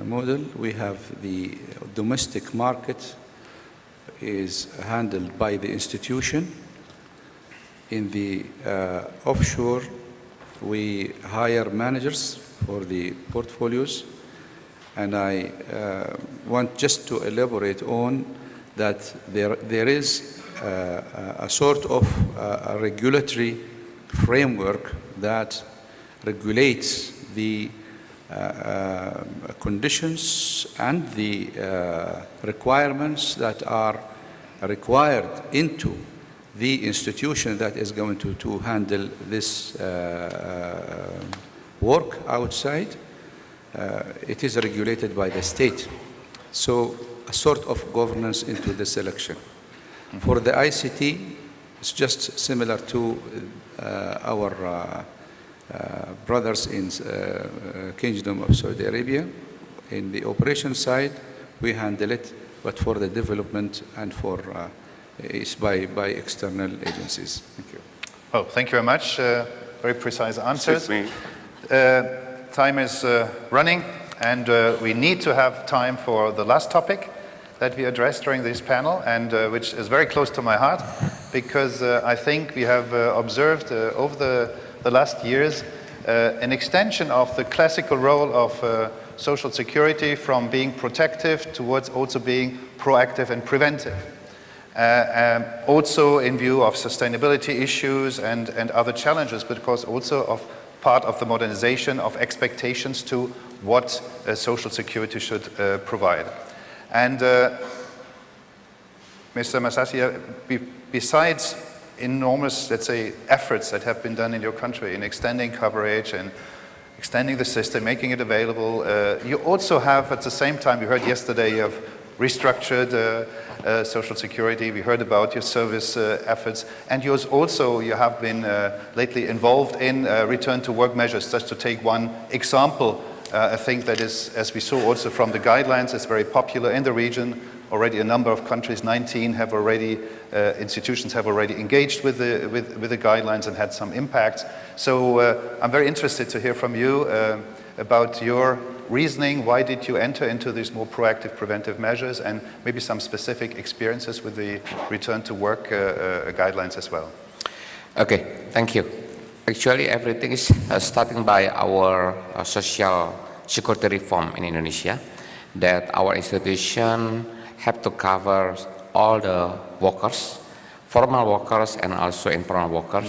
D: model. We have the domestic market is handled by the institution. In the offshore, we hire managers for the portfolios. And I want just to elaborate on that there is a sort of a regulatory framework that regulates the conditions and the requirements that are required into the institution that is going to handle this work outside. It is regulated by the state. So a sort of governance into the selection. For the ICT, it's just similar to our brothers in Kingdom of Saudi Arabia. In the operation side, we handle it, but for the development and for is by external agencies. Thank you.
B: Oh, thank you very much. Very precise answers. Time is running, and we need to have time for the last topic that we addressed during this panel, and which is very close to my heart, because I think we have observed over the last years an extension of the classical role of social security from being protective towards also being proactive and preventive. Also in view of sustainability issues and other challenges, but of course also of part of the modernization of expectations to what social security should provide. And Mr. Masasia, besides enormous, let's say, efforts that have been done in your country in extending coverage and extending the system, making it available, you also have at the same time, we heard yesterday, you have restructured social security, we heard about your service efforts, and you have been lately involved in return to work measures. Just to take one example, I think that is, as we saw also from the guidelines, is very popular in the region. Already a number of countries, 19, have already, institutions have already engaged with the guidelines and had some impact. So I'm very interested to hear from you about your reasoning. Why did you enter into these more proactive preventive measures, and maybe some specific experiences with the return to work guidelines as well?
E: Okay, thank you. Actually, everything is starting by our social security reform in Indonesia, that our institution have to cover all the workers, formal workers and also informal workers.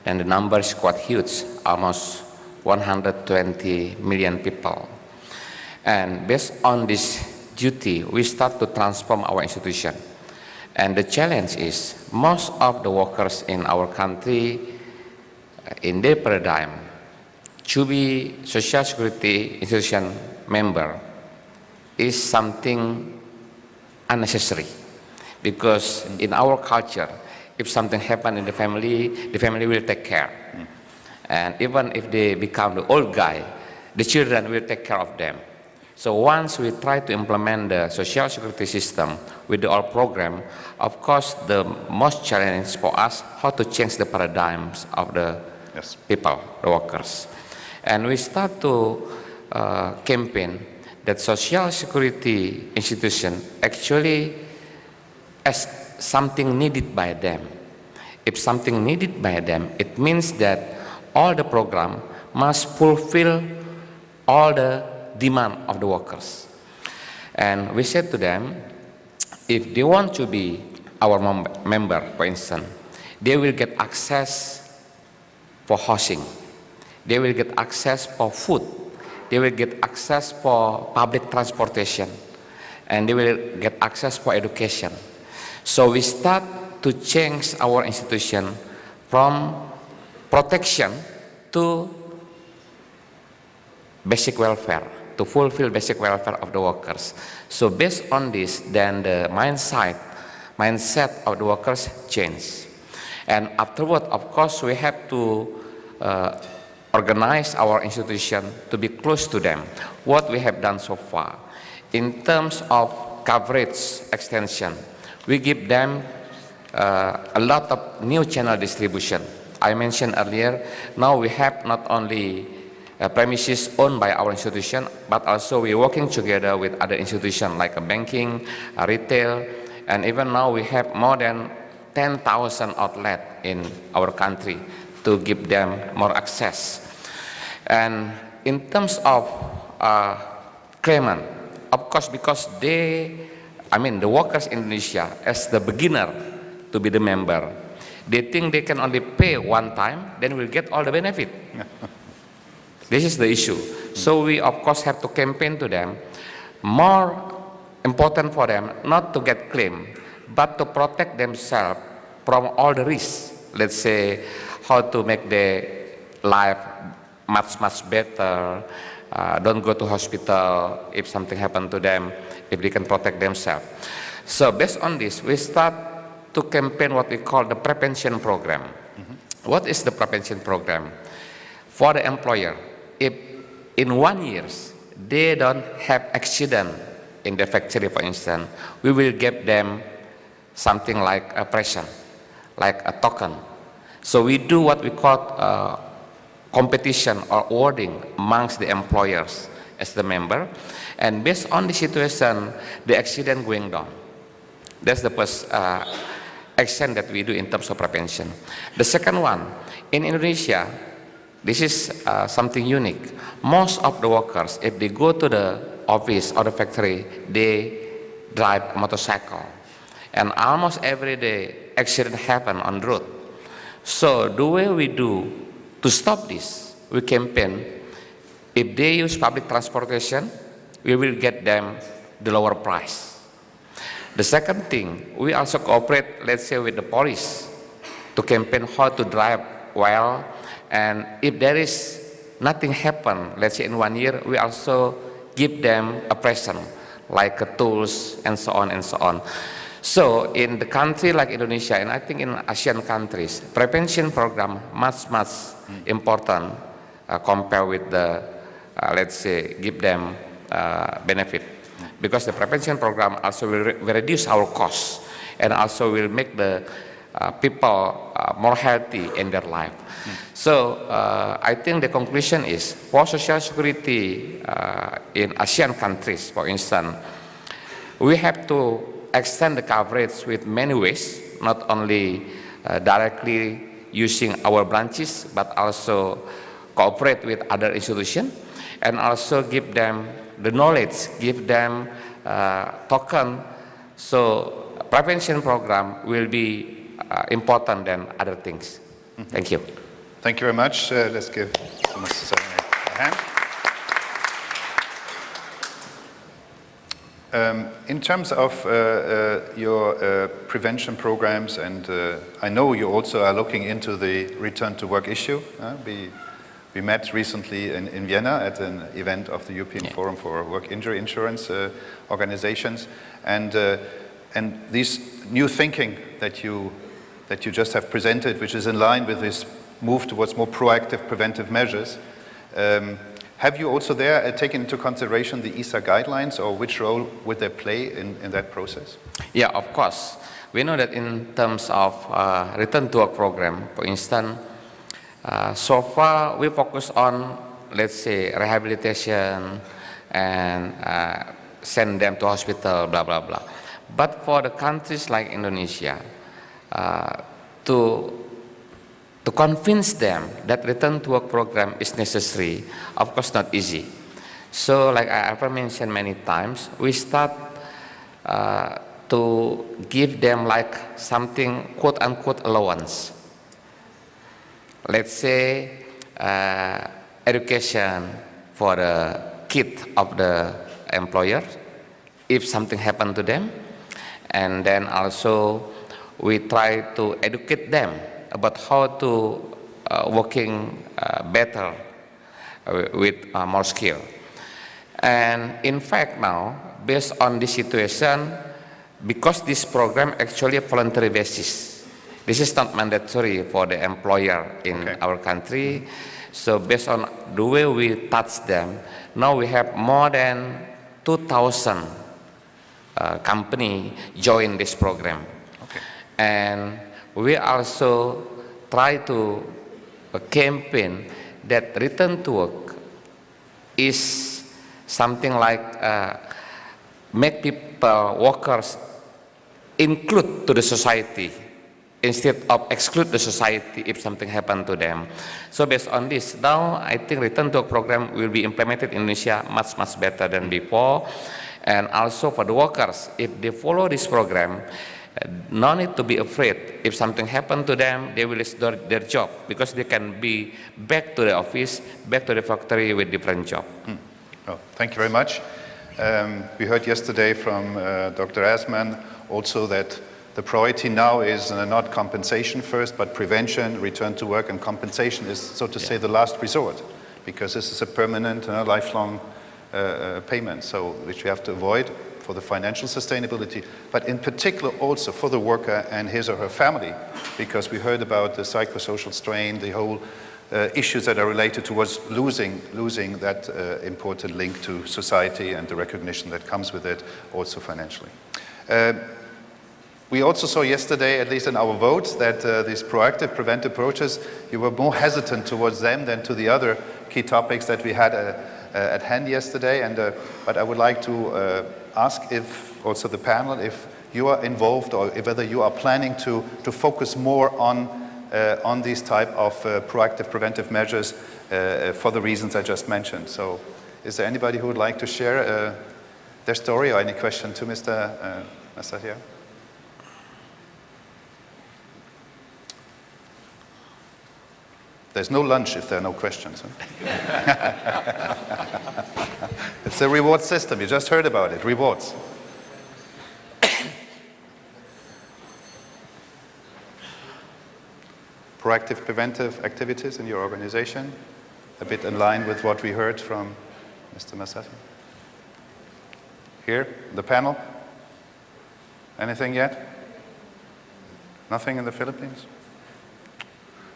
E: And the number is quite huge, almost 120 million people. And based on this duty, we start to transform our institution. And the challenge is most of the workers in our country, in their paradigm, to be social security institution member is something unnecessary, because in our culture, if something happens in the family will take care. And even if they become the old guy, the children will take care of them. So once we try to implement the social security system with the old program, of course the most challenge for us how to change the paradigms of the people, the workers. And we start to campaign that social security institution actually as something needed by them. If something needed by them, it means that all the program must fulfill all the demand of the workers. And we said to them, if they want to be our member, for instance, they will get access for housing, they will get access for food, they will get access for public transportation, and they will get access for education. So we start to change our institution from protection to basic welfare, to fulfill basic welfare of the workers. So based on this, then the mindset of the workers change. And afterward, of course, we have to organize our institution to be close to them. What we have done so far, in terms of coverage extension, we give them a lot of new channel distribution. I mentioned earlier, now we have not only premises owned by our institution, but also we're working together with other institutions like banking, retail, and even now we have more than 10,000 outlets in our country to give them more access. And in terms of claimant, of course, because the workers in Indonesia, as the beginner to be the member, they think they can only pay one time, then we'll get all the benefit. This is the issue. So we, of course, have to campaign to them. More important for them, not to get claim, but to protect themselves from all the risks. Let's say, how to make their life much, much better. Don't go to hospital if something happened to them, if they can protect themselves. So based on this, we start to campaign what we call the prevention program. What is the prevention program? For the employer, if in 1 year they don't have accident in the factory, for instance, we will give them something like a present, like a token. So we do what we call competition or awarding amongst the employers as the member, and based on the situation, the accident going down. That's the first action that we do in terms of prevention. The second one, in Indonesia, this is something unique. Most of the workers, if they go to the office or the factory, they drive a motorcycle. And almost every day, accidents happen on the road. So the way we do to stop this, we campaign, if they use public transportation, we will get them the lower price. The second thing, we also cooperate, let's say, with the police to campaign how to drive well. And if there is nothing happen, let's say in 1 year, we also give them a present, like tools and so on and so on. So in the country like Indonesia, and I think in Asian countries, prevention program much important compared with the, let's say, give them benefit. Because the prevention program also will reduce our costs and also will make the people more healthy in their life. So I think the conclusion is for social security in ASEAN countries, for instance, we have to extend the coverage with many ways, not only directly using our branches, but also cooperate with other institutions and also give them the knowledge, give them token. So prevention program will be important than other things. Thank you.
B: Thank you very much. Let's give Mr. Sarini a hand. In terms of your prevention programs, and I know you also are looking into the return to work issue. We met recently in Vienna at an event of the European Forum for Work Injury Insurance organizations, and this new thinking that you just have presented, which is in line with this move towards more proactive preventive measures. Have you also there taken into consideration the ESA guidelines, or which role would they play in that process?
E: Yeah, of course. We know that in terms of return to work program, for instance, so far we focus on, let's say, rehabilitation and send them to hospital, blah, blah, blah. But for the countries like Indonesia, to convince them that return to work program is necessary, of course not easy. So like I ever mentioned many times, we start to give them like something quote unquote allowance. Let's say education for the kid of the employer if something happened to them, and then also we try to educate them about how to working better with more skill. And in fact now, based on this situation, because this program actually a voluntary basis, this is not mandatory for the employer in our country. So based on the way we touch them, now we have more than 2,000 companies join this program. And we also try to campaign that return to work is something like make people, workers, include to the society instead of exclude the society if something happened to them. So based on this, now I think return to work program will be implemented in Indonesia much better than before. And also for the workers, if they follow this program, no need to be afraid. If something happened to them, they will lose their job because they can be back to the office, back to the factory with different job.
B: Oh, thank you very much. We heard yesterday from Dr. Asman also that the priority now is not compensation first, but prevention, return to work, and compensation is, so to say, the last resort, because this is a permanent, lifelong payment, so which we have to avoid for the financial sustainability, but in particular also for the worker and his or her family, because we heard about the psychosocial strain, the whole issues that are related towards losing that important link to society and the recognition that comes with it, also financially. We also saw yesterday, at least in our votes, that these proactive, preventive approaches, you were more hesitant towards them than to the other key topics that we had at hand yesterday. But I would like to ask if also the panel, if you are involved or whether you are planning to focus more on these type of proactive, preventive measures for the reasons I just mentioned. So is there anybody who would like to share their story or any question to Mr. Masahia? There's no lunch if there are no questions. Huh? It's a reward system. You just heard about it. Rewards. Proactive, preventive activities in your organization, a bit in line with what we heard from Mr. Masahia. Here, the panel. Anything yet? Nothing in the Philippines?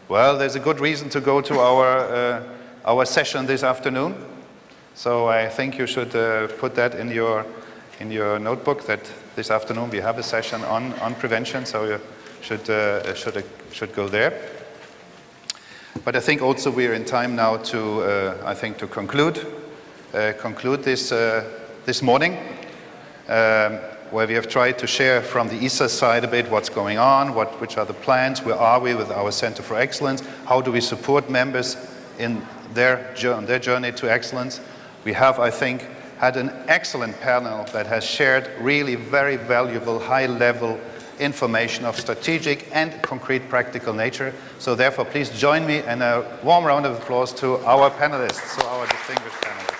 B: Well, there's a good reason to go to our session this afternoon. So I think you should put that in your notebook, that this afternoon we have a session on prevention. So you should go there. But I think also we are in time now to to conclude this morning. Where we have tried to share from the ESA side a bit what's going on, which are the plans, where are we with our Center for Excellence, how do we support members in their journey to excellence. We have, I think, had an excellent panel that has shared really very valuable, high-level information of strategic and concrete practical nature. So therefore, please join me in a warm round of applause to our panelists, to our distinguished panelists.